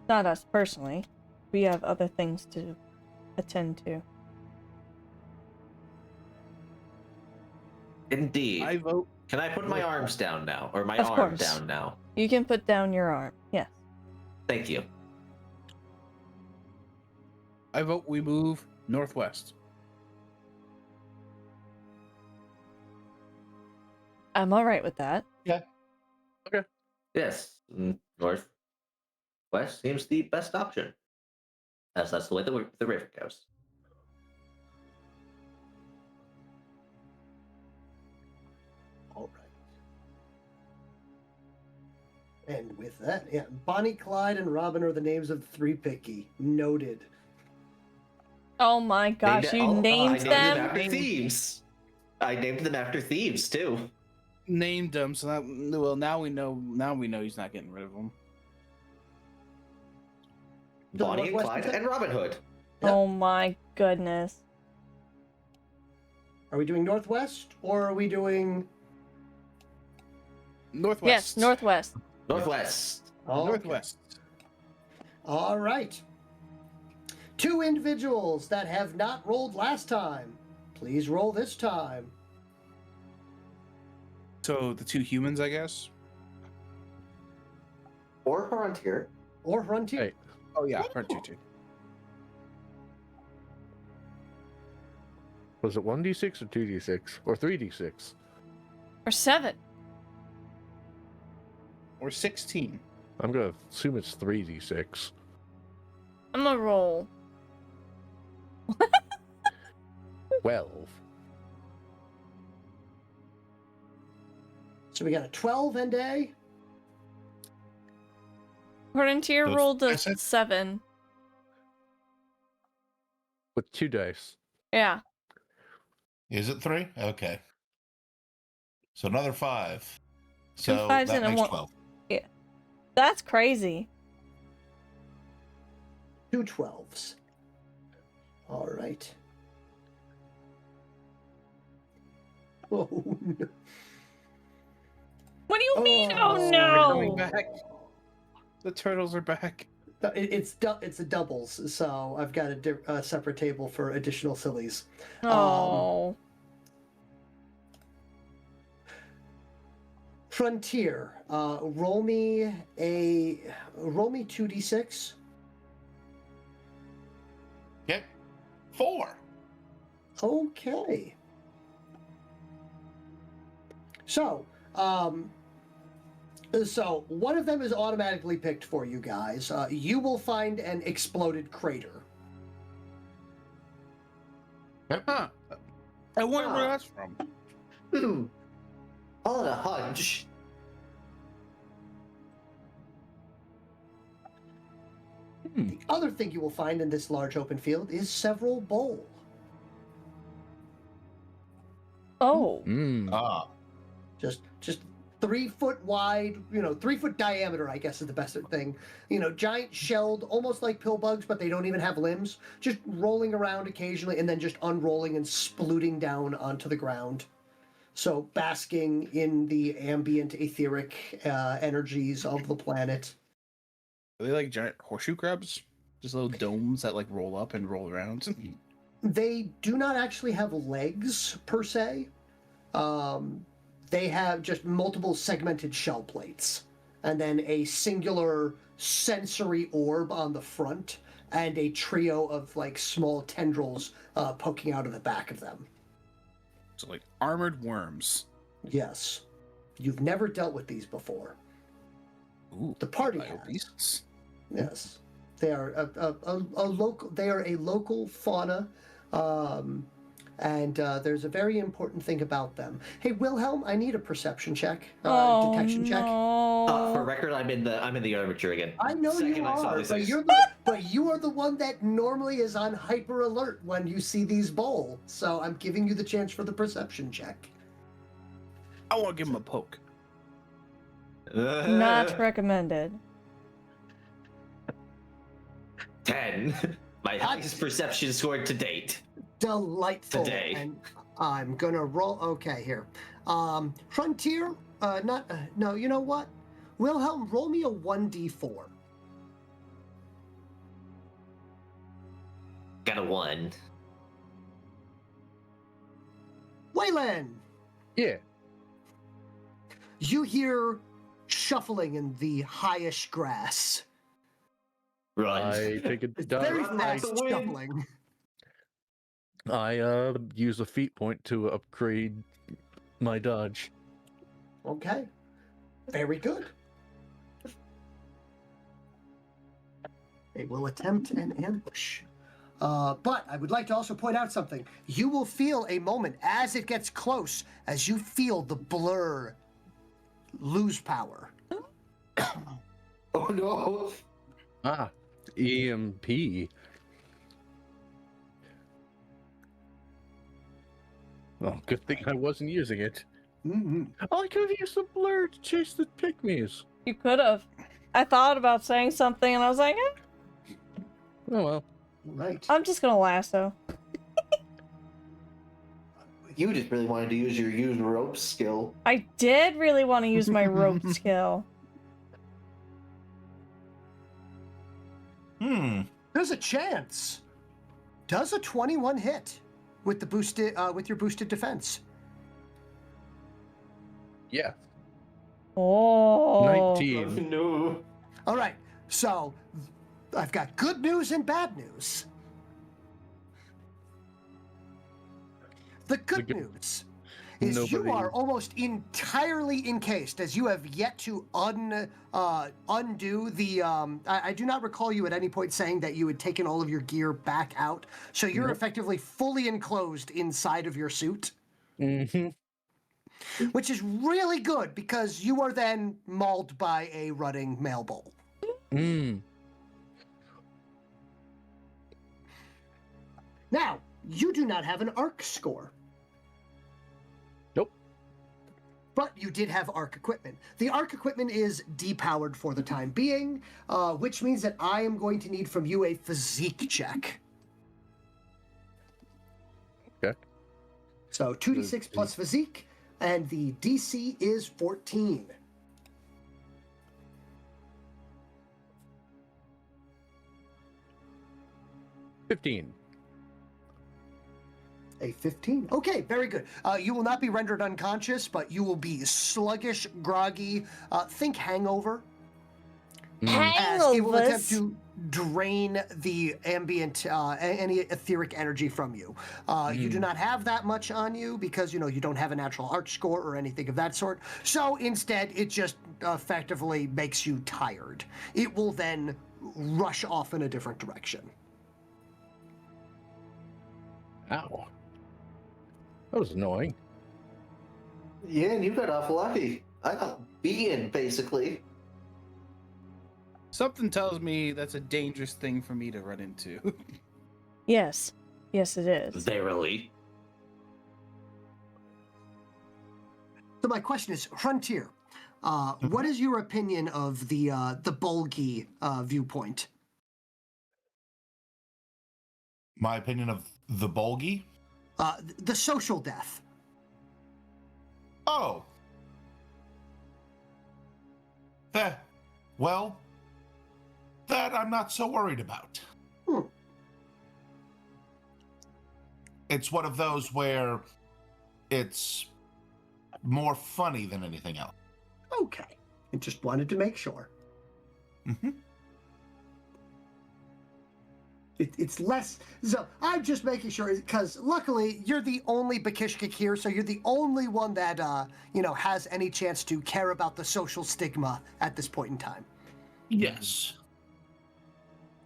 Not us personally. we have other things to attend to. Indeed. I vote. Can I put my arms down now? Or my Of arm course. down now? You can put down your arm. Yes. Thank you. I vote we move northwest. I'm all right with that. Yes. Northwest seems the best option. As that's the way the river goes. All right. And with that, yeah, Bonnie, Clyde, and Robin are the names of the three picky. Noted. Oh my gosh, you named I named them? them after thieves. I named them after thieves too. Named him, so that, well, now we know. Now we know he's not getting rid of them. the Bonnie and Northwest, Clyde and Robin Hood. Yep. Oh my goodness. Are we doing Northwest or are we doing Northwest. Yes, northwest. Northwest. Okay. Northwest. All right. 2 individuals that have not rolled last time. Please roll this time. So the 2 humans, I guess. Or Frontier. Or Frontier. Hey. Oh yeah, part 2. Was it 1d6 or 2d6 or 3d6? Or 7. Or 16. I'm gonna assume it's 3d6. I'm gonna roll. 12. So we got a 12 and a. Frontier Those- rolled a I said- 7. With 2 dice. Yeah. Is it 3? Okay. So another 5. So fives that and a makes 1. 12. That's crazy. 2 12s. All right. Oh, no. What do you mean? Oh They're coming no! back. The turtles are back. It's a doubles, so I've got a separate table for additional sillies. Oh. Frontier, roll me 2d6. Okay. 4. Okay. So one of them is automatically picked for you guys. You will find an exploded crater. Huh. I wonder where that's from. On a hunch. The other thing you will find in this large open field is several bowl. Oh. Ah. Just 3 foot wide, 3 foot diameter, I guess is the best thing. Giant shelled, almost like pill bugs, but they don't even have limbs. Just rolling around occasionally and then just unrolling and splooting down onto the ground. So basking in the ambient etheric energies of the planet. Are they like giant horseshoe crabs? Just little domes that like roll up and roll around? They do not actually have legs, per se. They have just multiple segmented shell plates. And then a singular sensory orb on the front. And a trio of, small tendrils poking out of the back of them. So like armored worms. Yes. You've never dealt with these before. Ooh, The party bio has. beasts. Yes, they are a local. They are a local fauna, and there's a very important thing about them. Hey, Wilhelm, I need a perception check, detection check. For record, I'm in the armature again. I know Second you I saw are, this, but you are the one that normally is on hyper alert when you see these bowl. So I'm giving you the chance for the perception check. I want to give him a poke. Not recommended. 10. My highest perception score to date. Delightful. Today. And I'm gonna roll. Okay, here. Frontier. No. You know what? Wilhelm, roll me a 1d4. Got a 1. Waylon, Yeah. you hear shuffling in the highish grass. Run. I take a It's dive. very Run fast like the wind. shuffling. I use a feat point to upgrade my dodge. Okay. Very good. They will attempt an ambush. But I would like to also point out something. You will feel a moment as it gets close, as you feel the blur lose power. Oh no! Ah, EMP. Oh, good thing I wasn't using it. Mm-hmm. Oh, I could have used the blur to chase the pygmies. You could have. I thought about saying something and I was like, Oh well. Right. I'm just gonna lasso. You just really wanted to use your rope skill. I did really want to use my rope skill. There's a chance. Does a 21 hit with the boosted with your boosted defense? Yeah. Oh. 19. No. All right. So I've got good news and bad news. The good news is you Nobody- are almost entirely encased, as you have yet to undo the. I do not recall you at any point saying that you had taken all of your gear back out, so you're effectively fully enclosed inside of your suit, which is really good because you are then mauled by a running male bull. Now, you do not have an arc score. Nope. But you did have arc equipment. The arc equipment is depowered for the time being, which means that I am going to need from you a physique check. Okay. So 2d6 plus physique, and the DC is 14. A 15. Okay, very good. You will not be rendered unconscious, but you will be sluggish, groggy. Think hangover. As it will attempt to drain the ambient, any etheric energy from you. You do not have that much on you because, you don't have a natural arch score or anything of that sort. So instead, it just effectively makes you tired. It will then rush off in a different direction. Ow. That was annoying. Yeah, and you got off lucky. I got beaten, basically. Something tells me that's a dangerous thing for me to run into. Yes. Yes, it is. Verily. So my question is, Frontier, what is your opinion of the Bulgy viewpoint? My opinion of the Bulgy? The social death. Oh. Well, that I'm not so worried about. It's one of those where it's more funny than anything else. Okay. I just wanted to make sure. It's less. So I'm just making sure because luckily you're the only Bakishkik here, so you're the only one that has any chance to care about the social stigma at this point in time. Yes.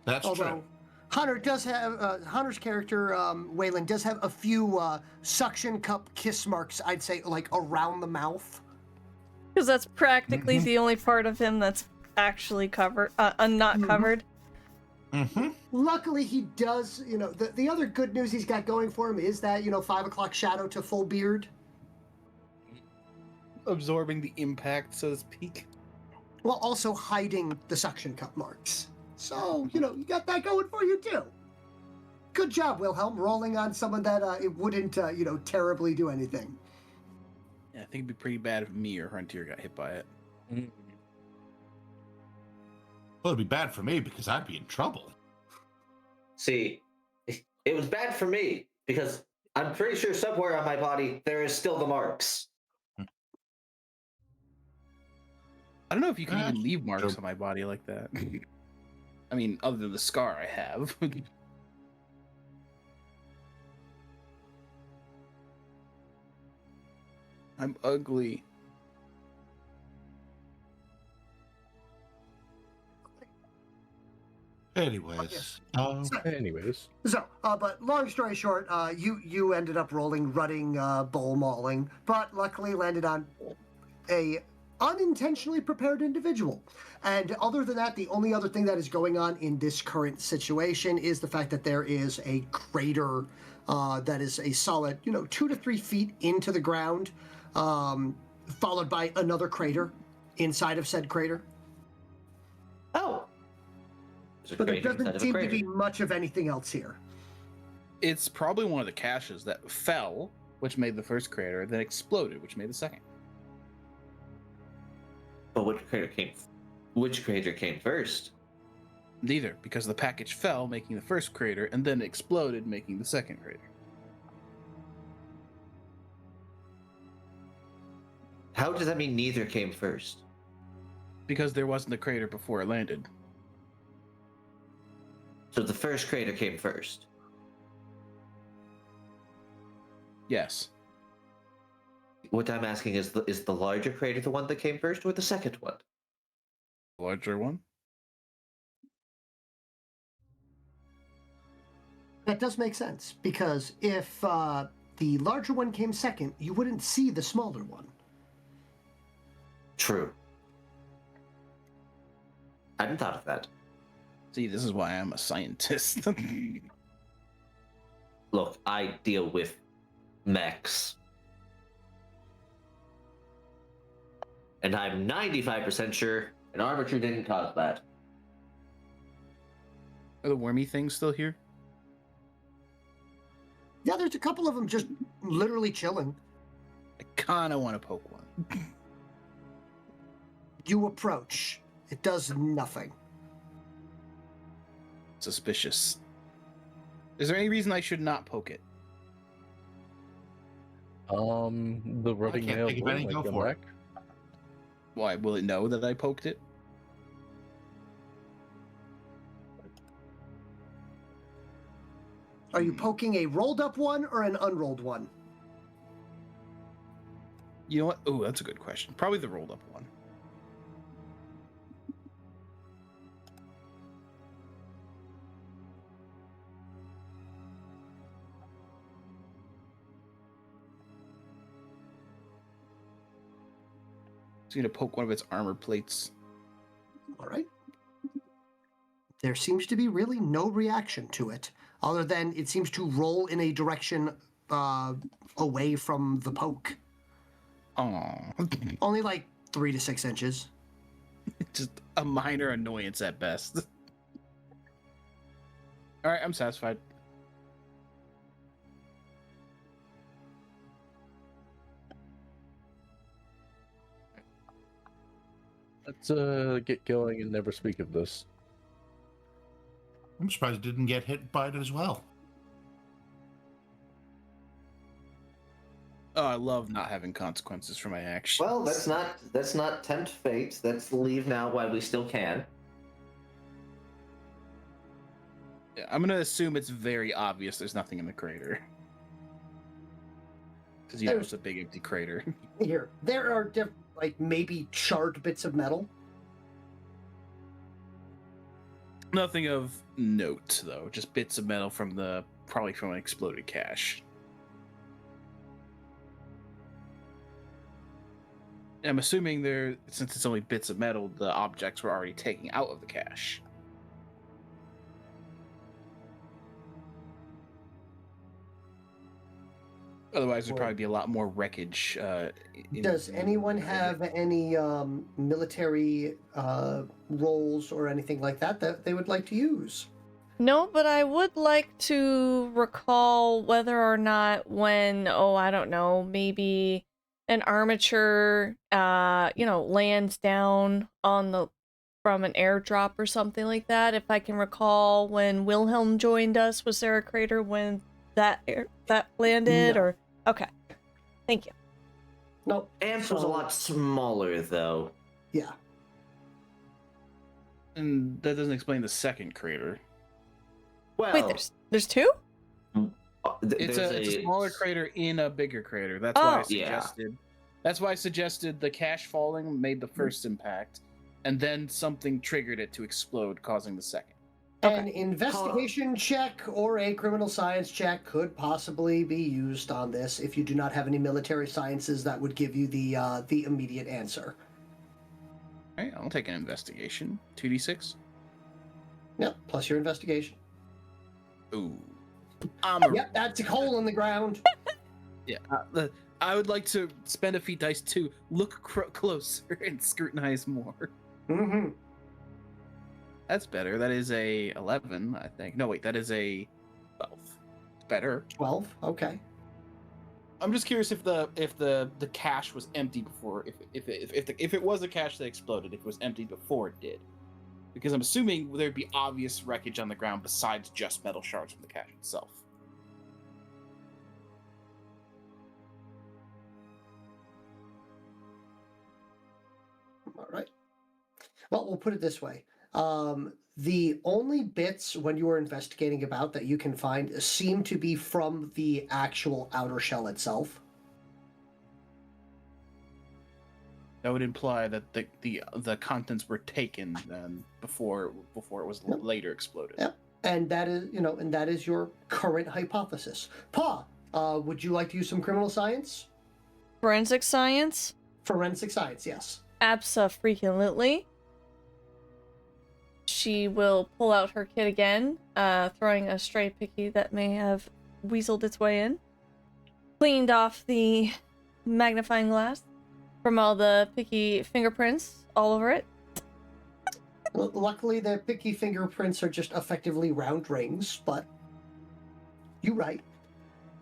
That's true. Hunter does have Hunter's character, Waylon, does have a few suction cup kiss marks, I'd say, like around the mouth. Because that's practically the only part of him that's actually covered, not covered. Luckily, he does, the other good news he's got going for him is that, 5 o'clock shadow to full beard. Absorbing the impact, so to speak. While also hiding the suction cup marks. So, you got that going for you, too. Good job, Wilhelm, rolling on someone that it wouldn't, terribly do anything. Yeah, I think it'd be pretty bad if me or Frontier got hit by it. Well, it'd be bad for me because I'd be in trouble. See, It was bad for me because I'm pretty sure somewhere on my body there is still the marks. I don't know if you can even leave marks Sure. on my body like that. I mean, other than the scar I have. I'm ugly. Anyways, Anyways, But long story short, you ended up running bowl mauling, but luckily landed on a unintentionally prepared individual. And other than that, the only other thing that is going on in this current situation is the fact that there is a crater that is a solid, 2 to 3 feet into the ground, followed by another crater inside of said crater. Oh. But there doesn't seem to be much of anything else here. It's probably one of the caches that fell, which made the first crater, then exploded, which made the second. But which crater came first? Neither, because the package fell, making the first crater, and then exploded, making the second crater. How does that mean neither came first? Because there wasn't a crater before it landed. So the first crater came first. Yes. What I'm asking is the larger crater the one that came first or the second one? Larger one? That does make sense, because if the larger one came second, you wouldn't see the smaller one. True. I hadn't thought of that. See, this is why I'm a scientist. Look, I deal with mechs. And I'm 95% sure an armature didn't cause that. Are the wormy things still here? Yeah, there's a couple of them just literally chilling. I kind of want to poke one. You approach. It does nothing. Suspicious. Is there any reason I should not poke it? the running can't male think of bull any, might go come for back. Why? Will it know that I poked it? Are you poking a rolled up one or an unrolled one? You know what? Oh, that's a good question. Probably the rolled up one. It's gonna poke one of its armor plates. All right. There seems to be really no reaction to it, other than it seems to roll in a direction away from the poke. Oh, Only like 3 to 6 inches. just a minor annoyance at best. All right, I'm satisfied. Let's get going and never speak of this. I'm surprised it didn't get hit by it as well. Oh, I love not having consequences for my actions. Well, that's not tempt fate. That's leave now while we still can. Yeah, I'm gonna assume it's very obvious there's nothing in the crater. Because it's a big empty crater. Here, there are like maybe charred bits of metal. Nothing of note, though. Just bits of metal probably from an exploded cache. I'm assuming since it's only bits of metal, the objects were already taken out of the cache. Otherwise, there'd probably be a lot more wreckage. Does anyone have any military roles or anything like that they would like to use? No, but I would like to recall whether or not when, I don't know, maybe an armature, lands down on the from an airdrop or something like that. If I can recall, when Wilhelm joined us, was there a crater when that landed? No. Or okay, thank you. Nope. Amps was a lot smaller, though. Yeah. And that doesn't explain the second crater. Well, Wait, there's two? It's a smaller crater in a bigger crater. That's Oh. why I suggested. That's why I suggested the cache falling made the first impact, and then something triggered it to explode, causing the second. An investigation check or a criminal science check could possibly be used on this if you do not have any military sciences that would give you the immediate answer. All right, I'll take an investigation. 2d6. Yep, plus your investigation. Ooh. Yep, that's a hole in the ground. Yeah. I would like to spend a feat dice to look closer and scrutinize more. Mm-hmm. That's better. That is a 11, I think. No, wait, that is a 12. Better. 12. Okay. I'm just curious if the cache was empty before, if it was a cache that exploded, if it was empty before it did, because I'm assuming there'd be obvious wreckage on the ground besides just metal shards from the cache itself. All right. Well, we'll put it this way. The only bits when you are investigating about that you can find seem to be from the actual outer shell itself. That would imply that the contents were taken before it was later exploded. Yep. And that is your current hypothesis. Pa, would you like to use some criminal science? Forensic science? Forensic science, yes. Abso-freaking-lutely. She will pull out her kit again, throwing a stray picky that may have weaseled its way in. Cleaned off the magnifying glass from all the picky fingerprints all over it. Luckily, the picky fingerprints are just effectively round rings, but you're right.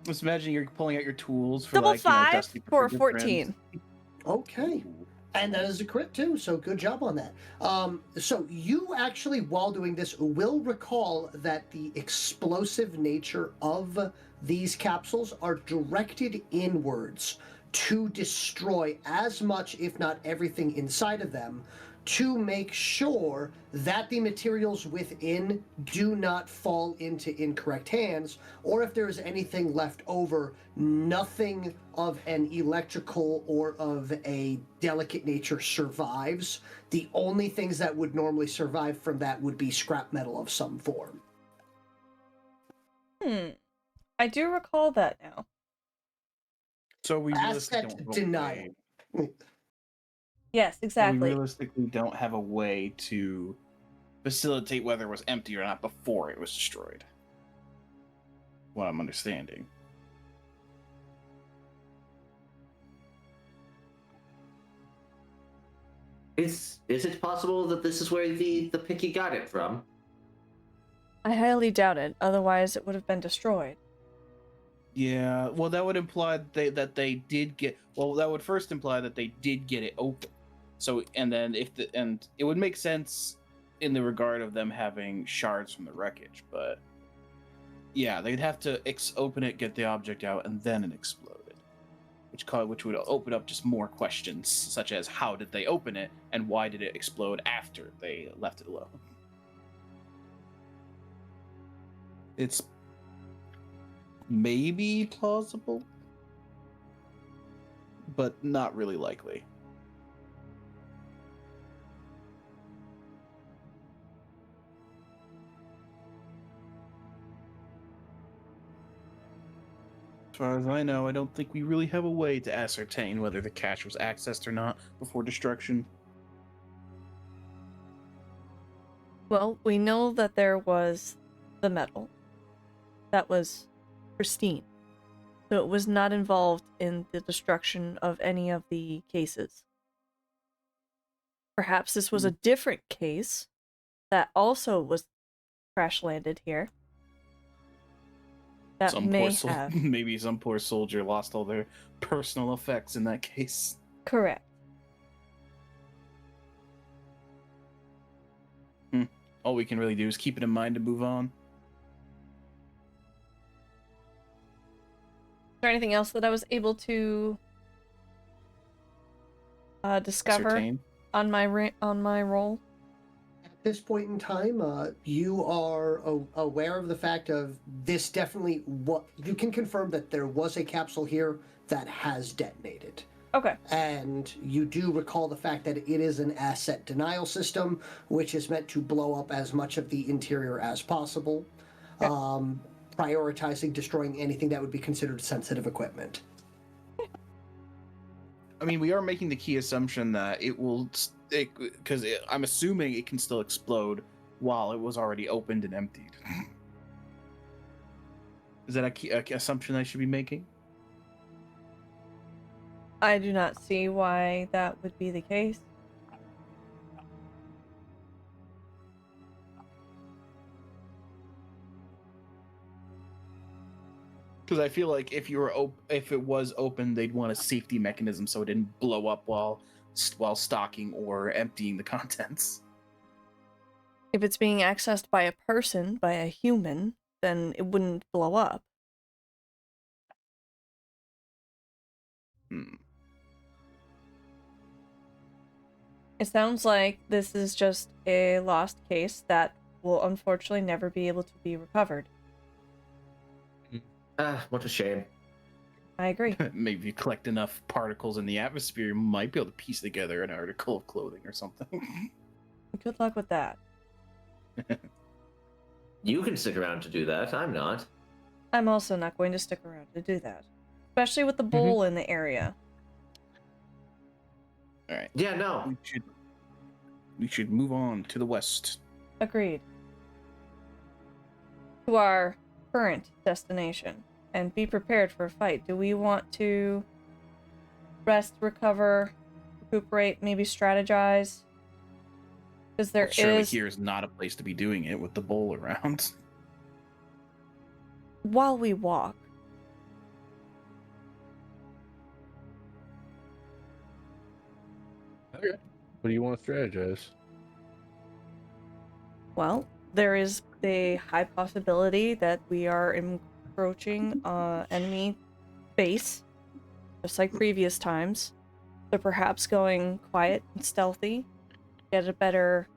Just imagine you're pulling out your tools for Double 5 dusty for fingerprints. 14. Okay. And that is a crit too, so good job on that. So you actually, while doing this, will recall that the explosive nature of these capsules are directed inwards to destroy as much, if not everything inside of them, to make sure that the materials within do not fall into incorrect hands, or if there is anything left over, nothing of an electrical or of a delicate nature survives. The only things that would normally survive from that would be scrap metal of some form. I do recall that now. So we Asset realistically don't denial. Yes, exactly. We realistically don't have a way to facilitate whether it was empty or not before it was destroyed. What I'm understanding. Is it possible that this is where the picky got it from? I highly doubt it, otherwise it would have been destroyed. Yeah, well, that would imply that they did get. Well, that would first imply that they did get it open. So, and then and it would make sense in the regard of them having shards from the wreckage, but yeah, they'd have to open it, get the object out, and then it exploded, which would open up just more questions, such as how did they open it and why did it explode after they left it alone. It's maybe plausible, but not really likely. As far as I know, I don't think we really have a way to ascertain whether the cache was accessed or not before destruction. Well, we know that there was the metal. That was pristine. So it was not involved in the destruction of any of the cases. Perhaps this was a different case that also was crash landed here. That Maybe some poor soldier lost all their personal effects in that case. Correct. all we can really do is keep it in mind to move on. Is there anything else that I was able to discover Ascertain. on my roll? At this point in time, you are aware of the fact of this definitely. What you can confirm that there was a capsule here that has detonated. Okay. And you do recall the fact that it is an asset denial system, which is meant to blow up as much of the interior as possible, prioritizing destroying anything that would be considered sensitive equipment. I mean, we are making the key assumption that it will, because I'm assuming it can still explode while it was already opened and emptied. Is that a key assumption I should be making? I do not see why that would be the case. Because I feel like if it was open, they'd want a safety mechanism so it didn't blow up while stocking or emptying the contents. If it's being accessed by a person, by a human, then it wouldn't blow up. It sounds like this is just a lost case that will unfortunately never be able to be recovered. What a shame. I agree. Maybe you collect enough particles in the atmosphere, you might be able to piece together an article of clothing or something. Good luck with that. You can stick around to do that. I'm not. I'm also not going to stick around to do that. Especially with the bowl in the area. Alright. Yeah, no. We should move on to the west. Agreed. To our current destination. And be prepared for a fight. Do we want to rest, recover, recuperate, maybe strategize? Because there surely here is not a place to be doing it with the bowl around. While we walk. Okay. What do you want to strategize? Well, there is a high possibility that we are encroaching enemy base, just like previous times. So perhaps going quiet and stealthy, get a better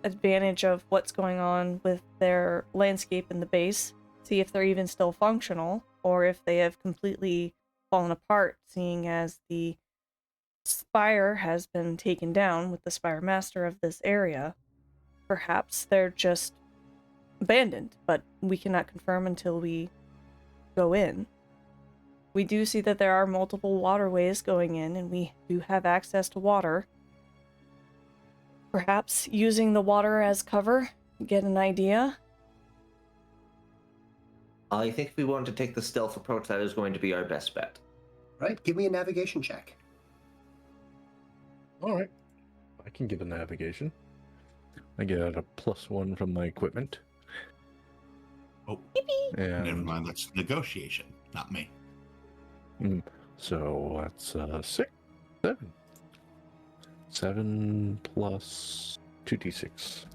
advantage of what's going on with their landscape in the base, see if they're even still functional, or if they have completely fallen apart, seeing as the spire has been taken down with the spire master of this area. Perhaps they're just abandoned, but we cannot confirm until we go in. We do see that there are multiple waterways going in, and we do have access to water. Perhaps using the water as cover, get an idea. I think if we want to take the stealth approach, that is going to be our best bet. Right, give me a navigation check. Alright. I can give a navigation. I get a +1 from my equipment. Oh, And never mind. That's negotiation, not me. So that's 6, 7. 7 plus 2d6.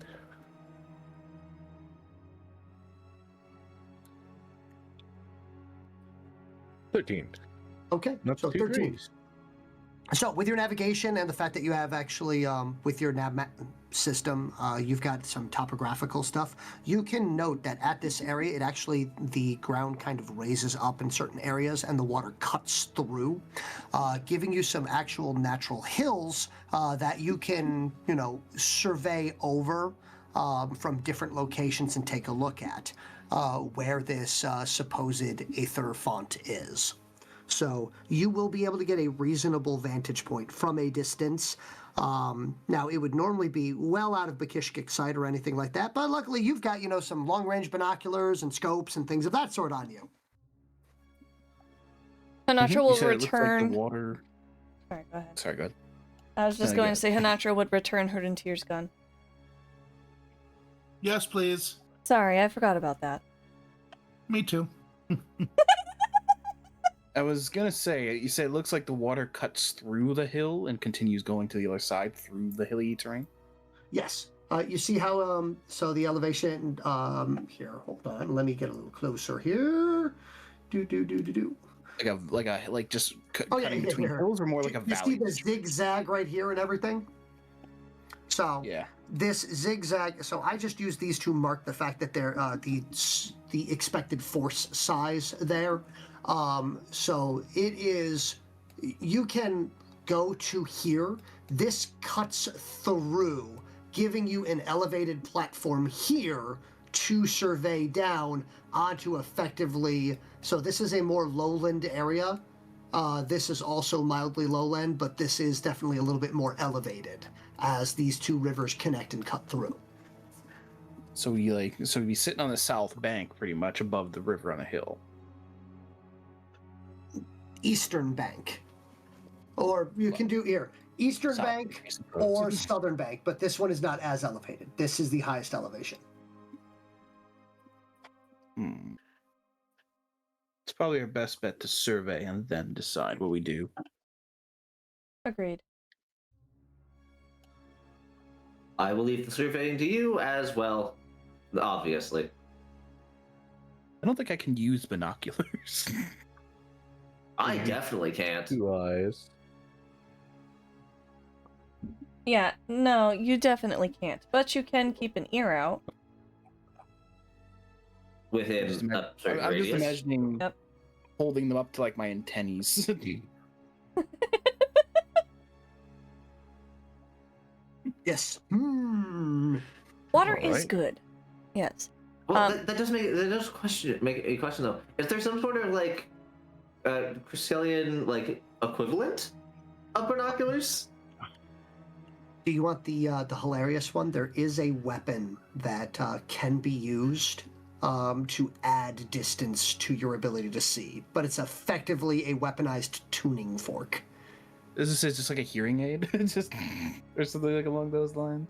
$13. Okay, Not so 2 13. 3s. So with your navigation and the fact that you have actually, with your nav system, you've got some topographical stuff, you can note that at this area, the ground kind of raises up in certain areas and the water cuts through, giving you some actual natural hills that you can, survey over from different locations and take a look at where this supposed aether font is. So you will be able to get a reasonable vantage point from a distance. Now, it would normally be well out of Bakishkik sight or anything like that, but luckily you've got, some long-range binoculars and scopes and things of that sort on you. Honatra You will said it looks like return... the water... Sorry, go ahead. Sorry, go ahead. I was just No, going go to say Honatra would return Herdentier's gun. Yes, please. Sorry, I forgot about that. Me too. I was gonna say, you said it looks like the water cuts through the hill and continues going to the other side through the hilly terrain? Yes. You see how so the elevation here. Hold on, let me get a little closer here. Do. Like just Oh yeah, cutting between here. hills, or more like a You valley. see the zigzag right here and everything. So Yeah. this zigzag. So I just use these to mark the fact that they're the expected force size there. So it is. You can go to here. This cuts through, giving you an elevated platform here to survey down onto effectively. So this is a more lowland area. This is also mildly lowland, but this is definitely a little bit more elevated as these two rivers connect and cut through. So we'd be sitting on the south bank, pretty much above the river on a hill. Eastern bank. Or you can do here, Eastern South bank bank, I suppose. or Southern bank, but this one is not as elevated. This is the highest elevation. It's probably our best bet to survey and then decide what we do. Agreed. I will leave the surveying to you as well, obviously. I don't think I can use binoculars. I definitely can't. 2 eyes. Yeah, no, you definitely can't. But you can keep an ear out. Within a certain I'm radius. just imagining Yep. holding them up to like my antennas. Yes. Water is Alright. good. Yes. Well, that does make a question though. Is there some sort of like Crystallian like equivalent of binoculars? Do you want the hilarious one? There is a weapon that can be used to add distance to your ability to see, but it's effectively a weaponized tuning fork. This is just like a hearing aid, just or something like along those lines.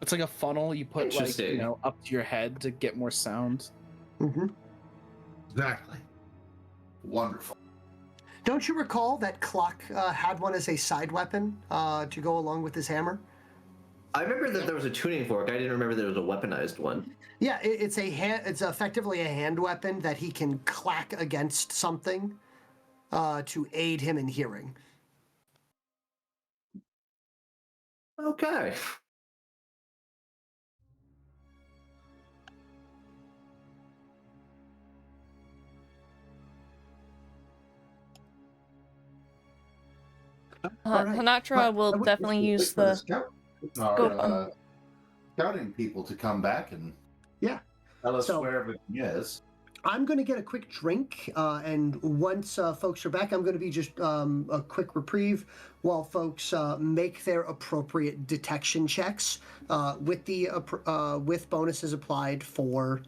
It's like a funnel you put like Interesting. up to your head to get more sound. Mm-hmm. Exactly. Wonderful. Don't you recall that Clock had one as a side weapon to go along with his hammer? I remember that there was a tuning fork. I didn't remember there was a weaponized one. Yeah, it's effectively a hand weapon that he can clack against something to aid him in hearing. Okay. All right. Honatra will definitely use the scope. Scouting people to come back and tell us where everything is. I'm going to get a quick drink, and once folks are back, I'm going to be just a quick reprieve while folks make their appropriate detection checks with bonuses applied for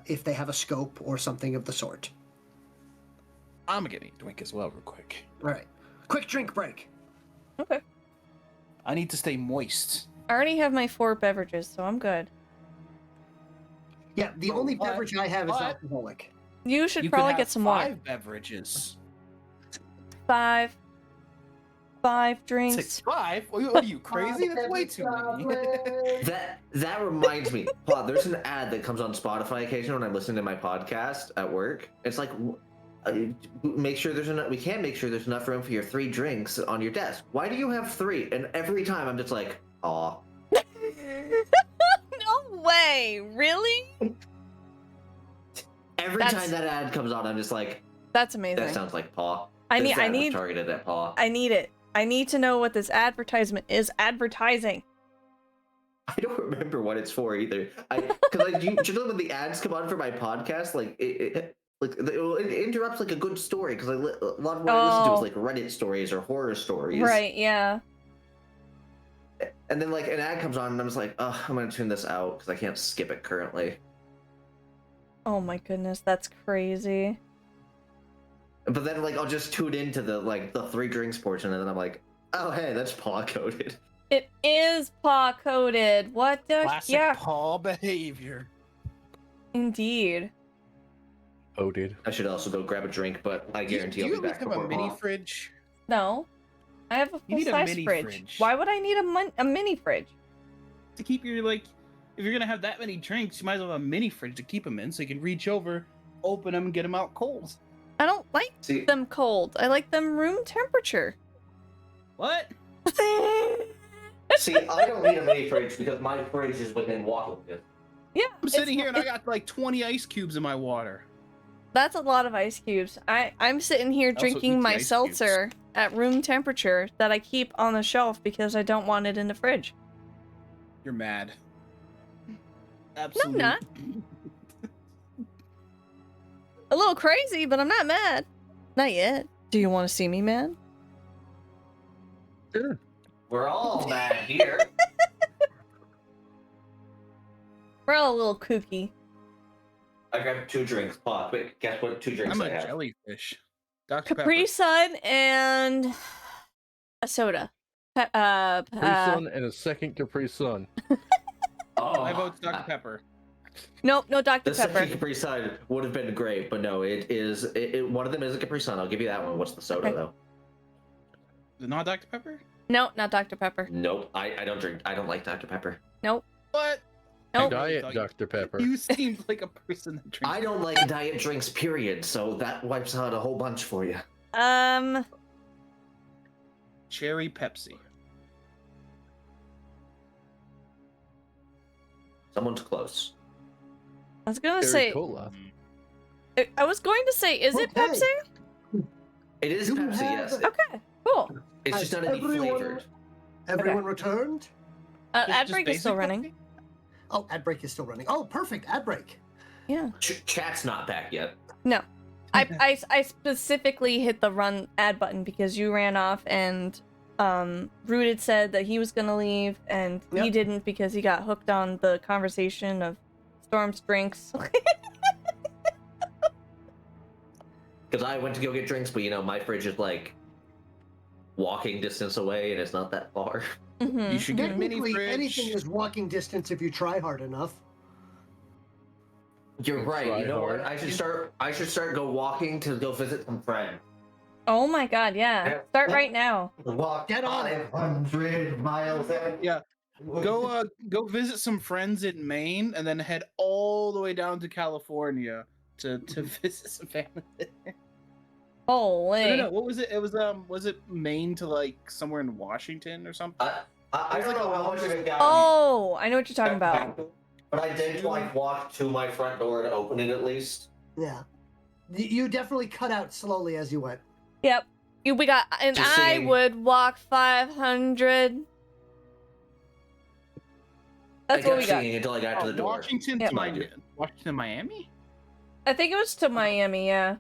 if they have a scope or something of the sort. I'm getting a drink as well, real quick. All right, quick drink break. Okay. I need to stay moist. I already have my 4 beverages, so I'm good. Yeah, the only But- beverage I have is but- alcoholic. You should You probably could get have some 5 water. beverages. 5 drinks. 6, 5? What are you, crazy? That's way too many. That reminds me, Paul, there's an ad that comes on Spotify occasionally when I'm listening to my podcast at work. It's like, make sure there's enough. We can't make sure there's enough room for your 3 drinks on your desk. Why do you have 3? And every time I'm just like, aw. No way! Really? Every time that ad comes on, I'm just like, That's amazing. that sounds like Paw. I This ad was need targeted at Paw. I need it. I need to know what this advertisement is advertising. I don't remember what it's for either. Because like, you know when the ads come on for my podcast, like it interrupts like a good story because a lot of what I listen to is like Reddit stories or horror stories. Right? Yeah. And then like an ad comes on and I'm just like, oh, I'm gonna tune this out because I can't skip it currently. Oh my goodness, that's crazy. But then like I'll just tune into the 3 drinks portion and then I'm like, oh hey, that's Paw coded. It is paw coded. What the? Classic Yeah. Paw behavior. Indeed. Coded. I should also go grab a drink, but I guarantee Do I'll you be at least back have a before mini Paw. fridge? No. I have a You need a full-size mini fridge. fridge. Why would I need a mini fridge? To keep your, like, if you're gonna have that many drinks, you might as well have a mini fridge to keep them in, so you can reach over, open them, and get them out cold. I don't like See, them cold. I like them room temperature. What? see, I don't need a mini fridge because my fridge is within walking distance. Yeah, I'm sitting here and I got like 20 ice cubes in my water. that's a lot of ice cubes. I'm sitting here also eat drinking the my ice seltzer at room temperature that I keep on the shelf because I don't want it in the fridge. You're mad. Absolutely. not. A little crazy, but I'm not mad. Not yet. Do you want to see me mad? We're all mad here. We're all a little kooky. I grabbed 2 drinks. Pop, quick, guess what 2 drinks I'm I a have? jellyfish. Dr. Capri Pepper. Sun and a soda. Capri Sun and a second Capri Sun. Oh, My vote's Dr. Pepper. Nope, no Dr. The Pepper. second Capri Sun would have been great, but no, it is. One of them is a Capri Sun. I'll give you that one. What's the soda Okay. though? Is it not Dr. Pepper? No, not Dr. Pepper. Nope, I don't drink. I don't like Dr. Pepper. Nope. What? Nope. Diet Dr. Pepper. You seem like a person that drinks. I don't like diet drinks, period. So that wipes out a whole bunch for you. Cherry Pepsi. Someone's close. I was gonna Cherry say. Cola. I was going to say, is it Okay. Pepsi? It is You Pepsi, have- yes. Okay, cool. It's just not any flavored. Everyone returned? Ad Just break is still basic running. Pepsi? Oh, ad break is still running. Oh, perfect. Ad break. Yeah. Chat's not back yet. No. I specifically hit the run ad button because you ran off and Rooted said that he was gonna leave and he Yep. didn't because he got hooked on the conversation of Storm's drinks. Because I went to go get drinks, but you know, my fridge is like walking distance away and it's not that far. Mhm. You should get a mini Technically, fridge. anything is walking distance if you try hard enough. You're right. Try You know hard. what? I should start go walking to go visit some friends. Oh my god, yeah. Start right now. Walk Get on it. 500 miles. Yeah. Go visit some friends in Maine and then head all the way down to California to visit some family there. Holy. No. What was it? It was it Maine to like somewhere in Washington or something? I don't know how much of it got. Oh, I know what you're talking about. But I did like walk to my front door to open it at least. Yeah. You definitely cut out slowly as you went. Yep. We got, and Just I singing. would walk 500. That's I what we kept got. singing until I got to the door. Washington Yep. to Miami. Washington, Miami. I think it was to Miami, yeah.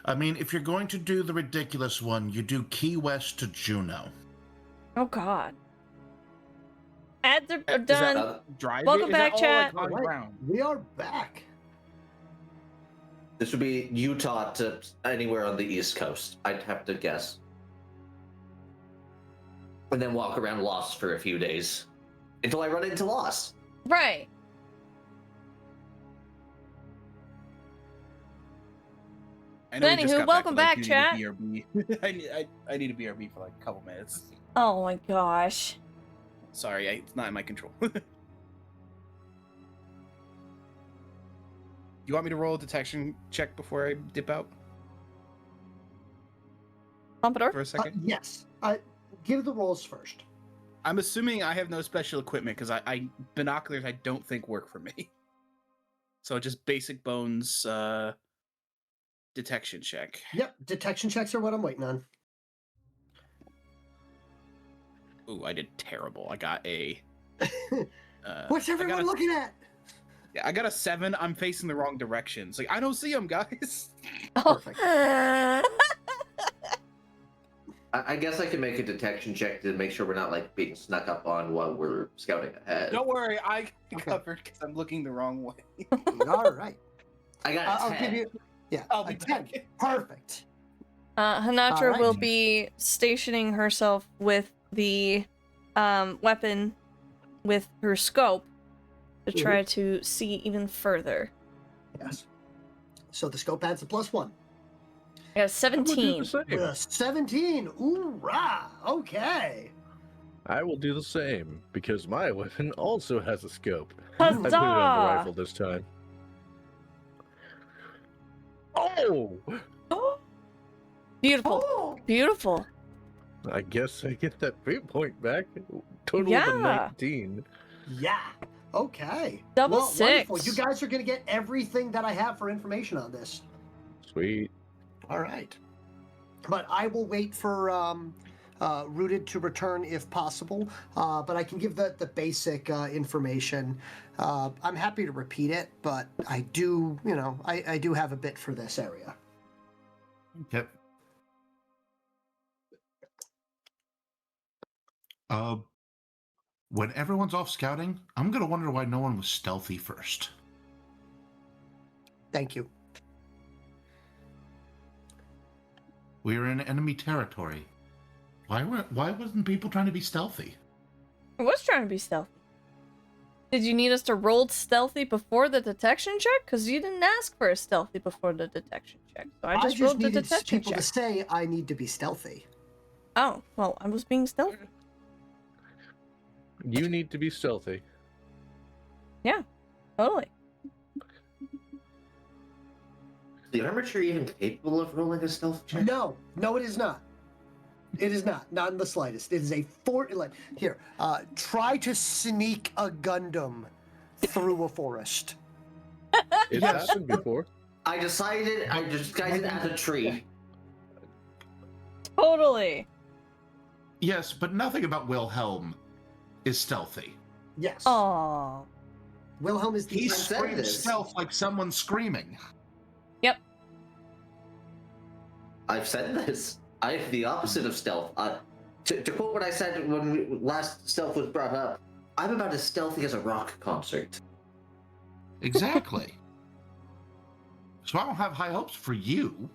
I mean, if you're going to do the ridiculous one, you do Key West to Juneau. Oh god. Ads are Is that done. Drive. Welcome Is that back, all, chat. Like, on Alright. ground? We are back. This would be Utah to anywhere on the East Coast. I'd have to guess. And then walk around Lost for a few days. Until I run into Lost. Right. I know we just Anywho, got welcome but I back, do need chat. a BRB. I need a BRB for like a couple minutes. Oh my gosh. Sorry, it's not in my control. You want me to roll a detection check before I dip out Pompador? for a second? Yes. Give the rolls first. I'm assuming I have no special equipment because I binoculars I don't think work for me. So just basic bones detection check. Yep. Detection checks are what I'm waiting on. Ooh, I did terrible. I got a. What's everyone looking at? Yeah, I got a 7. I'm facing the wrong directions. Like I don't see them, guys. Perfect. I guess I can make a detection check to make sure we're not like being snuck up on while we're scouting ahead. Don't worry, I Okay. covered because I'm looking the wrong way. All right. I got I'll 10. give you. Yeah. I'll be a 10. back. Perfect. Honatra Alright. will be stationing herself with the weapon with her scope to try to see even further. Yes. So the scope adds a +1. I got a I will do 17. the same. 17. Ooh, rah. Okay. I will do the same because my weapon also has a scope. I put it on the Huzzah! rifle this time. Oh! Beautiful. Oh, Beautiful. I guess I get that fate point back. Total of a Yeah. 19. yeah. Okay. Double well, wonderful. You six. guys are going to get everything that I have for information on this. Sweet. All right. But I will wait for Rooted to return if possible. But I can give the basic information. I'm happy to repeat it, but I do, I do have a bit for this area. Okay. When everyone's off scouting, I'm gonna wonder why no one was stealthy first. Thank you. We were in enemy territory. Why wasn't people trying to be stealthy? I was trying to be stealthy. Did you need us to roll stealthy before the detection check? Because you didn't ask for a stealthy before the detection check. So I just rolled the needed detection people check. to say I need to be stealthy. Oh, well, I was being stealthy. You need to be stealthy. Yeah, totally. Is the armature even capable of rolling a stealth check? No, it is not. It is not in the slightest. It is a here. Try to sneak a Gundam through a forest. It's happened before. I decided I disguised it as a tree. Totally. Yes, but nothing about Wilhelm is stealthy. Yes. Aww. Wilhelm is the He said screams this. stealth like someone screaming. Yep. I've said this. I have the opposite of stealth. To quote what I said when last stealth was brought up, I'm about as stealthy as a rock concert. Exactly. So I don't have high hopes for you.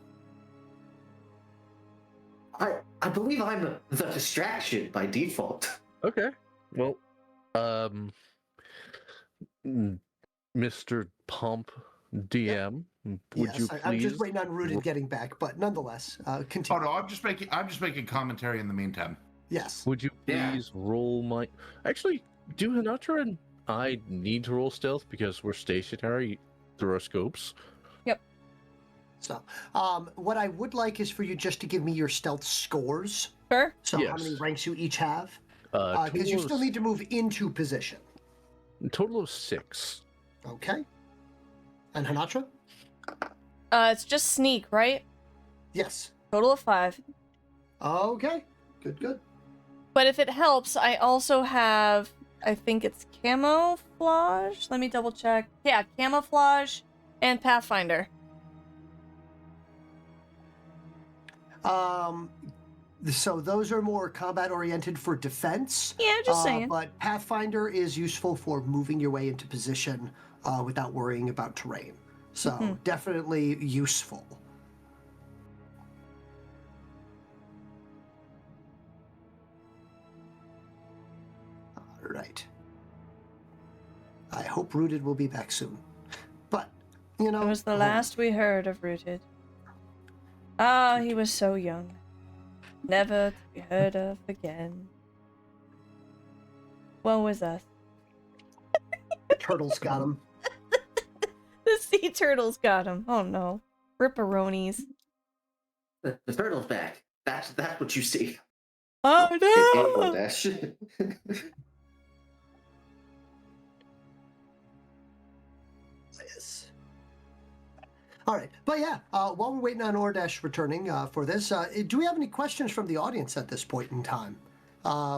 I believe I'm the distraction by default. Okay. Well, Mr. Pump DM, would you please? I'm just waiting on Rooted getting back, but nonetheless, continue. Oh no, I'm just making commentary in the meantime. Yes. Would you Yeah. please roll my? Actually, do Honatra and I need to roll stealth because we're stationary through our scopes? So, what I would like is for you just to give me your stealth scores. Sure. So, how Yes. many ranks you each have? Total Because you of- still need to move into position. Total of 6. Okay. And Honatra? It's just sneak, right? Yes. Total of 5. Okay. Good. But if it helps, I also have, I think it's camouflage. Let me double check. Yeah, camouflage and Pathfinder. So those are more combat oriented for defense. Yeah, just saying. But Pathfinder is useful for moving your way into position without worrying about terrain. So definitely useful. All right. I hope Rooted will be back soon. But, It was the last we heard of Rooted. Ah, he was so young. Never to be heard of again. Woe was us. Turtles got him. The sea turtles got him. Oh no. Ripperonis. The turtle's back. That's what you see. Oh April no! Dash. Yes. All right. But yeah, while we're waiting on Ordesh returning for this, do we have any questions from the audience at this point in time?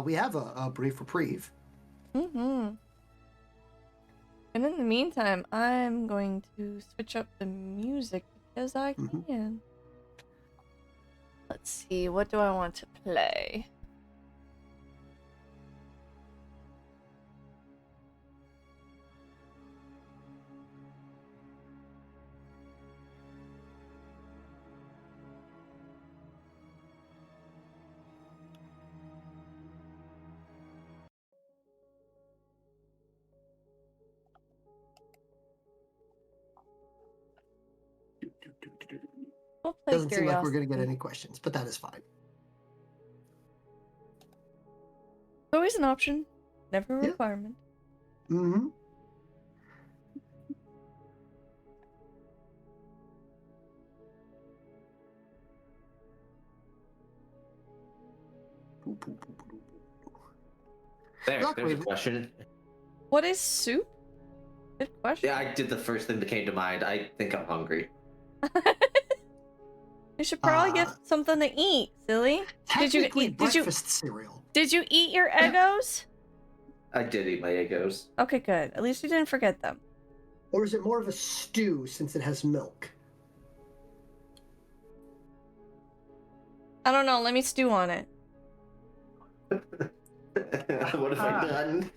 We have a brief reprieve. Mm-hmm. And in the meantime, I'm going to switch up the music because I can. Let's see, what do I want to play? We'll play Doesn't seem like we're curiosity. going to get any questions, but that is fine. Always an option, never a Yeah. requirement. Mm-hmm. There's a Luckily- question. What is soup? Good question. Yeah, I did the first thing that came to mind. I think I'm hungry. You should probably get something to eat, silly. Technically, breakfast cereal. Did you eat your Eggos? I did eat my Eggos. Okay, good. At least you didn't forget them. Or is it more of a stew since it has milk? I don't know. Let me stew on it. What have I done?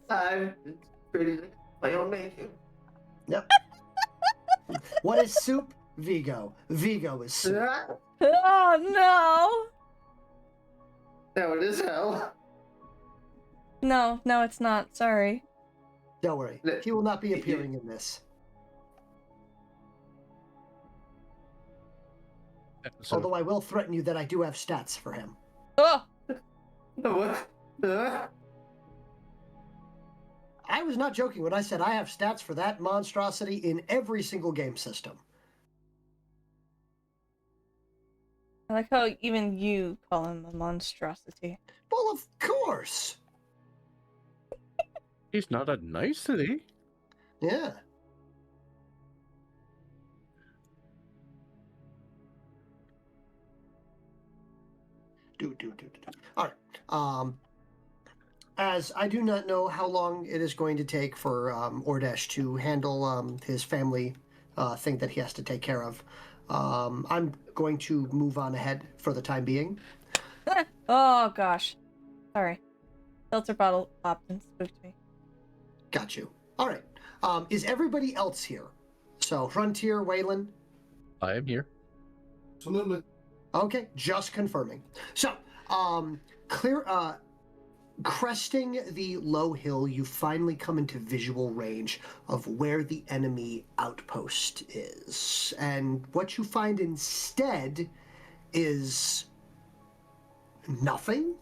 I'm pretty my own making. Yep. What is soup? Vigo. Vigo is soup. Oh no! No, it is hell. No, it's not. Sorry. Don't worry. He will not be appearing in this. Although I will threaten you that I do have stats for him. Oh! What? I was not joking when I said I have stats for that monstrosity in every single game system. I like how even you call him a monstrosity. Well, of course. He's not a nicety. Yeah. All right. As I do not know how long it is going to take for Ordesh to handle his family thing that he has to take care of, I'm going to move on ahead for the time being. Oh gosh. Sorry. Filter bottle popped and spooked me. Got you. All right. Is everybody else here? So, Frontier, Waylon? I am here. Absolutely. Okay, just confirming. So, cresting the low hill, you finally come into visual range of where the enemy outpost is. And what you find instead is nothing.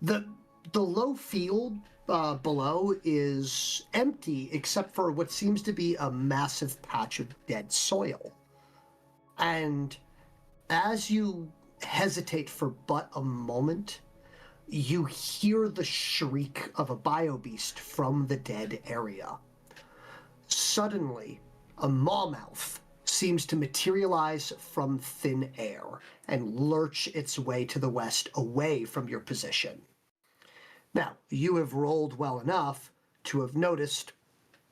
The low field below is empty except for what seems to be a massive patch of dead soil. And as you hesitate for but a moment, you hear the shriek of a biobeast from the dead area. Suddenly, a mawmouth seems to materialize from thin air and lurch its way to the west away from your position. Now, you have rolled well enough to have noticed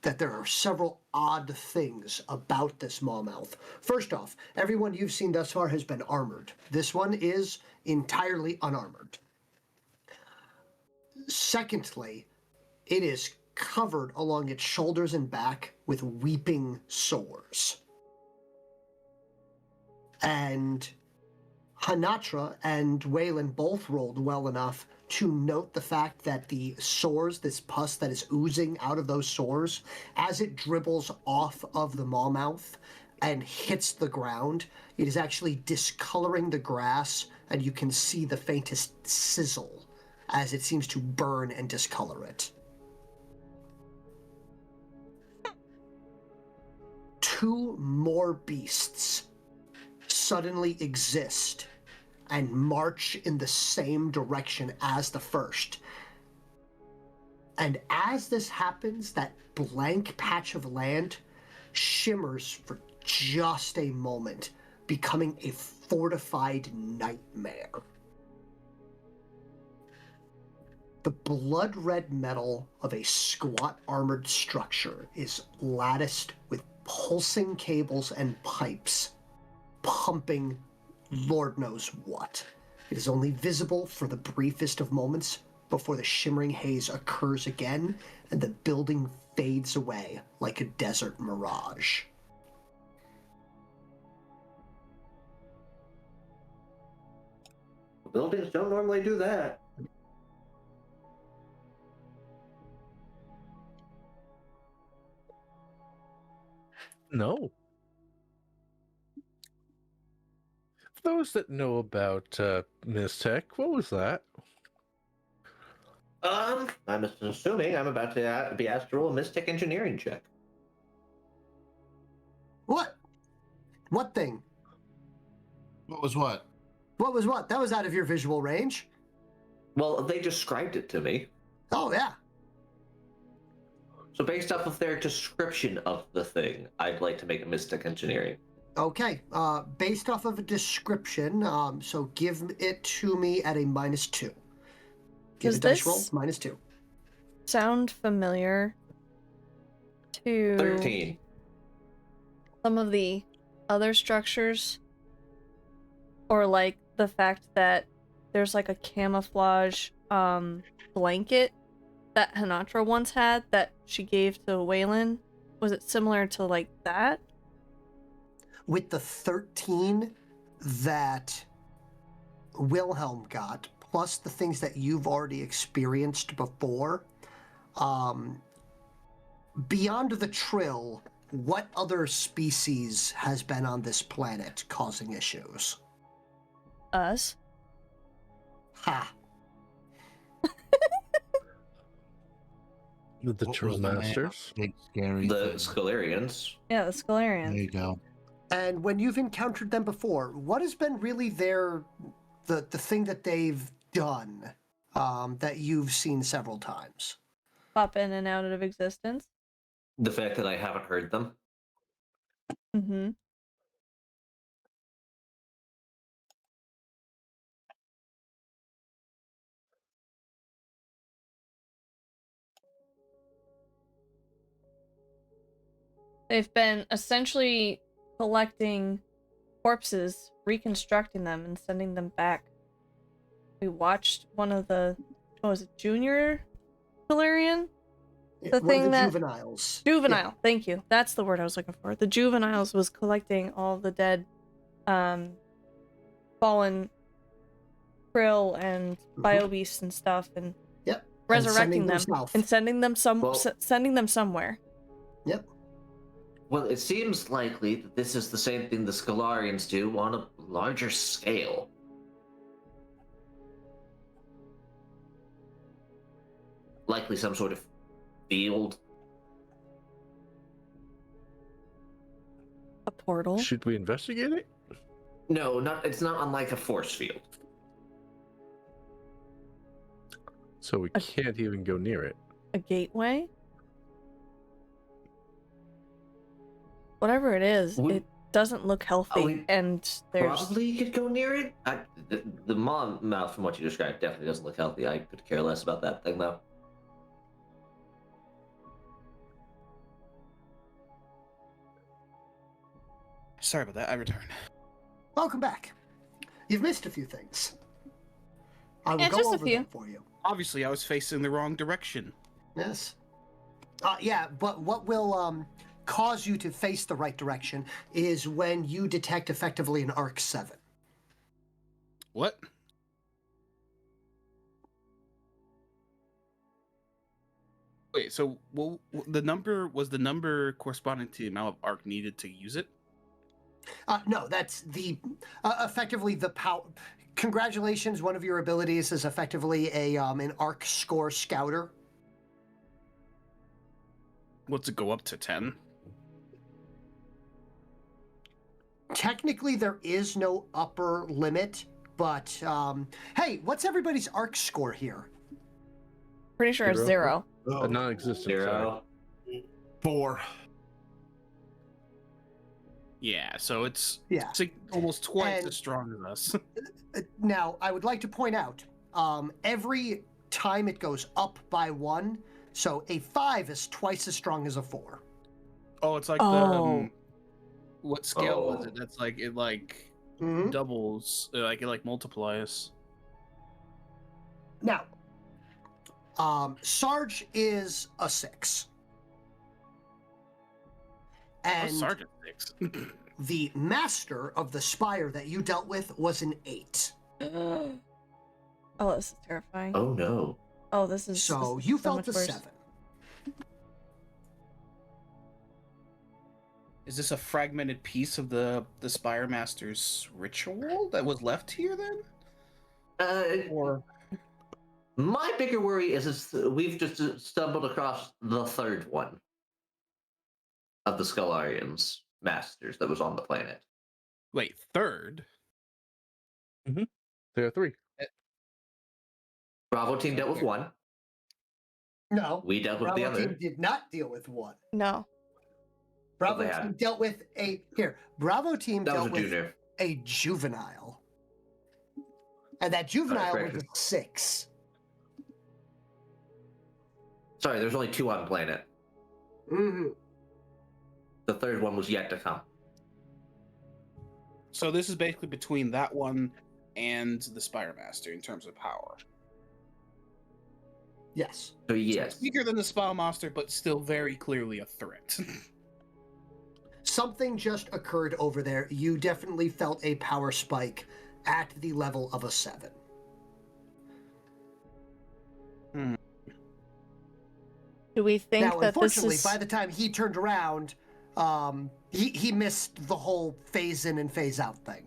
that there are several odd things about this mawmouth. First off, everyone you've seen thus far has been armored. This one is entirely unarmored. Secondly, it is covered along its shoulders and back with weeping sores. And Honatra and Waylon both rolled well enough to note the fact that the sores, this pus that is oozing out of those sores, as it dribbles off of the mawmouth and hits the ground, it is actually discoloring the grass, and you can see the faintest sizzle as it seems to burn and discolor it. Two more beasts suddenly exist and march in the same direction as the first. And as this happens, that blank patch of land shimmers for just a moment, becoming a fortified nightmare. The blood-red metal of a squat armored structure is latticed with pulsing cables and pipes, pumping Lord knows what. It is only visible for the briefest of moments before the shimmering haze occurs again and the building fades away like a desert mirage. Buildings don't normally do that. No. For those that know about Ms. Tech, what was that? I'm assuming I'm about to be asked to roll a mystic engineering check. What? What thing? What was what? What was what? That was out of your visual range. Well, they described it to me. Oh, yeah. So based off of their description of the thing, I'd like to make a mystic engineering. Okay. Based off of a description, so give it to me at a -2. Give Does a dice roll, this -2. sound familiar to 13. some of the other structures? Or like the fact that there's like a camouflage blanket that Honatra once had that she gave to Waylon? Was it similar to like that? With the 13 that Wilhelm got, plus the things that you've already experienced before, beyond the Trill, what other species has been on this planet causing issues? Us? Ha. The What Trill was the man Masters? Big scary The thing. Scalarians. Yeah, the There Scalarians. you go. And when you've encountered them before, what has been really the thing that they've done that you've seen several times? Pop in and out of existence. The fact that I haven't heard them. Mm-hmm. They've been essentially collecting corpses, reconstructing them, and sending them back. We watched one of the, what was it, Junior Valerian? The One thing of the that juveniles. Juvenile. Yeah. Thank you. That's the word I was looking for. The juveniles was collecting all the dead, fallen krill and biobeasts and stuff, and Yep. resurrecting them south. and sending them Well- sending them somewhere. Yep. Well, it seems likely that this is the same thing the Scalarians do on a larger scale. Likely some sort of field. A portal. Should we investigate it? No, it's not unlike a force field. So we can't even go near it. A gateway. Whatever it is, Would- it doesn't look healthy, we and there's Probably could go near it. The mouth, from what you described, definitely doesn't look healthy. I could care less about that thing, though. Sorry about that. I return. Welcome back. You've missed a few things. I will Yeah, go just a over few. them for you. Obviously, I was facing the wrong direction. Yes. Yeah, but what will cause you to face the right direction is when you detect effectively an arc 7. What? Wait, so well, the number was the number corresponding to the amount of arc needed to use it? No, that's the effectively the power. Congratulations, one of your abilities is effectively an arc score scouter. What's it go up to 10? Technically, there is no upper limit, but hey, what's everybody's arc score here? pretty sure it's 0. A non-existent. 0. 4. Yeah, so it's Yeah. almost twice And- as strong as us. Now, I would like to point out, every time it goes up by 1, so a 5 is twice as strong as a 4. Oh, it's like Oh. the what scale was Oh. it? That's like it like Mhm. doubles, like it like multiplies. Now, Sarge is a 6. Oh, And Sergeant 6. the master of the spire that you dealt with was an 8. Oh, this is terrifying. Oh no. Oh, this is So this is you so felt much a worse. 7. Is this a fragmented piece of the Spire Master's ritual that was left here then? Or My bigger worry is we've just stumbled across the third one of the Skullarians Masters that was on the planet. wait, third? There are 3. Bravo team dealt with one. No. We dealt with the Bravo other. team did not deal with one. No. Bravo they team had. dealt with Bravo team That was dealt a with junior. a juvenile. And that juvenile was a correct. 6. Sorry, there's only 2 on planet. Mm-hmm. The third one was yet to come. So this is basically between that one and the Spire Master in terms of power. Yes. So yes. Weaker than the Spire Master, but still very clearly a threat. Something just occurred over there. You definitely felt a power spike at the level of a 7. Do we think Now, that this unfortunately, is... by the time he turned around, he missed the whole phase in and phase out thing.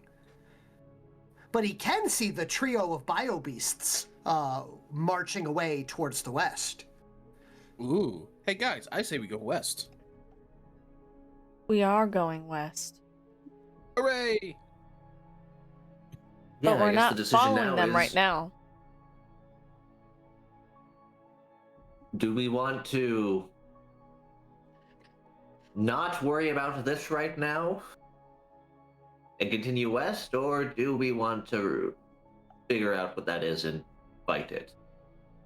But he can see the trio of biobeasts marching away towards the west. Ooh. Hey guys, I say we go west. We are going west. Hooray! But I we're guess not the decision following now them is, right now. do we want to not worry about this right now and continue west, or do we want to figure out what that is and fight it?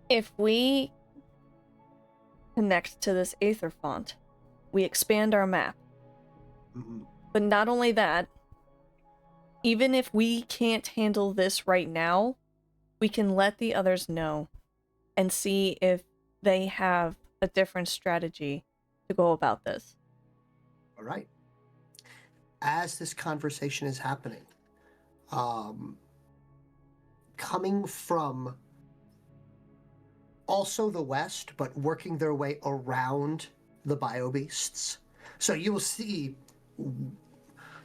If we connect to this Aether font, we expand our map. Mm-hmm. But not only that, even if we can't handle this right now, we can let the others know and see if they have a different strategy to go about this. All right. As this conversation is happening, coming from also the west, but working their way around the biobeasts. So you will see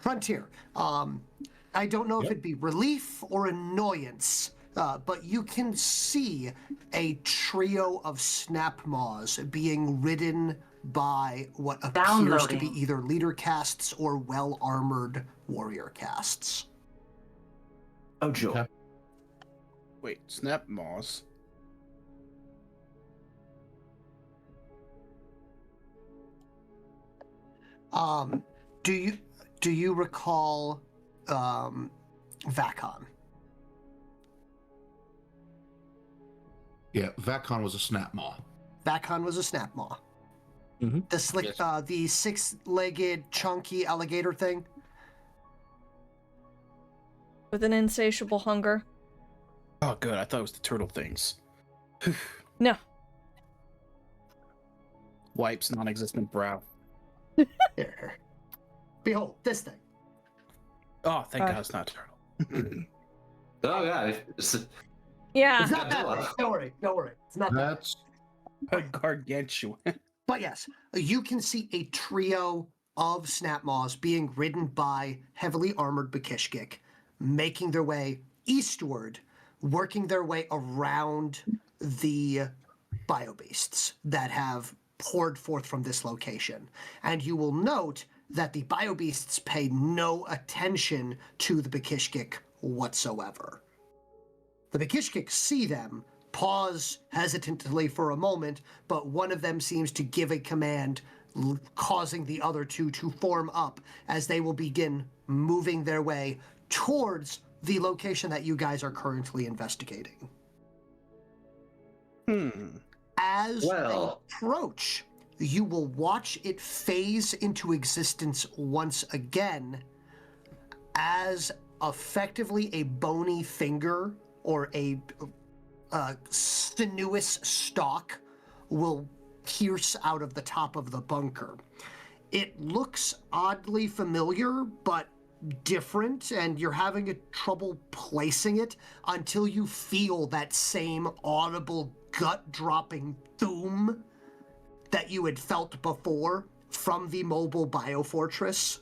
Frontier. I don't know if it'd be relief or annoyance, but you can see a trio of snap maws being ridden by what appears to be Downloading. either leader castes or well-armored warrior castes. Oh, Joe. Okay. Wait, Snap Moss. Do you recall Vakon? Yeah, Vakon was a snap maw. Vakon was a snap maw. Mhm. The 6-legged chunky alligator thing. With an insatiable hunger. Oh, good. I thought it was the turtle things. No. Wipes non-existent brow. Here. Behold, this thing. Oh, thank God it's not a turtle. Oh, yeah. Yeah. It's not that way. Don't worry. It's not that. That's A gargantuan. But yes, you can see a trio of snap maws being ridden by heavily armored Bakishkik, making their way eastward, working their way around the biobeasts that have poured forth from this location. And you will note that the biobeasts pay no attention to the Bakishkik whatsoever. The Bakishkik see them, pause hesitantly for a moment, but one of them seems to give a command, causing the other two to form up as they will begin moving their way towards the location that you guys are currently investigating. As they approach, you will watch it phase into existence once again as effectively a bony finger or a sinuous stalk will pierce out of the top of the bunker. It looks oddly familiar, but different, and you're having trouble placing it until you feel that same audible gut-dropping boom that you had felt before from the mobile biofortress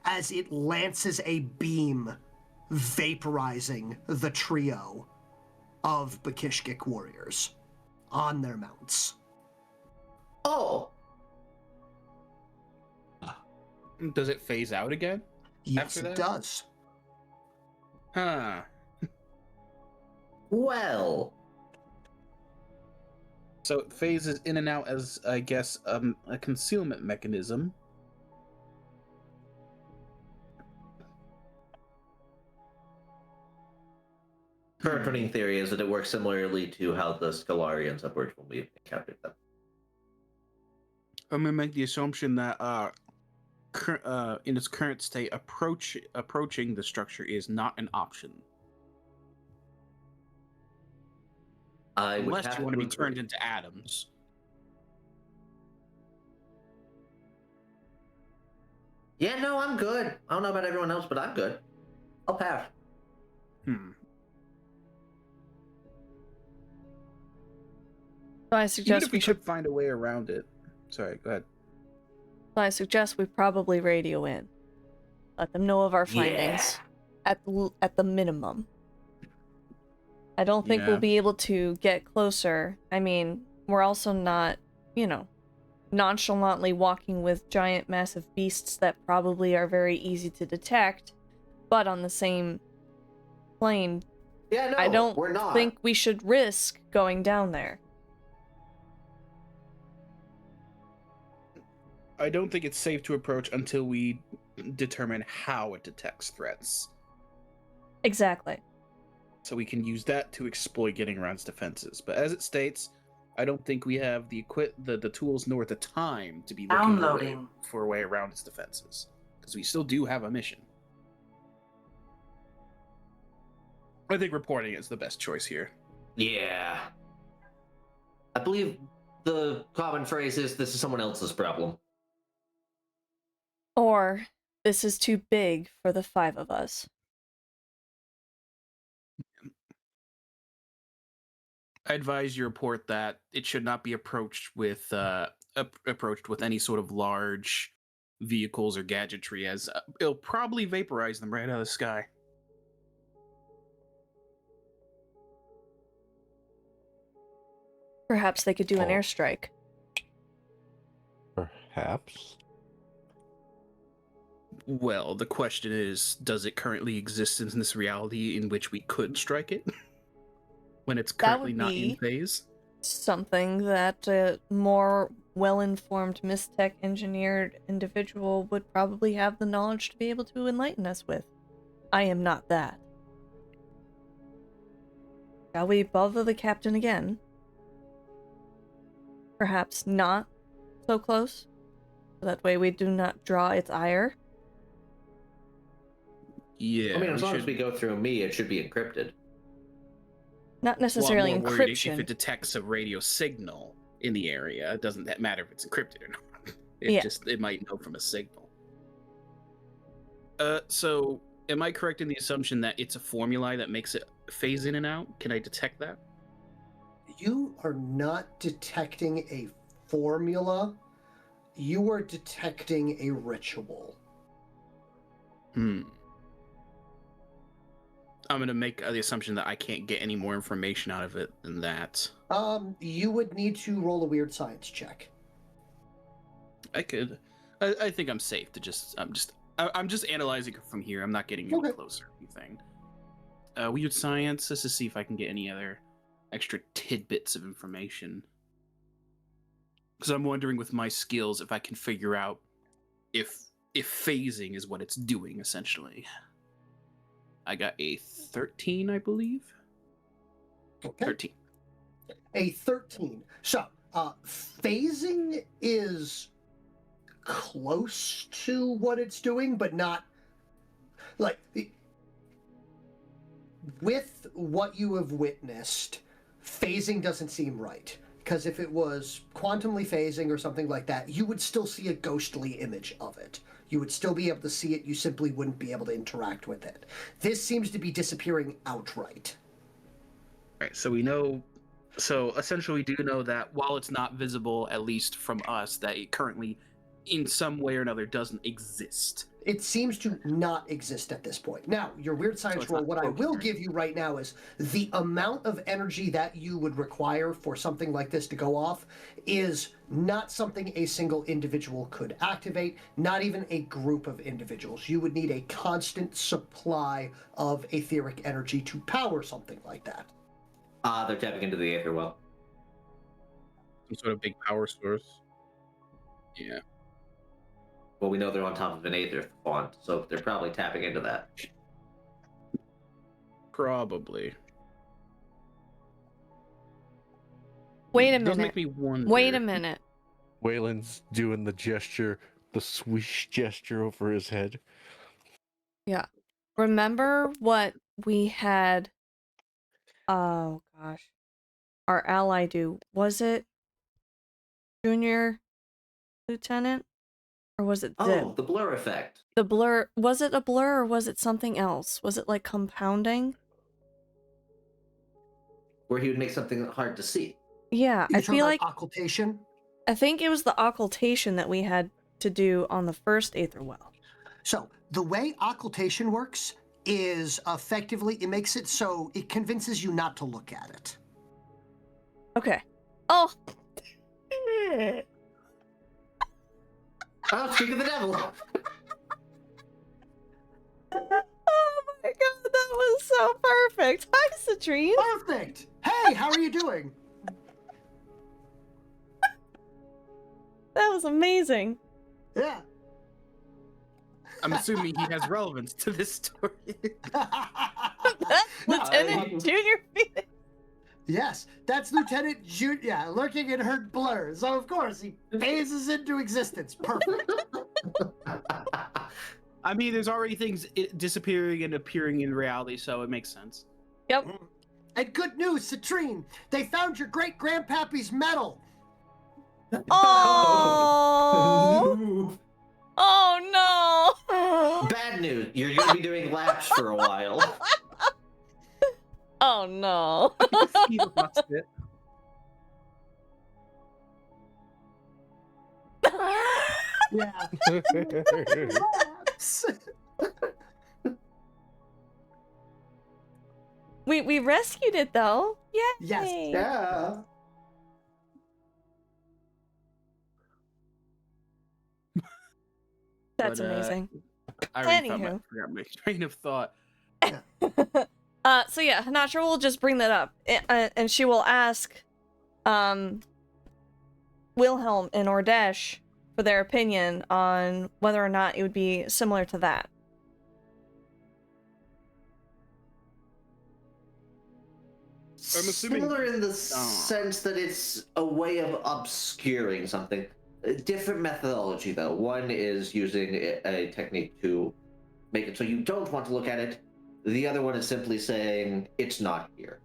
as it lances a beam vaporizing the trio of Bakishkik warriors on their mounts. Oh, Does it phase out again? Yes, After it that? does. Huh. well. So it phases in and out as, I guess, a concealment mechanism. Current running theory is that it works similarly to how the Scalarians have worked when we encountered them. I'm gonna make the assumption that in its current state, approaching the structure is not an option. I would Unless have you want to be agree. turned into atoms. Yeah, no, I'm good. I don't know about everyone else, but I'm good. I'll pass. So I Even suggest if we should find a way around it. Sorry, go ahead. I suggest we probably radio in. Let them know of our findings. At the minimum. I don't think we'll be able to get closer. I mean, we're also not, nonchalantly walking with giant massive beasts that probably are very easy to detect, but on the same plane, Yeah, no, I don't we're not. think we should risk going down there. I don't think it's safe to approach until we determine how it detects threats. Exactly. So we can use that to exploit getting around its defenses. But as it states, I don't think we have the tools nor the time to be looking for a way around its defenses. Because we still do have a mission. I think reporting is the best choice here. Yeah. I believe the common phrase is, this is someone else's problem. Or, this is too big for the 5 of us. I advise you report that it should not be approached with any sort of large vehicles or gadgetry, as it'll probably vaporize them right out of the sky. Perhaps they could do an airstrike. Perhaps. Well, the question is, does it currently exist in this reality in which we could strike it? When it's currently not in phase? Something that a more well-informed Mystech engineered individual would probably have the knowledge to be able to enlighten us with. I am not that. Shall we bother the captain again? Perhaps not so close? So that way we do not draw its ire? Yeah. I mean, as long as we go through me, it should be encrypted. Not necessarily I'm more worried encryption. if it detects a radio signal in the area, it doesn't matter if it's encrypted or not. It might know from a signal. So am I correct in the assumption that it's a formulae that makes it phase in and out? Can I detect that? You are not detecting a formula. You are detecting a ritual. I'm going to make the assumption that I can't get any more information out of it than that. You would need to roll a weird science check. I could. I think I'm safe to I'm just analyzing it from here. I'm not getting any closer or anything. Weird science. Let's just see if I can get any other extra tidbits of information. Because I'm wondering with my skills if I can figure out if phasing is what it's doing, essentially. I got a 13, I believe. Okay. 13. A 13. So, phasing is close to what it's doing, but not like with what you have witnessed, phasing doesn't seem right. Because if it was quantumly phasing or something like that, you would still see a ghostly image of it. You would still be able to see it, you simply wouldn't be able to interact with it. This seems to be disappearing outright. All right, so we know So essentially, we do know that while it's not visible, at least from us, that it currently, in some way or another, doesn't exist. It seems to not exist at this point. Now, your weird science it's roll, not what I broken, will right? give you right now is the amount of energy that you would require for something like this to go off is not something a single individual could activate, not even a group of individuals. You would need a constant supply of etheric energy to power something like that. They're tapping into the aether well. Some sort of big power source. Yeah. Well, we know they're on top of an aether font, so they're probably tapping into that. Probably. Wait a It does minute. make me wonder. Wait a minute. Waylon's doing the gesture, the swish gesture over his head. Yeah. Remember what we had, oh gosh, our ally do? Was it Junior Lieutenant? Or was it Zip? Oh, the blur effect. The blur, was it a blur or was it something else? Was it like compounding? Where he would make something hard to see. Yeah, You're I talking feel about like occultation? I think it was the occultation that we had to do on the first Aether Well. So the way occultation works is effectively, it makes it so it convinces you not to look at it. Okay. Oh. Oh, speak of the devil. Oh my god, that was so perfect. Hi, Citrine. Perfect! Hey, how are you doing? That was amazing. Yeah. I'm assuming he has relevance to this story. Lieutenant Junior Phoenix. Yes, that's Lieutenant Junior. Yeah, lurking in her blur. So of course he phases into existence. Perfect. I mean, there's already things disappearing and appearing in reality, so it makes sense. Yep. And good news, Citrine. They found your great grandpappy's medal. Oh. Oh no. Bad news. You're going to be doing laps for a while. Oh no. He lost it. Yeah. We rescued it though. Yay. Yes. Yeah. That's But, amazing. I already Anywho. forgot my train of thought. So yeah, Honatra will just bring that up, and she will ask, Wilhelm and Ordesh for their opinion on whether or not it would be similar to that. I'm assuming- Similar in the sense that it's a way of obscuring something. A different methodology, though. One is using a technique to make it so you don't want to look at it. The other one is simply saying, it's not here.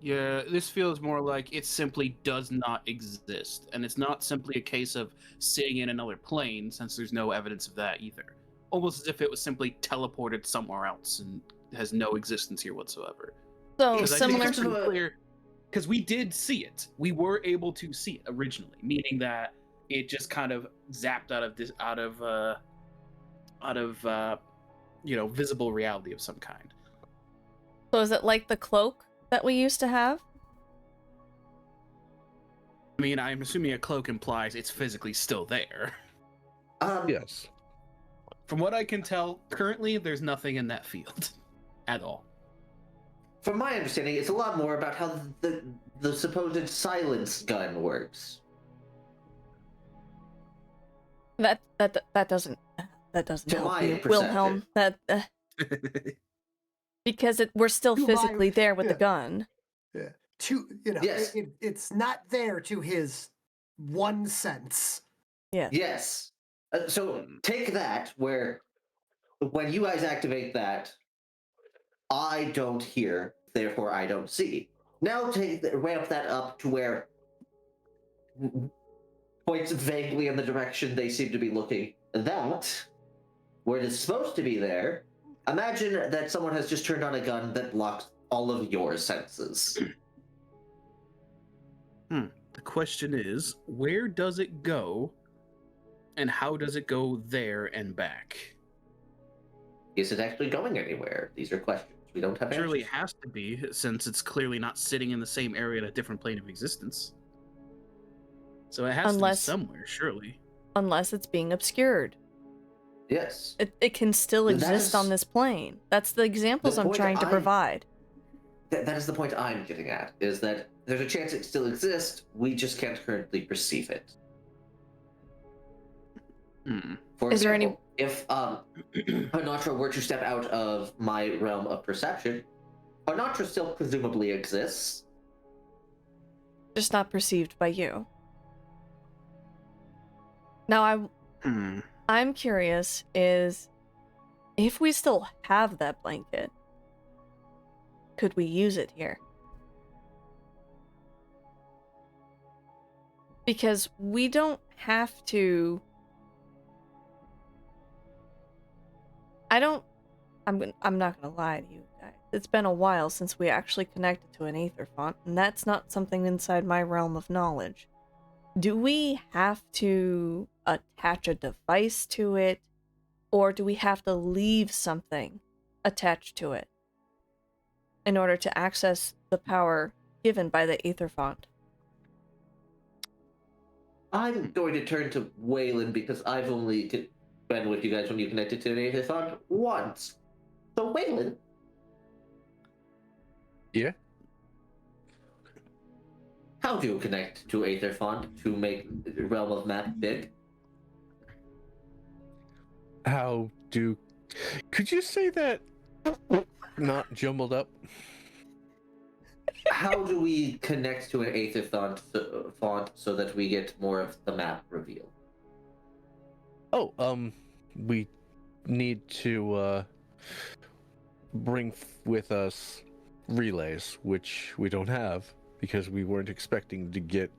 Yeah, this feels more like it simply does not exist. And it's not simply a case of seeing in another plane, since there's no evidence of that either. Almost as if it was simply teleported somewhere else and has no existence here whatsoever. So It's Because I think similar it's to pretty clear, because we did see it. We were able to see it originally, meaning that it just kind of zapped out of visible reality of some kind. So is it like the cloak that we used to have? I mean, I'm assuming a cloak implies it's physically still there. Yes. From what I can tell, currently there's nothing in that field at all. From my understanding, it's a lot more about how the supposed silence gun works. That doesn't To help my you, perception. Wilhelm. That because we're still To physically my- there with the yeah. gun. Yeah. Yes. It's not there to his one sense. Yeah. Yes. So take that, where when you guys activate that, I don't hear, therefore I don't see. Now ramp that up to where points vaguely in the direction they seem to be looking. That, where it is supposed to be there, imagine that someone has just turned on a gun that blocks all of your senses. The question is, where does it go, and how does it go there and back? Is it actually going anywhere? These are questions. We don't have Surely it answers. has to be, since it's clearly not sitting in the same area in a different plane of existence. So it has to be somewhere, surely. Unless it's being obscured. Yes. It can still exist on this plane. That's the examples I'm trying to provide. That is the point I'm getting at, is that there's a chance it still exists, we just can't currently perceive it. For Is example, if Honatra were to step out of my realm of perception, Honatra still presumably exists. Just not perceived by you. Now I'm curious is if we still have that blanket, could we use it here? Because we don't have to. I'm not gonna lie to you guys. It's been a while since we actually connected to an aether font, and that's not something inside my realm of knowledge. Do we have to attach a device to it, or do we have to leave something attached to it in order to access the power given by the aether font? I'm going to turn to Waylon because I've only been with you guys when you connected to an aether font once. So Waylon. Yeah? How do you connect to aether font to make Realm of Map big? Could you say that not jumbled up? How do we connect to an aether font so that we get more of the map revealed? Oh, we need to bring with us relays, which we don't have because we weren't expecting to get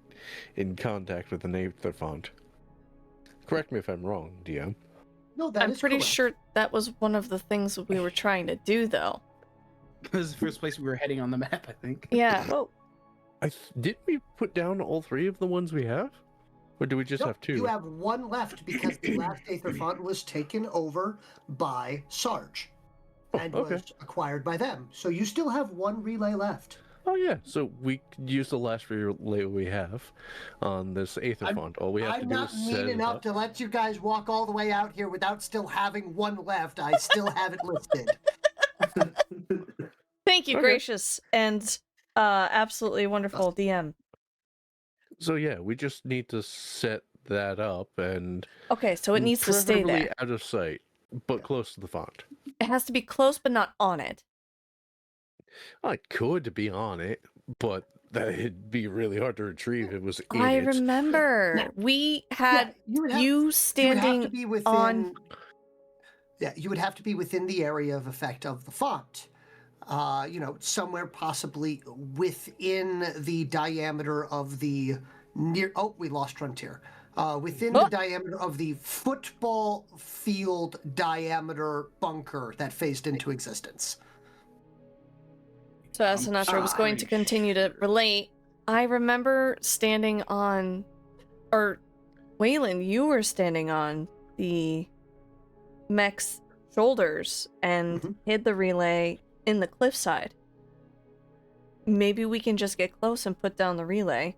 in contact with an aether font. Correct me if I'm wrong, DM. No, that I'm is pretty correct. sure that was one of the things we were trying to do, though. This is the first place we were heading on the map, I think. Yeah. Well, Did we put down all 3 of the ones we have? Or do we just have 2? You have one left because the last aether font was taken over by Sarge and was acquired by them. So you still have one relay left. Oh yeah, so we could use the last relay we have on this aether font. All we have to do is set I'm not mean enough to let you guys walk all the way out here without still having one left. I still have it listed. Thank you, gracious and absolutely wonderful DM. So yeah, we just need to set that up and Okay, so it needs to stay there. out of sight, but close to the font. It has to be close but not on it. I could be on it, but that'd be really hard to retrieve. It was in I it. remember we had you standing on. Yeah, you would have to be within the area of effect of the font. Somewhere possibly within the diameter of the near. Oh, we lost Frontier. Within the diameter of the football field diameter bunker that phased into existence. So as Honatra was going to continue to relate, I remember standing on, or Waylon, you were standing on the mech's shoulders and hid the relay in the cliffside. Maybe we can just get close and put down the relay,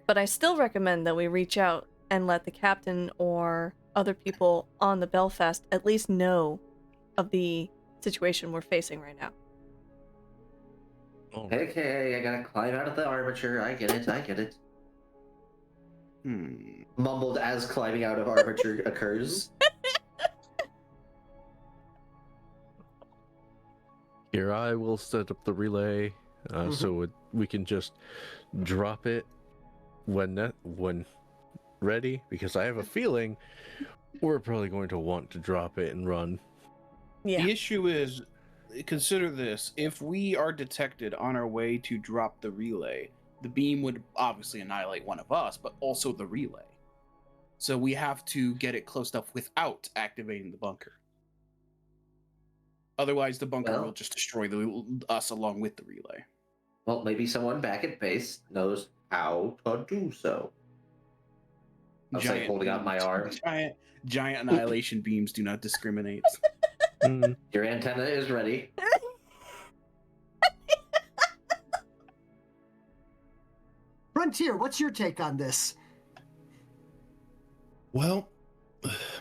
but I still recommend that we reach out and let the captain or other people on the Belfast at least know of the situation we're facing right now. Okay, I gotta climb out of the armature. I get it. Mumbled as climbing out of armature occurs. Here, I will set up the relay so we can just drop it when ready, because I have a feeling we're probably going to want to drop it and run. Yeah. The issue is, consider this: if we are detected on our way to drop the relay, the beam would obviously annihilate one of us, but also the relay. So we have to get it close enough without activating the bunker. Otherwise, the bunker will just destroy us along with the relay. Well, maybe someone back at base knows how to do so. I was like holding out my arm. Giant annihilation beams do not discriminate. Your antenna is ready. Frontier, what's your take on this? Well,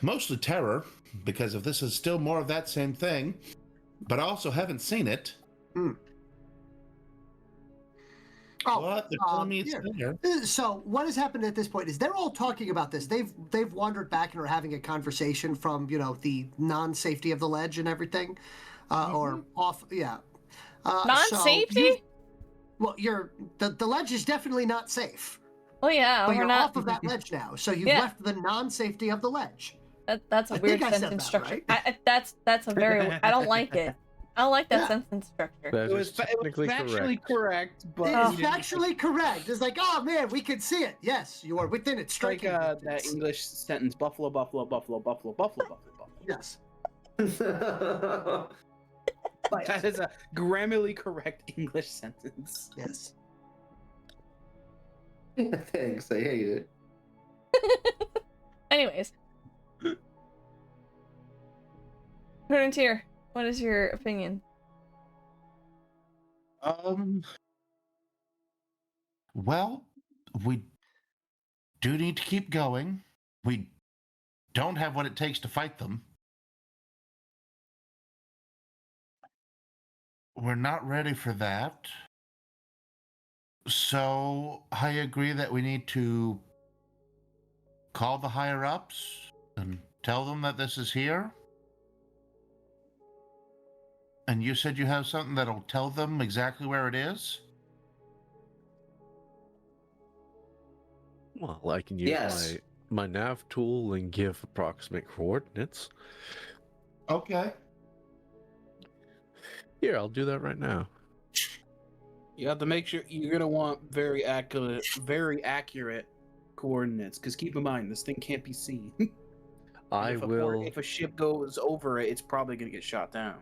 mostly terror, because if this is still more of that same thing, but I also haven't seen it. Oh, What? They're telling me it's there. So what has happened at this point is they're all talking about this. They've wandered back and are having a conversation from the non-safety of the ledge and everything, or off. Yeah. Non-safety? The ledge is definitely not safe. Oh yeah, But we're you're not off of that ledge now, so you've Yeah. left the non-safety of the ledge. That's a I weird think I said sentence that, structure. right? That's a very. I don't like it. I don't like that sentence structure. That It is was technically factually correct, but It's factually correct. It's like, oh man, we can see it. Yes, you are within it. like Striking that distance. English sentence: buffalo, buffalo, buffalo, buffalo, buffalo, buffalo, buffalo. Yes. That is a grammarly correct English sentence. Yes. Thanks, I hate it. Anyways, Frontier, what is your opinion? Well, we do need to keep going. We don't have what it takes to fight them. We're not ready for that. So I agree that we need to call the higher ups and tell them that this is here. And you said you have something that'll tell them exactly where it is? Well, I can use my nav tool and give approximate coordinates. Okay. Here, I'll do that right now. You have to make sure you're gonna want very accurate coordinates. Because keep in mind, this thing can't be seen. If a ship goes over it, it's probably gonna get shot down.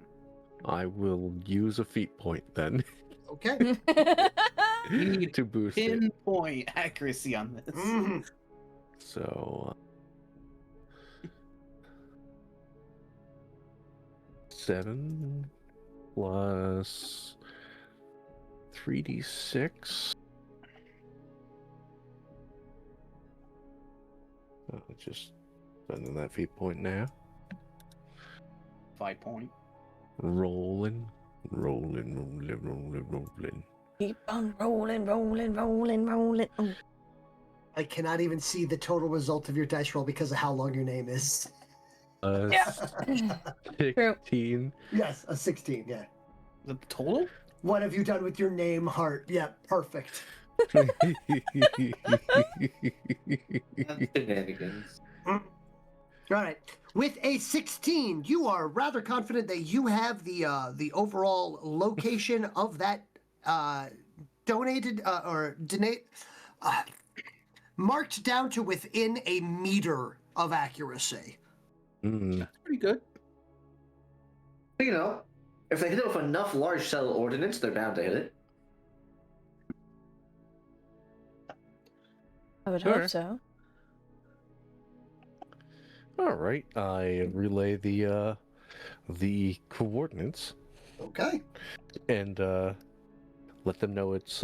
I will use a feat point then. Okay. You need to boost it. pinpoint accuracy on this. Mm-hmm. So 7 plus 3d6. Just spending that feat point now. 5 point. Rolling. Keep on rolling. Oh. I cannot even see the total result of your dice roll because of how long your name is. 16. Yes, a 16, yeah. The total? What have you done with your name, Heart? Yeah, perfect. Shenanigans. All right. With a 16, you are rather confident that you have the overall location of that donated marked down to within a meter of accuracy. That's pretty good. You know, if they hit it with enough large cell ordnance, they're bound to hit it. I would Sure. hope so. All right, I relay the coordinates. Okay. And let them know it's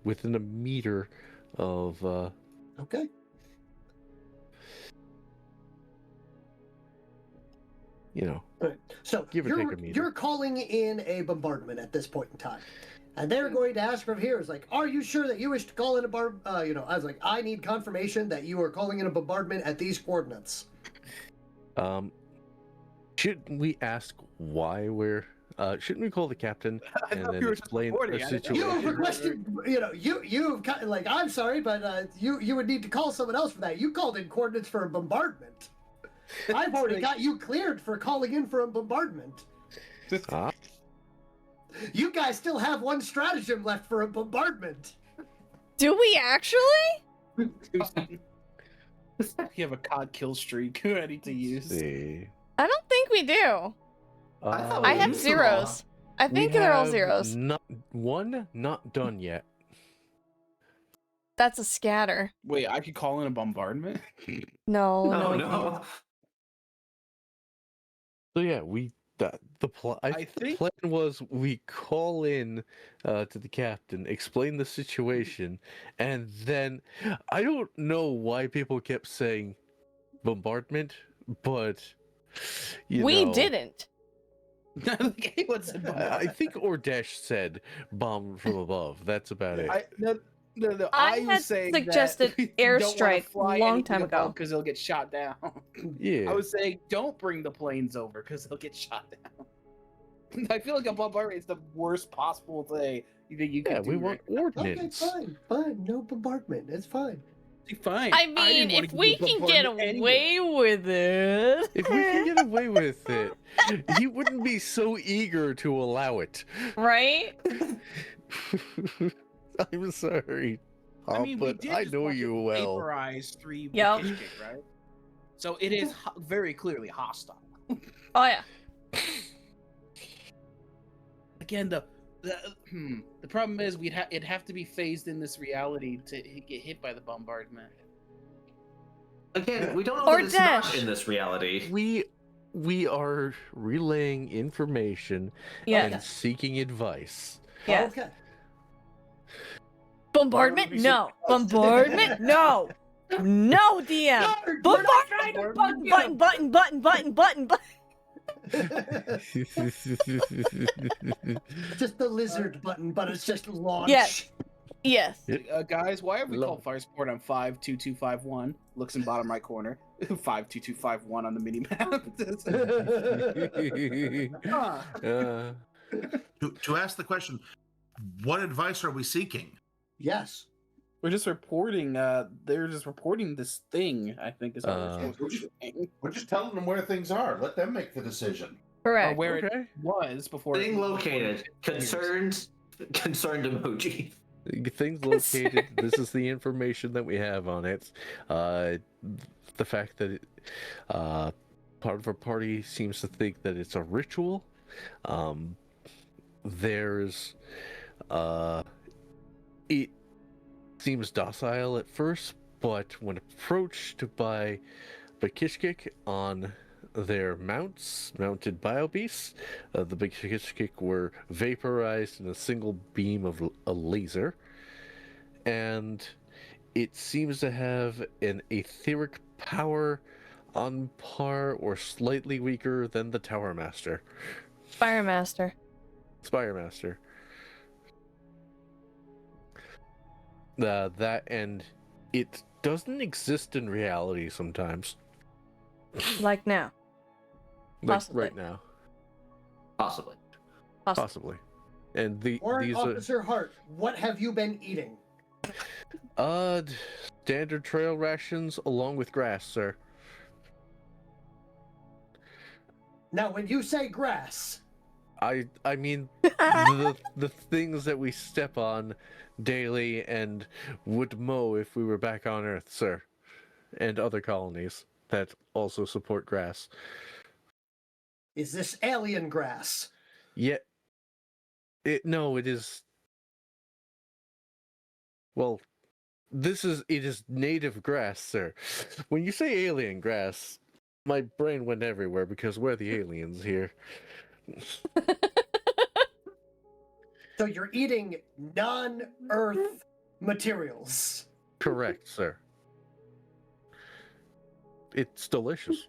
within a meter of. Okay. You know. Right. So give or take a meter. You're calling in a bombardment at this point in time. And they're going to ask from here is like, are you sure that you wish to call in a I was like, I need confirmation that you are calling in a bombardment at these coordinates. Shouldn't we ask why we're shouldn't we call the captain and then explain the situation? You have requested, you've kind of like, I'm sorry, but you would need to call someone else for that. You called in coordinates for a bombardment. I've already got you cleared for calling in for a bombardment. You guys still have one stratagem left for a bombardment. Do we actually? You have a COD kill streak ready to use. See. I don't think we do. I have used them all. zeros. I think they're all zeros. Not done yet. That's a scatter. Wait, I could call in a bombardment? No, Oh we no. can't. So yeah, the plan was we call in to the captain, explain the situation, and then I don't know why people kept saying bombardment, but We didn't. I think Ordesh said bomb from above. That's about it. No. I was had saying suggested that you don't wanna airstrike fly long anything time ago. because they'll get shot down. Yeah. I was saying don't bring the planes over because they'll get shot down. I feel like a bombardment is the worst possible thing that you could do. We want ordnance. Okay, fine. No bombardment. It's fine. Fine. I mean, if we can get away with it. If we can get away with it, he wouldn't be so eager to allow it. Right? I'm sorry, I mean, but I know you well. Vaporize 3 Yep. Kishkik, right? So it is very clearly hostile. Oh yeah. Again, the problem is it'd have to be phased in this reality to get hit by the bombardment. Again, we don't know Or that it's not dash. in this reality. We are relaying information Yes. and seeking advice. Yes. Okay. Bombardment? No. Bombardment? No. No, DM. Bombardment. Button. Just the lizard button, but it's just launch. Yes. Guys, why have we called fire support on 52251? Looks in bottom right corner. 52251 on the mini map. To ask the question, what advice are we seeking? Yes. We're just reporting. They're just reporting this thing. I think is what we're doing. We're just telling them where things are. Let them make the decision. Correct. Or where it was before. Thing located. Concerned emoji. Things located. This is the information that we have on it. The fact that part of our party seems to think that it's a ritual. There's it seems docile at first, but when approached by Kishkik on their mounted biobeasts, the big Kishkik were vaporized in a single beam of a laser, and it seems to have an etheric power on par or slightly weaker than the Tower Master. Spire Master. That, and it doesn't exist in reality sometimes. Like now. Like Possibly. right now. Possibly. And Warrant these Officer Hart, what have you been eating? Standard trail rations along with grass, sir. Now, when you say grass, I mean the things that we step on daily and would mow if we were back on Earth, sir, and other colonies that also support grass. is this alien grass? Yet, it is. Well, it is native grass, sir. When you say alien grass, my brain went everywhere because we're the aliens here. So you're eating non-Earth materials. Correct, sir. It's delicious.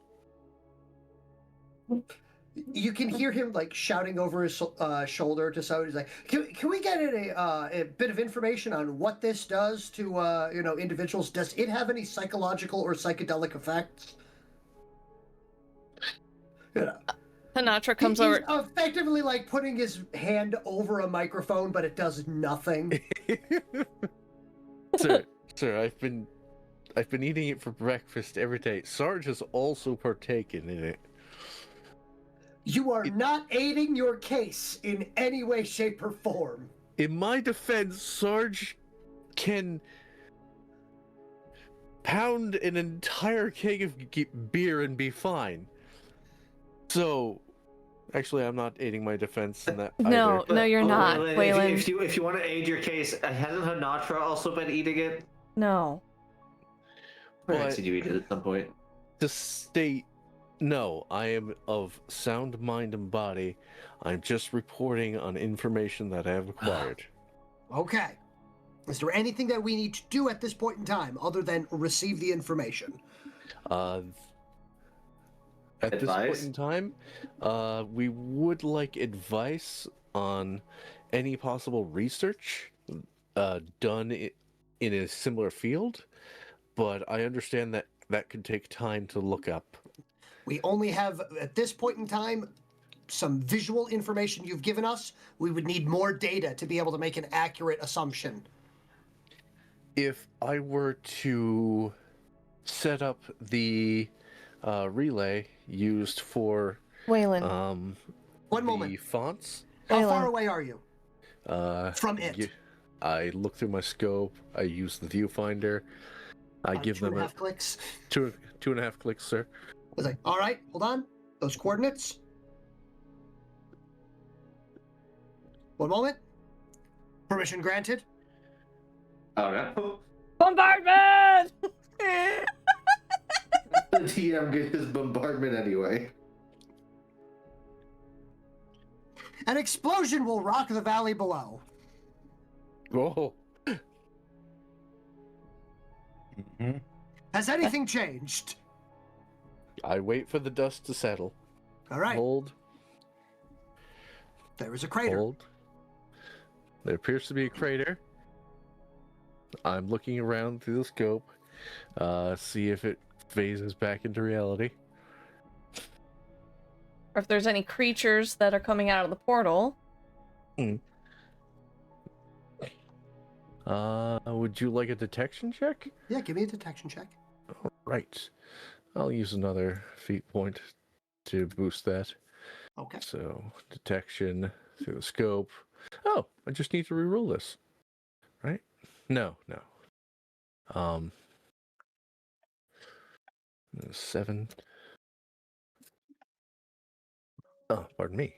You can hear him like shouting over his shoulder to someone. He's like, "Can we get a bit of information on what this does to individuals? Does it have any psychological or psychedelic effects?" Honatra comes He's over. effectively like putting his hand over a microphone, but it does nothing. Sir, I've been eating it for breakfast every day. Sarge has also partaken in it. You are not aiding your case in any way, shape, or form. In my defense, Sarge can pound an entire keg of beer and be fine. So, actually, I'm not aiding my defense in that No, either. no, you're not, Waylon, Waylon. if you want to aid your case, hasn't Honatra also been eating it? No. I But insinuated at some point. to state, no, I am of sound mind and body. I'm just reporting on information that I have acquired. Okay. Is there anything that we need to do at this point in time other than receive the information? At this point Advice? in time, we would like advice on any possible research done in a similar field, but I understand that that could take time to look up. We only have, at this point in time, some visual information you've given us. We would need more data to be able to make an accurate assumption. If I were to set up the relay used for Waylon. One the moment. fonts, How Waylon. far away are you? From it? I look through my scope. I use the viewfinder. I give them 2.5 clicks. two and a half clicks, sir. I was like, all right, hold on. Those coordinates. One moment. Permission granted. Oh no. Bombardment! The TM gets his bombardment anyway. An explosion will rock the valley below. Oh, Has anything changed? I wait for the dust to settle. All right. Hold. There is a crater. Hold. There appears to be a crater. I'm looking around through the scope, see if it phases back into reality. Or if there's any creatures that are coming out of the portal. Would you like a detection check? Yeah, give me a detection check. Right. I'll use another feat point to boost that. Okay. So, detection through the scope. Oh, I just need to reroll this. Right? No. 7. Oh, pardon me.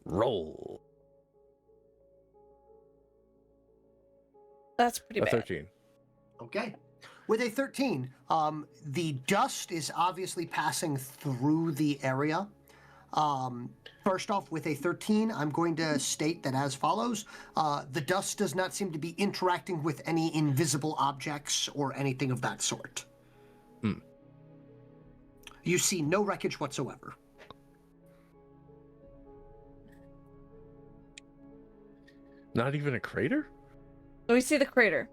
Roll. That's pretty A bad. 13. Okay. With a 13, the dust is obviously passing through the area. First off, with a 13, I'm going to state that as follows. The dust does not seem to be interacting with any invisible objects or anything of that sort. You see no wreckage whatsoever. Not even a crater? We see the crater.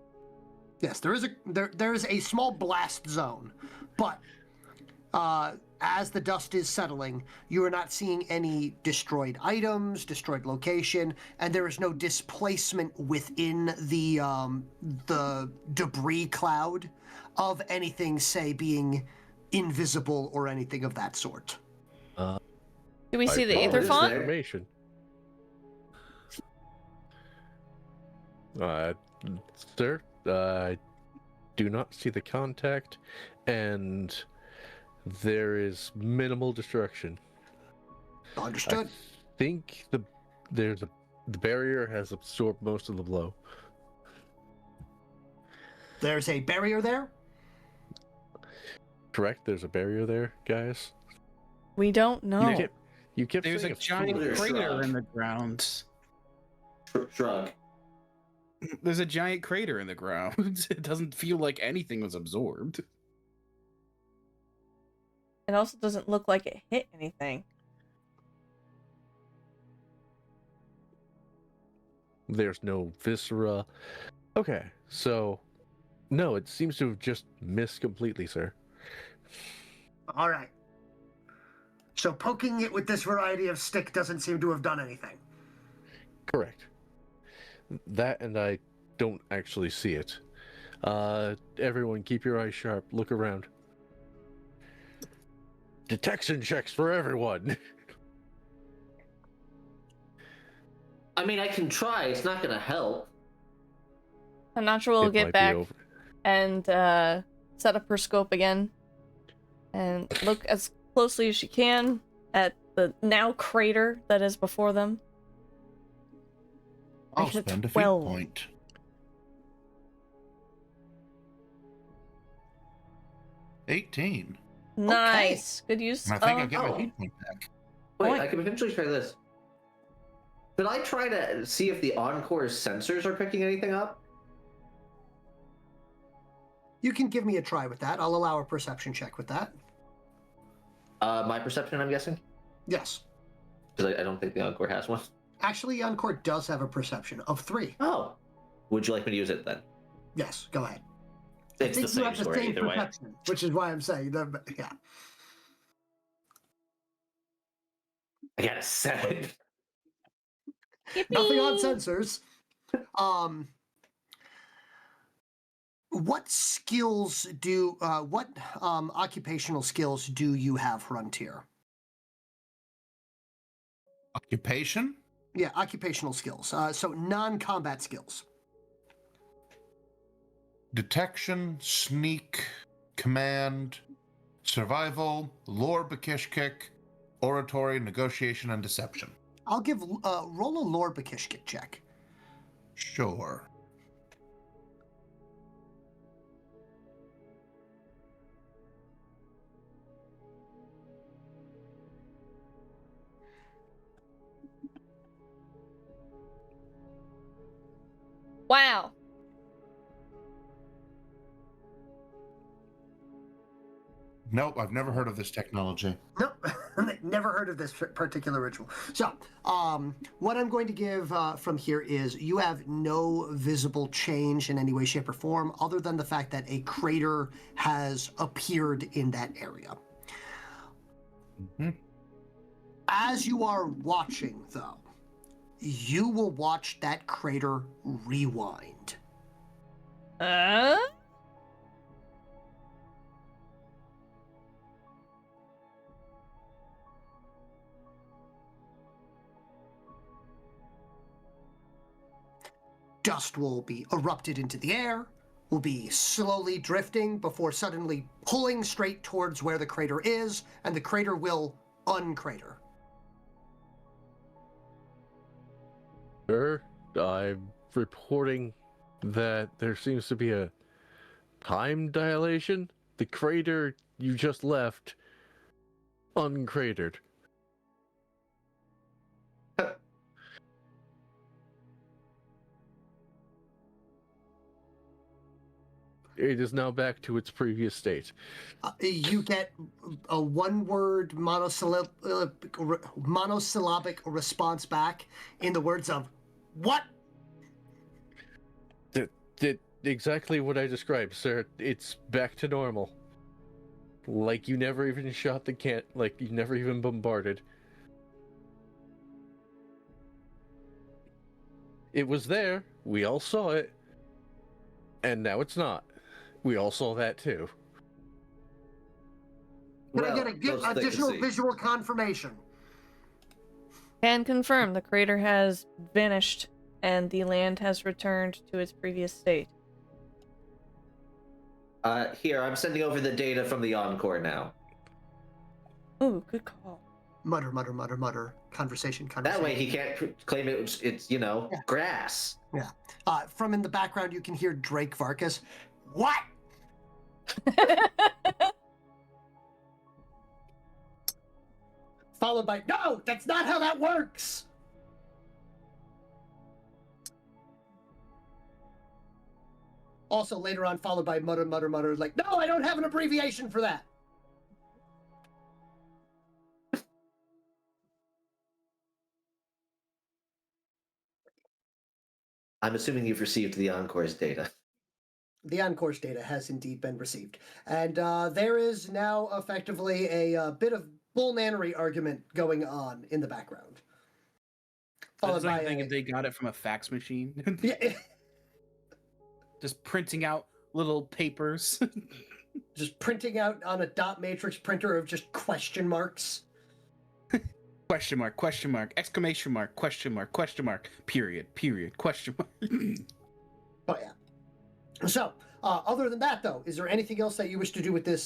Yes, there is a small blast zone, but as the dust is settling, you are not seeing any destroyed items, destroyed location, and there is no displacement within the debris cloud of anything, say, being invisible or anything of that sort. Do we see the Oh, ether it is font? there. Information. Sir, I do not see the contact, and there is minimal destruction. Understood. I think the barrier has absorbed most of the blow. There's a barrier there. Correct? There's a barrier there, guys. We don't know. You kept There's saying a giant There's crater shrub. in the ground. Shrug. There's a giant crater in the ground. It doesn't feel like anything was absorbed. It also doesn't look like it hit anything. There's no viscera. Okay, so no, it seems to have just missed completely, sir. All right. So poking it with this variety of stick doesn't seem to have done anything. Correct. That, and I don't actually see it. Everyone, keep your eyes sharp. Look around. Detection checks for everyone. I mean, I can try. It's not gonna help. Honatra will It get might be back over. and set up her scope again and look as closely as she can at the now crater that is before them. I'll Make it spend a feat 12. point. 18. Nice. Good use. And I think I'll get oh. my heat point back. Wait, Point. I can potentially try this. Did I try to see if the Encore's sensors are picking anything up? You can give me a try with that. I'll allow a perception check with that. My perception, I'm guessing? Yes. Because I don't think the Encore has one. Actually, Encore does have a perception of 3. Oh. Would you like me to use it then? Yes, go ahead. It's I the think you same have the story same either way. perception, which is why I'm saying that. Yeah. I got a 7. Nothing on sensors. What skills do? What occupational skills do you have, Frontier? Occupation? Yeah, occupational skills. So non-combat skills. Detection, sneak, command, survival, lore bakishkik, oratory, negotiation, and deception. I'll give roll a lore bakishkik check. Sure. Wow. Nope, I've never heard of this technology. Nope, never heard of this particular ritual. So, what I'm going to give from here is you have no visible change in any way, shape, or form, other than the fact that a crater has appeared in that area. Mm-hmm. As you are watching, though, you will watch that crater rewind. Dust will be erupted into the air, will be slowly drifting before suddenly pulling straight towards where the crater is, and the crater will uncrater. Sir, I'm reporting that there seems to be a time dilation. The crater you just left uncratered. It is now back to its previous state. You get a one-word monosyllabic response back in the words of, "What?" Did exactly what I described, sir. It's back to normal. Like you never even shot the like you never even bombarded. It was there. We all saw it. And now it's not. We all saw that too. Can I get additional visual confirmation? Can confirm the crater has vanished and the land has returned to its previous state. Here, I'm sending over the data from the Encore now. Ooh, good call. Mutter, mutter, mutter, mutter. Conversation. That way he can't claim it's Yeah. grass. Yeah. From in the background, you can hear Drake Varkas. What? Followed by, no, that's not how that works. Also later on, followed by mutter, mutter, mutter, like, no, I don't have an abbreviation for that. I'm assuming you've received the Encore's data. The Encore's data has indeed been received. And there is now effectively a bit of bullnanery argument going on in the background. I was like thinking they got it from a fax machine. Yeah. Just printing out little papers. Just printing out on a dot matrix printer of just question marks. Question mark, question mark, exclamation mark, question mark, period, period, question mark. Oh, yeah. So, other than that, though, is there anything else that you wish to do with this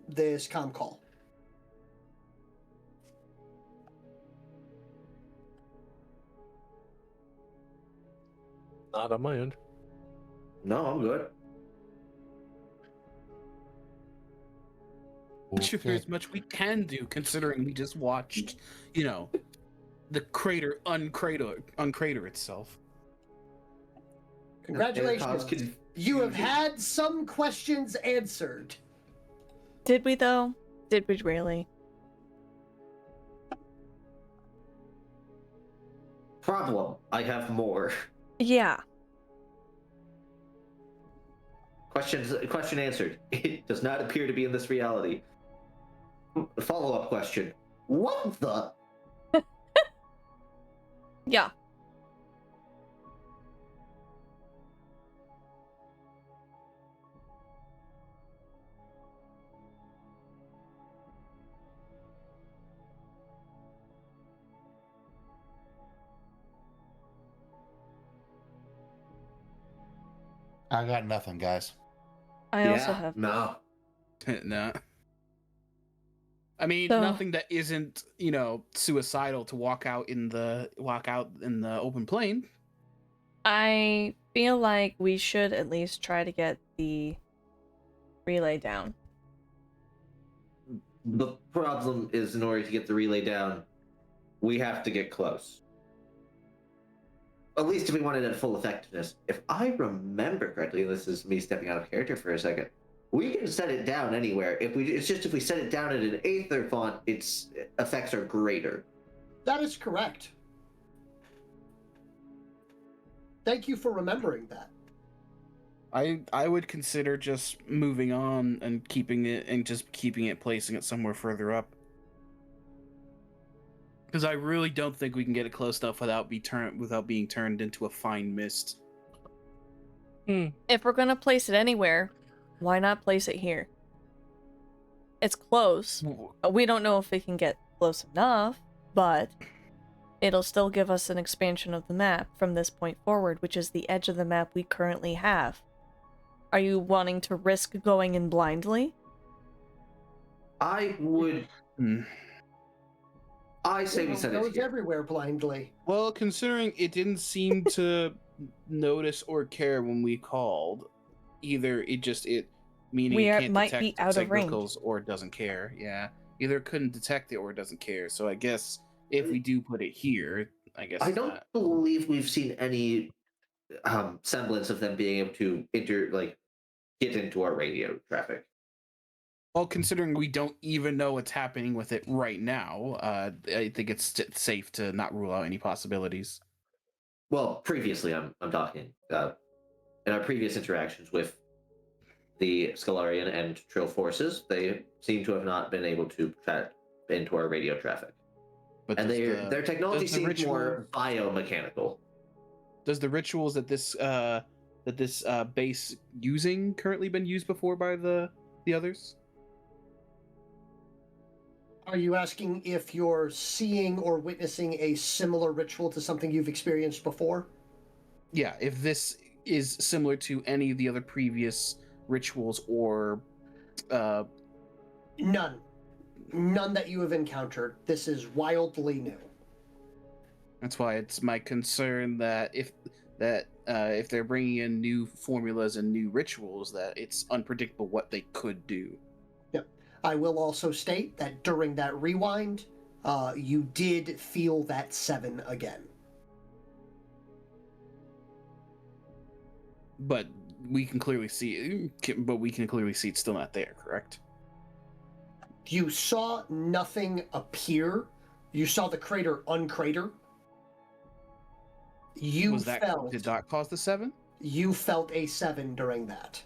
this comm call? Not on my end. No, I'm good. Sure, there's much we can do considering we just watched, the crater uncrater itself. Congratulations. You have had some questions answered. Did we, though? Did we really? Problem. I have more. Yeah. Question answered. It does not appear to be in this reality. Follow-up question. What the? Yeah. I got nothing, guys. I also have. No. No. I mean, So- nothing that isn't, suicidal to walk out in the open plain. I feel like we should at least try to get the relay down. The problem is, in order to get the relay down, we have to get close. At least if we wanted at full effectiveness. If I remember correctly, this is me stepping out of character for a second, we can set it down anywhere. It's just if we set it down at an Aether font, its effects are greater. That is correct. Thank you for remembering that. I would consider just moving on and keeping it, placing it somewhere further up. Because I really don't think we can get it close enough without being turned into a fine mist. If we're gonna place it anywhere, why not place it here? It's close. We don't know if we can get close enough, but it'll still give us an expansion of the map from this point forward, which is the edge of the map we currently have. Are you wanting to risk going in blindly? I would. I say we set it goes here. everywhere blindly. Well, considering it didn't seem to notice or care when we called, either meaning it can't might detect be out of range. signals or it doesn't care. Yeah, either it couldn't detect it or it doesn't care. So I guess if we do put it here, I guess I don't believe we've seen any semblance of them being able to get into our radio traffic. Well, considering we don't even know what's happening with it right now, I think it's safe to not rule out any possibilities. Well, previously, I'm talking in our previous interactions with the Scalarian and Trill forces, they seem to have not been able to chat into our radio traffic. But and their technology seems more biomechanical. Does the rituals that this base using currently been used before by the others? Are you asking if you're seeing or witnessing a similar ritual to something you've experienced before? Yeah, if this is similar to any of the other previous rituals or... None. None that you have encountered. This is wildly new. That's why it's my concern that if they're bringing in new formulas and new rituals, that it's unpredictable what they could do. Yep. I will also state that during that rewind, you did feel that 7 again. But we can clearly see it's still not there, correct? You saw nothing appear. You saw the crater uncrater. Did that cause the 7? You felt a 7 during that.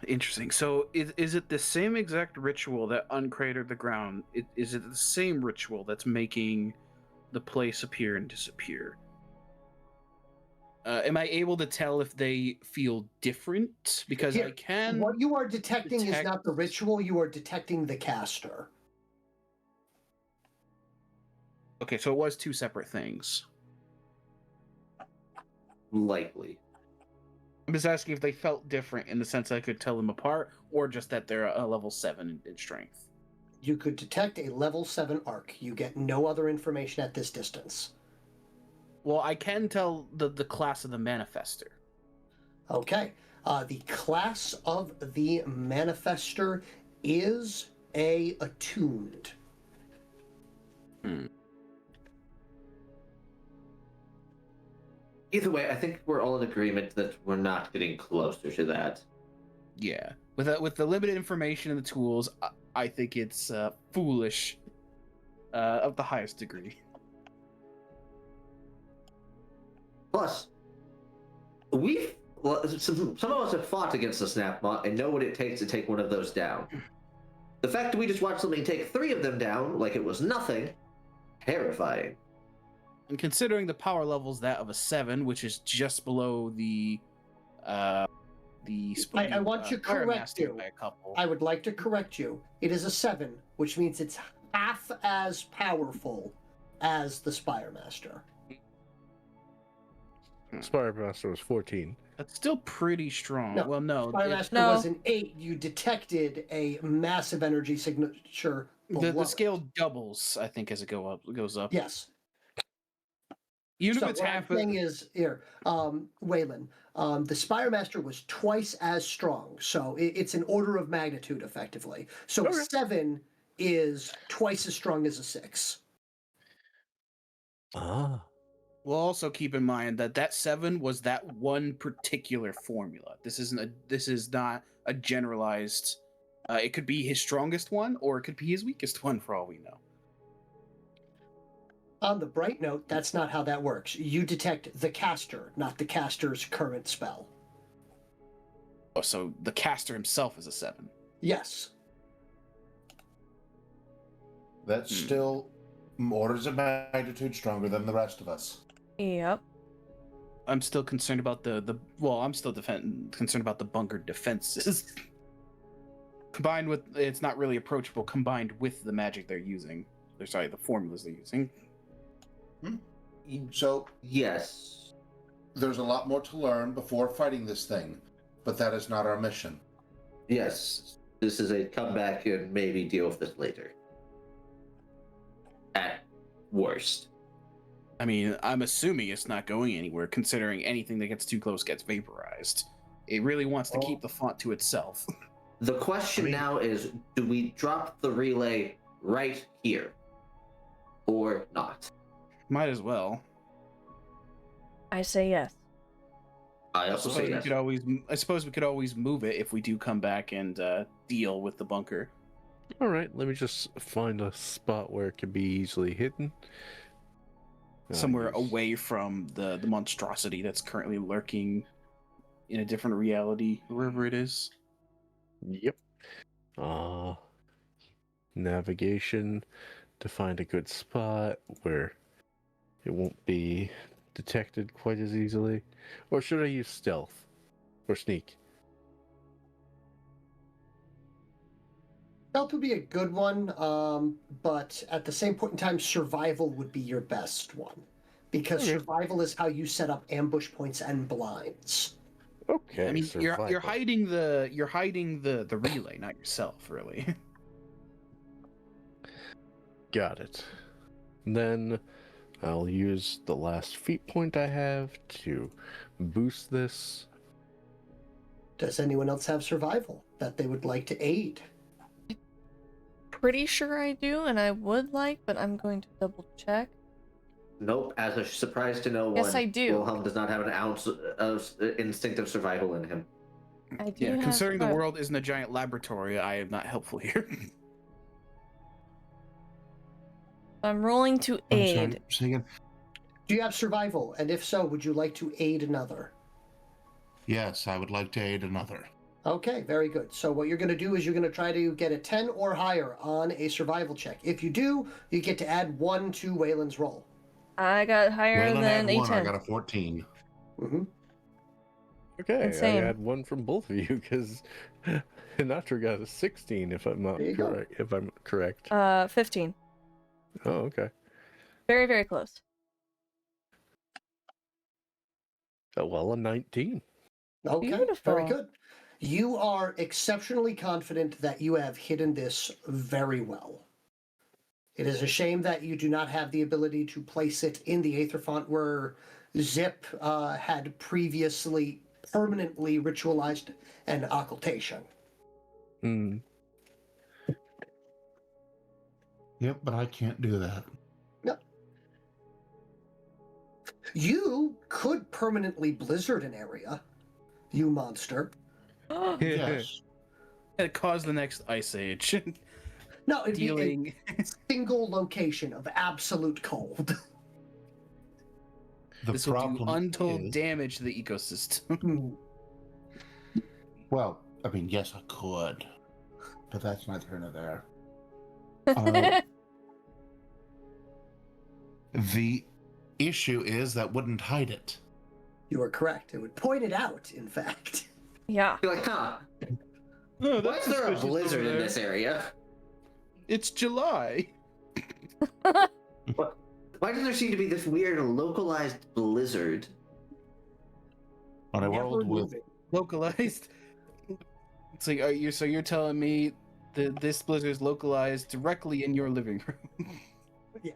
Interesting. So is it the same exact ritual that uncratered the ground? Is it the same ritual that's making the place appear and disappear? Am I able to tell if they feel different? Because I can... What you are detecting is not the ritual, you are detecting the caster. Okay, so it was 2 separate things. Likely. I'm just asking if they felt different in the sense I could tell them apart, or just that they're a level 7 in strength. You could detect a level 7 arc. You get no other information at this distance. Well, I can tell the class of the manifester. Okay. The class of the manifester is a attuned. Either way, I think we're all in agreement that we're not getting closer to that. Yeah, with the limited information and the tools, I think it's foolish of the highest degree. Plus, some of us have fought against the Snapmot and know what it takes to take one of those down. The fact that we just watched somebody take 3 of them down like it was nothing, terrifying. And considering the power levels that of a 7, which is just below the I want to correct you. by a couple. I would like to correct you. It is a 7, which means it's half as powerful as the Spire Master. Spire Master was 14. That's still pretty strong. No, Well, no, Spire Master was an 8. You detected a massive energy signature below the it. scale doubles, I think, as it goes up. Yes. Even So if it's what half. I'm saying is here, Waylon, the Spire Master was twice as strong, so it's an order of magnitude, effectively. So a 7 is twice as strong as a 6. Ah. We'll also keep in mind that 7 was that one particular formula. This is not a generalized. It could be his strongest one, or it could be his weakest one, for all we know. On the bright note, that's not how that works. You detect the caster, not the caster's current spell. Oh, so the caster himself is a 7. Yes. That's still orders of magnitude stronger than the rest of us. Yep. I'm still concerned about I'm still concerned about the bunker defenses. Combined with, it's not really approachable combined with the magic they're using. The formulas they're using. So, yes. There's a lot more to learn before fighting this thing, but that is not our mission. Yes. This is a comeback and maybe deal with this later. At worst. I mean, I'm assuming it's not going anywhere, considering anything that gets too close gets vaporized. It really wants to keep the font to itself. The question now is, do we drop the relay right here? Or not? Might as well. I say yes. I also say yes. I suppose we could always move it if we do come back and deal with the bunker. All right, let me just find a spot where it can be easily hidden. Somewhere away from the monstrosity that's currently lurking in a different reality, wherever it is. Yep. Navigation to find a good spot where it won't be detected quite as easily. Or should I use stealth or sneak? Stealth would be a good one, but at the same point in time, survival would be your best one. Because survival is how you set up ambush points and blinds. Okay. I mean, you're hiding the relay, not yourself, really. Got it. Then I'll use the last feat point I have to boost this. Does anyone else have survival that they would like to aid? Pretty sure I do, and I would like, but I'm going to double check. Nope. As a surprise to no one, Yes, I do. Wilhelm does not have an ounce of instinctive survival in him. I do. Yeah, considering the survival. world isn't a giant laboratory, I am not helpful here. I'm rolling to aid. Say again. Do you have survival? And if so, would you like to aid another? Yes, I would like to aid another. Okay, very good. So what you're going to do is you're going to try to get a 10 or higher on a survival check. If you do, you get to add 1 to Waylon's roll. I got higher Waylon than had a 1, 10. I got a 14. Mm-hmm. Okay, Insane. I had 1 from both of you because Honatra got a 16 if I'm not correct. If I'm correct. 15. Oh, okay. Very, very close. Oh, well, a 19. Okay, Beautiful. very good. You are exceptionally confident that you have hidden this very well. It is a shame that you do not have the ability to place it in the Aether font where Zip had previously permanently ritualized an occultation. Hmm. Yep, but I can't do that. No. You could permanently blizzard an area, you monster. Yes. It caused the next ice age. No, it'd Dealing. be a single location of absolute cold. This will do untold damage to the ecosystem. Well, I mean, yes, I could, but that's neither here nor there. The issue is that wouldn't hide it. You are correct. It would point it out, in fact. Yeah. You're like, huh? Oh, Why is there a blizzard in this area? It's July. Why does there seem to be this weird localized blizzard? When I Never rolled with moving. Localized. It's like, you're telling me that this blizzard is localized directly in your living room? Yeah.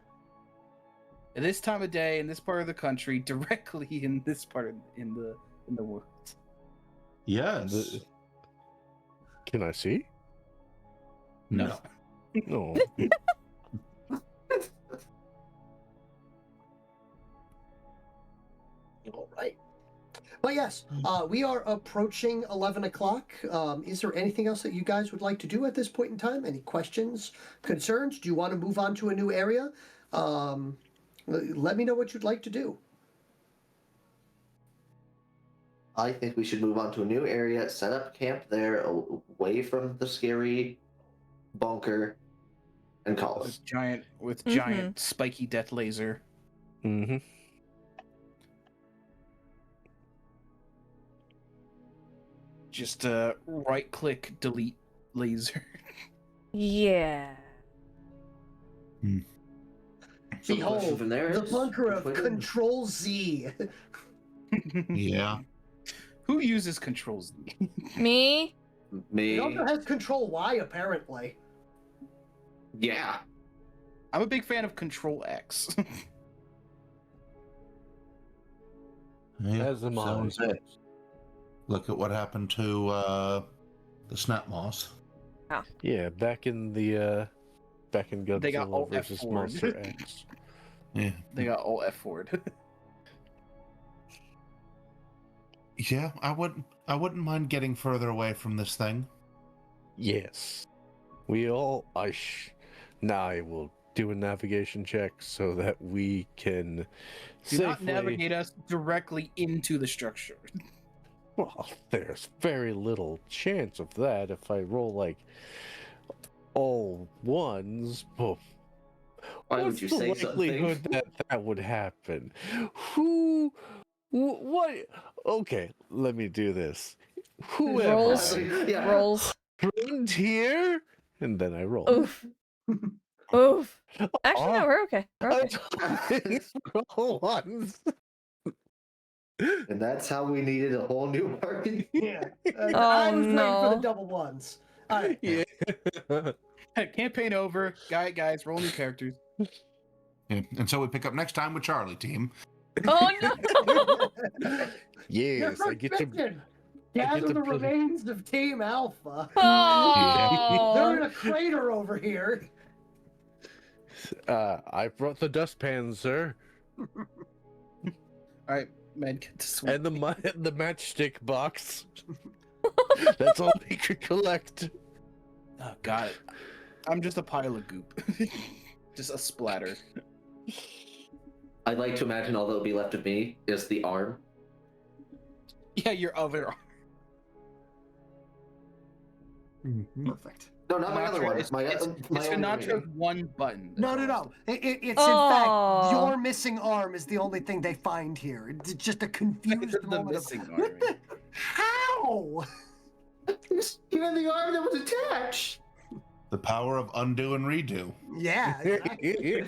At this time of day, in this part of the country, directly in this part of in the world. yes, Can I see? No. No. All right. But yes, we are approaching 11 o'clock. Is there anything else that you guys would like to do at this point in time? Any questions, concerns? Do you want to move on to a new area? Let me know what you'd like to do. I think we should move on to a new area, set up camp there, away from the scary bunker, and call it. With giant spiky death laser. Mm-hmm. Just right click delete laser. Yeah. So the Behold, question from there the is, bunker of which way to- Control Z. yeah. Who uses Control Z? Me? Me. It also has Control Y, apparently. Yeah. I'm a big fan of Control X. Yeah, As am I. sounds it. Look at what happened to the snap moss. Yeah, back in Godzilla They got all versus F4'd. Monster X. Yeah, They got all F4'd. yeah. I wouldn't mind getting further away from this thing. Yes. Now I will do a navigation check so that we can Do not safely... navigate us directly into the structure. Well, there's very little chance of that if I roll like all ones. Well, Why what's would you the say likelihood something? that that would happen? What? Okay, let me do this. Whoever Rolls. Yeah. Rolls. frontier, and then I roll. Oof. Oof. Actually, no, we're okay. We're okay. Roll ones. And that's how we needed a whole new market. Yeah. Oh, I was waiting for no. the double ones. All right. Yeah. Campaign over. Guys, roll new characters. Yeah. And so we pick up next time with Charlie team. Oh, no. Yes, I get to. Mission. I Gather get to the play- remains of Team Alpha. They're in Oh. a crater over here. I brought the dustpan, sir, All right, Med, get to swing. and the matchstick box. That's all we could collect. Oh, got it. I'm just a pile of goop. Just a splatter. I'd like to imagine all that will be left of me is the arm. Yeah, your other. Perfect. No, not my other one. It's My Sinatra's other one button. No. It's in Oh. fact your missing arm is the only thing they find here. It's just a confused The moment missing of arm. what the how? Even the arm that was attached. The power of undo and redo. Yeah. Exactly.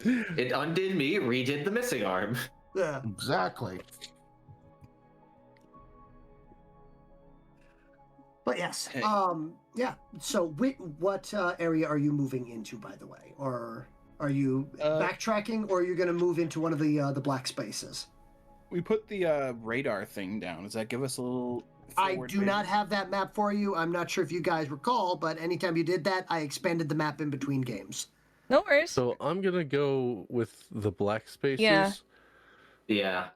It undid me, redid the missing arm. Yeah. Exactly. But yes, Hey. yeah. So, what area are you moving into, by the way, or are you backtracking, or are you going to move into one of the black spaces? we put the radar thing down. Does that give us a little? I do not have that map for you. I'm not sure if you guys recall, but anytime you did that, I expanded the map in between games. No worries. So I'm gonna go with the black spaces. Yeah. Yeah.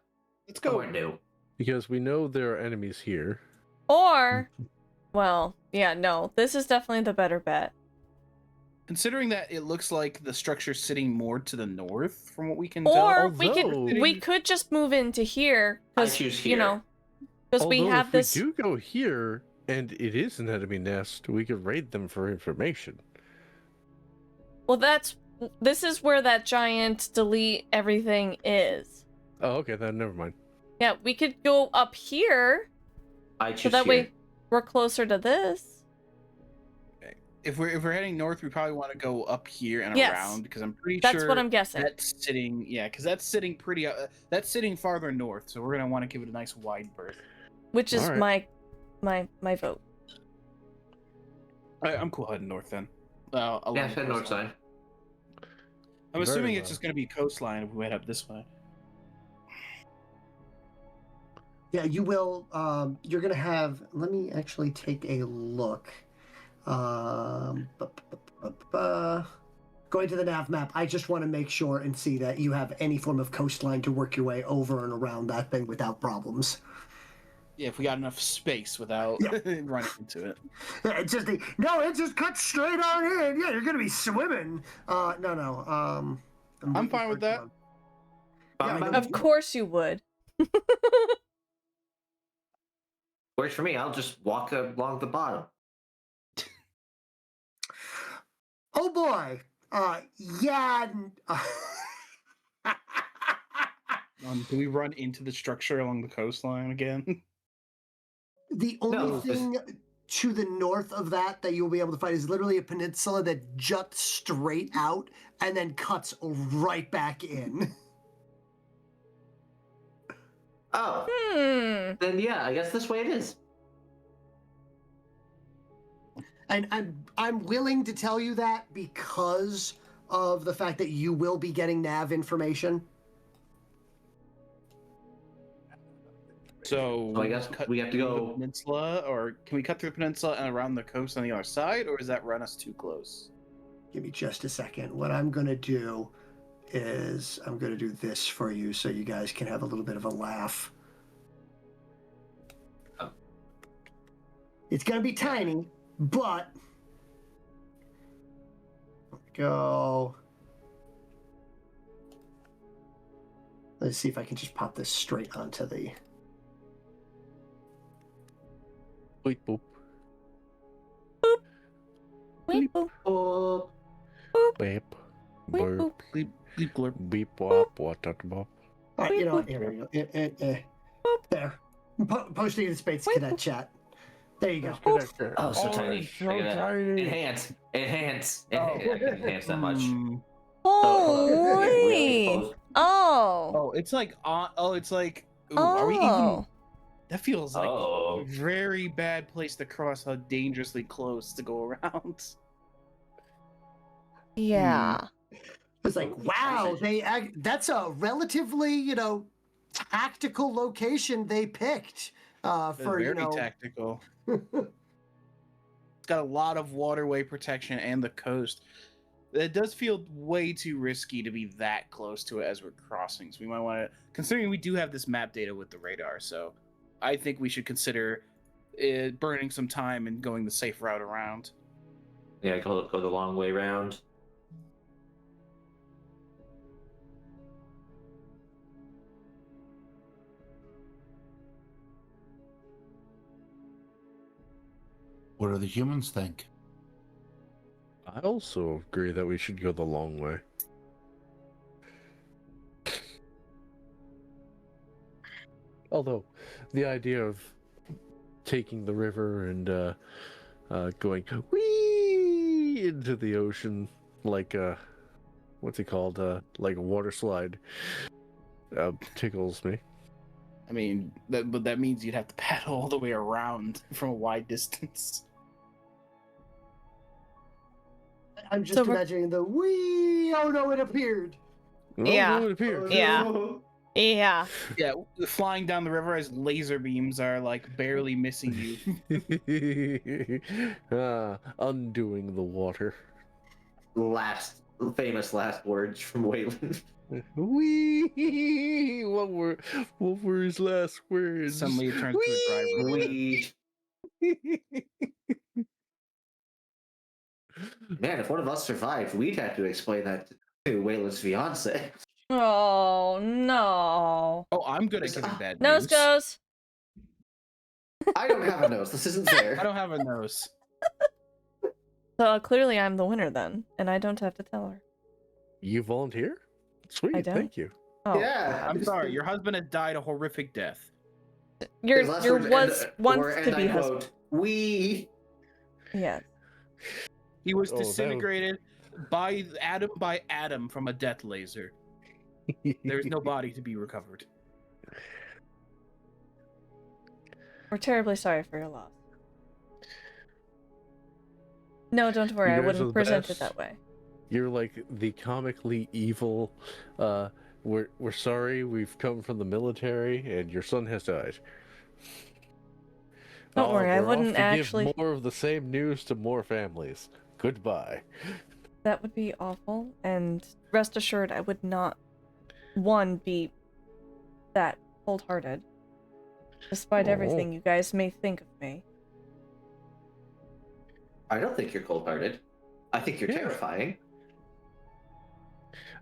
Let's go. Somewhere new. Because we know there are enemies here. Or, well, yeah, no. This is definitely the better bet. Considering that it looks like the structure's sitting more to the north, from what we can Or tell. we could just move into here. I choose here. You know, because we have this. If we do go here, and it is an enemy nest, we could raid them for information. Well, this is where that giant delete everything is. Oh, okay, then never mind. Yeah, we could go up here. I choose so that here. way we're closer to this. If we're heading north, we probably want to go up here and Yes. around because I'm pretty That's sure what I'm guessing. that's sitting. Yeah, because that's sitting pretty. That's sitting farther north, so we're gonna want to give it a nice wide berth. Which is All right. my vote. I'm cool heading north then. Yeah, along head the north coastline. side. I'm assuming Very it's well. just gonna be coastline if we head up this way. Yeah, you will. You're going to have. Let me actually take a look. Going to the nav map, I just want to make sure and see that you have any form of coastline to work your way over and around that thing without problems. Yeah, if we got enough space without running into it. Yeah, it just cuts straight on in. Yeah, you're going to be swimming. No. I'm fine with that. Yeah, Of course you would. Works for me. I'll just walk along the bottom. Oh boy. Yeah. Do we run into the structure along the coastline again? The only thing to the north of that you'll be able to find is literally a peninsula that juts straight out and then cuts right back in. Oh. Then yeah, I guess this way it is. And I'm willing to tell you that because of the fact that you will be getting nav information. So I guess we have to through go the peninsula, or can we cut through the peninsula and around the coast on the other side, or does that run us too close? Give me just a second. What I'm going to do is I'm going to do this for you so you guys can have a little bit of a laugh. It's going to be tiny, but go. Let's see if I can just pop this straight onto the. Bleep boop. Bleep boop. Oh. Beep. Bleep Boop. boop. Bleep, bleep, blurp. Beep wop what bop. All right, you know what? Here we go. There. Posting in the Space Cadet chat. There you go. Oh, so tiny. So I gotta tiny. Enhance. I can enhance that much. Oh, Really wait. close. Oh. It's like on. Oh, it's like. Ooh, Are we even? That feels like Oh. a very bad place to cross. How dangerously close to go around. Yeah. It's like, wow, that's a relatively, tactical location they picked for, Very tactical. It's got a lot of waterway protection and the coast. It does feel way too risky to be that close to it as we're crossing. So we might want to, considering we do have this map data with the radar, so I think we should consider burning some time and going the safe route around. Yeah, go the long way round. What do the humans think? I also agree that we should go the long way. Although, the idea of taking the river and going whee into the ocean like what's it called? Like a water slide tickles me. I mean, but that means you'd have to paddle all the way around from a wide distance. I'm just imagining the wee. Oh no, it appeared. Oh, Yeah. no, it appears. Yeah. Yeah. Yeah, flying down the river as laser beams are like barely missing you. Undoing the water. Famous last words from Waylon. Wee. What were his last words? Suddenly it turns to a dry river. We. Man, if one of us survived, we'd have to explain that to Waylon's fiance. Oh no. Oh, I'm good at giving bad Nose news. goes. I don't have a nose. This isn't fair. I don't have a nose. So clearly I'm the winner then, and I don't have to tell her. You volunteer? Sweet, I don't. thank you. Oh. Yeah. I'm sorry, your husband had died a horrific death. Your His last your words, was once and to be I husband. quote, we. Yes. He was Oh, that disintegrated by atom from a death laser. There's no body to be recovered. We're terribly sorry for your loss. No, don't worry, You I guys are wouldn't the present it best. that way. You're like the comically evil. We're sorry. We've come from the military, and your son has died. Don't worry, I we're off wouldn't to actually. give more of the same news to more families. Goodbye. That would be awful, and rest assured, I would not, one, be that cold-hearted, despite everything you guys may think of me. I don't think you're cold-hearted. I think you're Yeah. terrifying.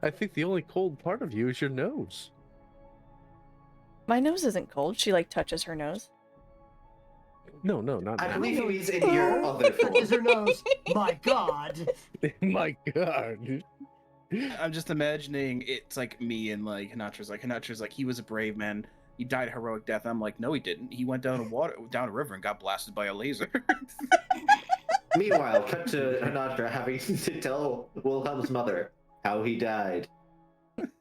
I think the only cold part of you is your nose. My nose isn't cold. She, like, touches her nose. No, not I now. believe he means in your other Touches form. her nose. My God. My God. I'm just imagining it's like me and like Honatra's like he was a brave man. He died a heroic death. I'm like, no, he didn't. He went down a river and got blasted by a laser. Meanwhile, cut to Honatra having to tell Wilhelm's mother how he died.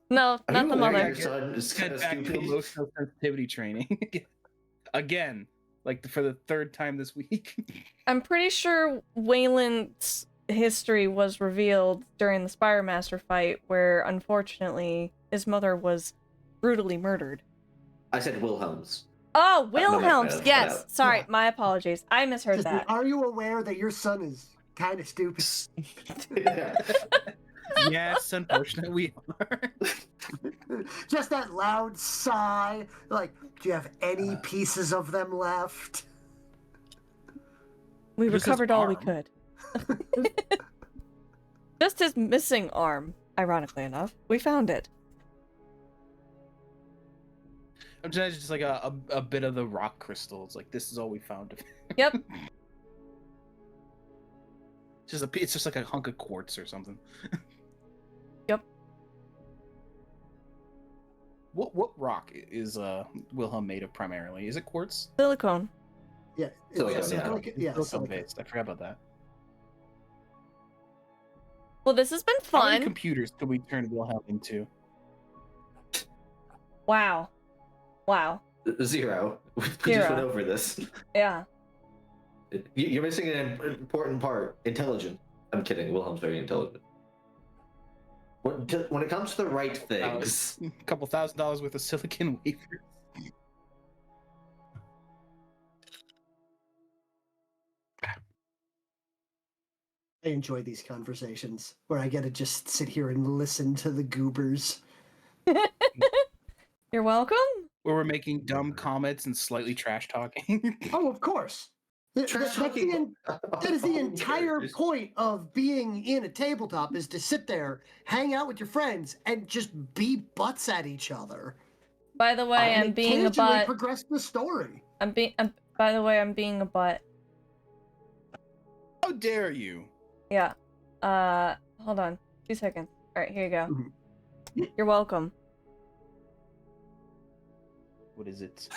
No, Are not you the aware mother. your son is kind Get of back to stupid? emotional sensitivity training again, like for the third time this week. I'm pretty sure Wayland's history was revealed during the Spire Master fight, where unfortunately his mother was brutally murdered. I said Wilhelm's. Oh, my mic Wilhelm's! cut Yes, out. sorry, Yeah. my apologies. I misheard Just, that. are you aware that your son is kind of stupid? Yeah. Yes, unfortunately we are. Just that loud sigh. Like, do you have any pieces of them left? We Just his recovered all we arm. could. Just his missing arm, ironically enough. We found it. I'm just like a bit of the rock crystals. Like this is all we found. Yep. It's just like a hunk of quartz or something. Yep. What rock is Wilhelm made of primarily? Is it quartz? Silicone. Yeah. Silicone, it's yeah. silicone- yeah, Silicone silicone. based. I forgot about that. Well, this has been How many fun. computers could we turn Wilhelm into? Wow. Wow. 0. We just Zero. went over this. Yeah. You're missing an important part. Intelligent. I'm kidding. Wilhelm's very intelligent. When it comes to the right things, A couple $1,000 worth of silicon wafers. I enjoy these conversations where I get to just sit here and listen to the goobers. You're welcome. Where we're making dumb comments and slightly trash talking. Oh, of course. Trash That's the talking- that is the entire Characters. point of being in a tabletop, is to sit there, hang out with your friends, and just be butts at each other. By the way, And I'm being a occasionally butt. progress the story. By the way, I'm being a butt. How dare you? Yeah. Hold on. 2 seconds. Alright, here you go. Mhm. You're welcome. What is it?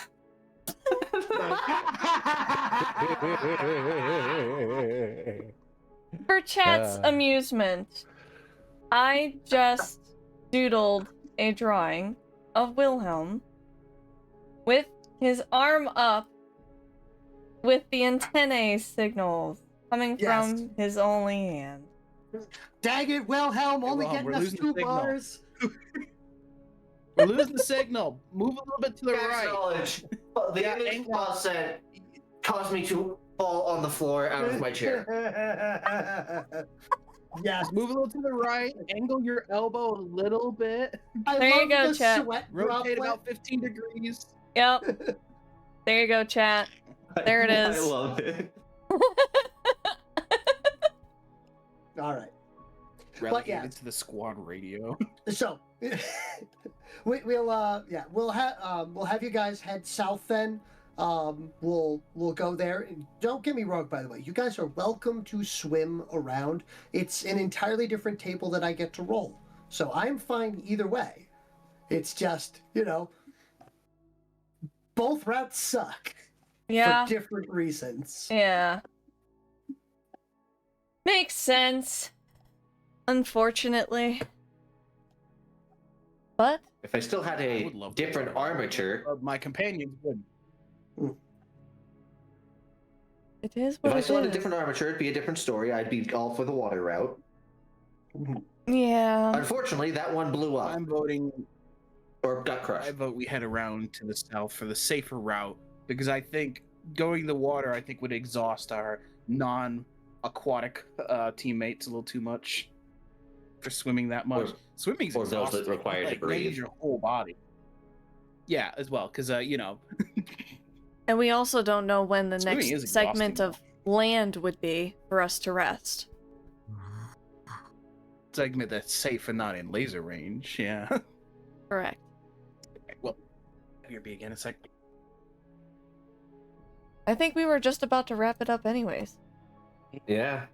For chat's amusement, I just doodled a drawing of Wilhelm with his arm up with the antennae signals coming Yes. from his only hand. Dang it, Wilhelm, only Wilhelm, we're getting us losing 2 signal. bars. We're losing the signal. Move a little bit to the Gas right. knowledge. The Yeah, image angle. Paul said caused me to fall on the floor out of my chair. Yes. Move a little to the right. Angle your elbow a little bit. I There you love go, the chat. sweat Rotate droplet. about 15 degrees. Yep. There you go, chat. There it is. I love it. All right. Relegated yes. to the squad radio. So we'll have you guys head south then. We'll go there. And don't get me wrong, by the way, you guys are welcome to swim around. It's an entirely different table that I get to roll, so I'm fine either way. It's just, both routes suck Yeah. for different reasons. Yeah. Makes sense. Unfortunately. But If I still had I a would love to. different armature, My companions would. it is if what I it still had a is. different armature, it'd be a different story. I'd be all for the water route. Yeah. Unfortunately, that one blew up I'm voting. or got I crushed. vote we head around to the south for the safer route because I think going the water would exhaust our non-aquatic teammates a little too much for swimming that much. Swimming's or those that exhausting. require to Like, breathe. Use your whole body. Yeah, as well, because And we also don't know when the Swimming is next segment exhausting, of land would be for us to rest. segment that's safe and not in laser range. Yeah. Correct. Well, here be again a sec. I think we were just about to wrap it up anyways. Yeah.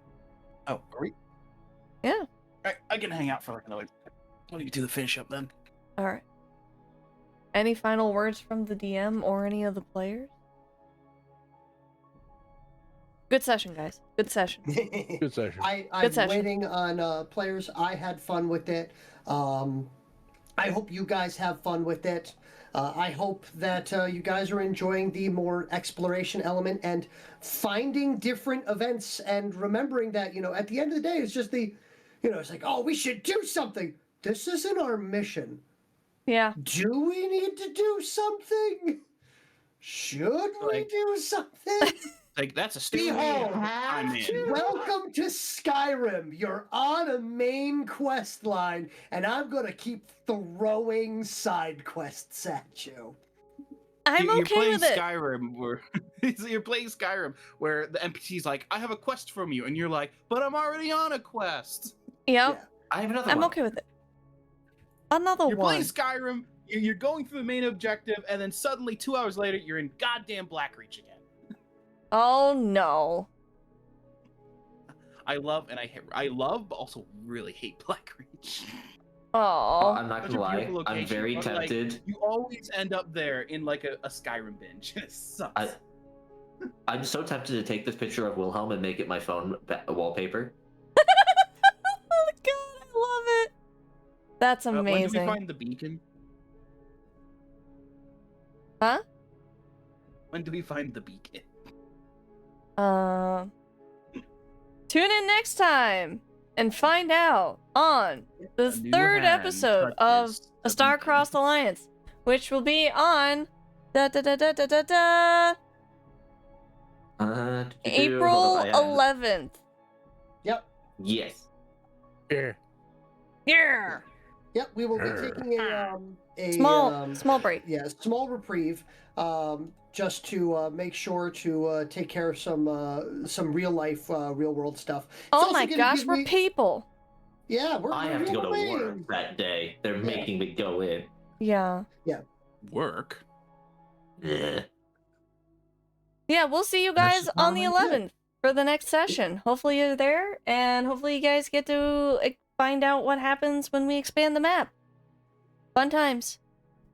Oh, are we? Yeah. I can hang out for like another. What do you do the finish up then? Alright. Any final words from the DM or any of the players? Good session, guys. Good session. Good session. I'm Good session. waiting on players. I had fun with it. I hope you guys have fun with it. I hope that you guys are enjoying the more exploration element and finding different events and remembering that, at the end of the day, it's just it's like, oh, we should do something. This isn't our mission. Yeah. Do we need to do something? Should we do something? Like that's a stupid. Behold, I'm in. welcome to Skyrim. You're on a main quest line, and I'm gonna keep throwing side quests at you. I'm You're okay playing with it. Skyrim where you're playing Skyrim where the NPC's like, I have a quest from you, and you're like, but I'm already on a quest. Yep. I have another I'm one. okay with it. Another You're one. playing Skyrim, you're going through the main objective, and then suddenly 2 hours later, you're in goddamn Blackreach again. Oh no. I love but also really hate Blackreach. Oh. I'm not Such gonna a lie. beautiful I'm location, very but, like, tempted. you always end up there in like a Skyrim binge. It sucks. I'm so tempted to take this picture of Wilhelm and make it my phone wallpaper. Oh my god, I love it. That's When do amazing. we find the beacon? Huh? When do we find the beacon? Tune in next time and find out on the A new third hand episode of touches A the Star-Crossed beacon. Alliance, which will be on April Hold on, I have- 11th. Yep. Yes. Yeah. Yeah. Yep. We will be taking a Small break. Yeah, small reprieve, just to make sure to take care of some real life, real world stuff. It's Oh also my gonna gosh, give we're me- people. Yeah, we're. I we're have to go to real work ways. that day. They're making me go in. Yeah. Work. Ugh. Yeah, we'll see you That's guys on the alright. 11th for the next session. Hopefully you're there, and hopefully you guys get to find out what happens when we expand the map. Fun times.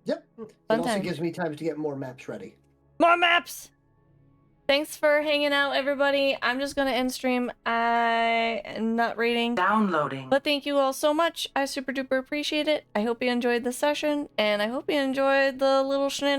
Yep. It Fun also time. gives me time to get more maps ready. More maps! Thanks for hanging out, everybody. I'm just gonna end stream. I am not reading. Downloading. But thank you all so much. I super duper appreciate it. I hope you enjoyed the session, and I hope you enjoyed the little shenanigans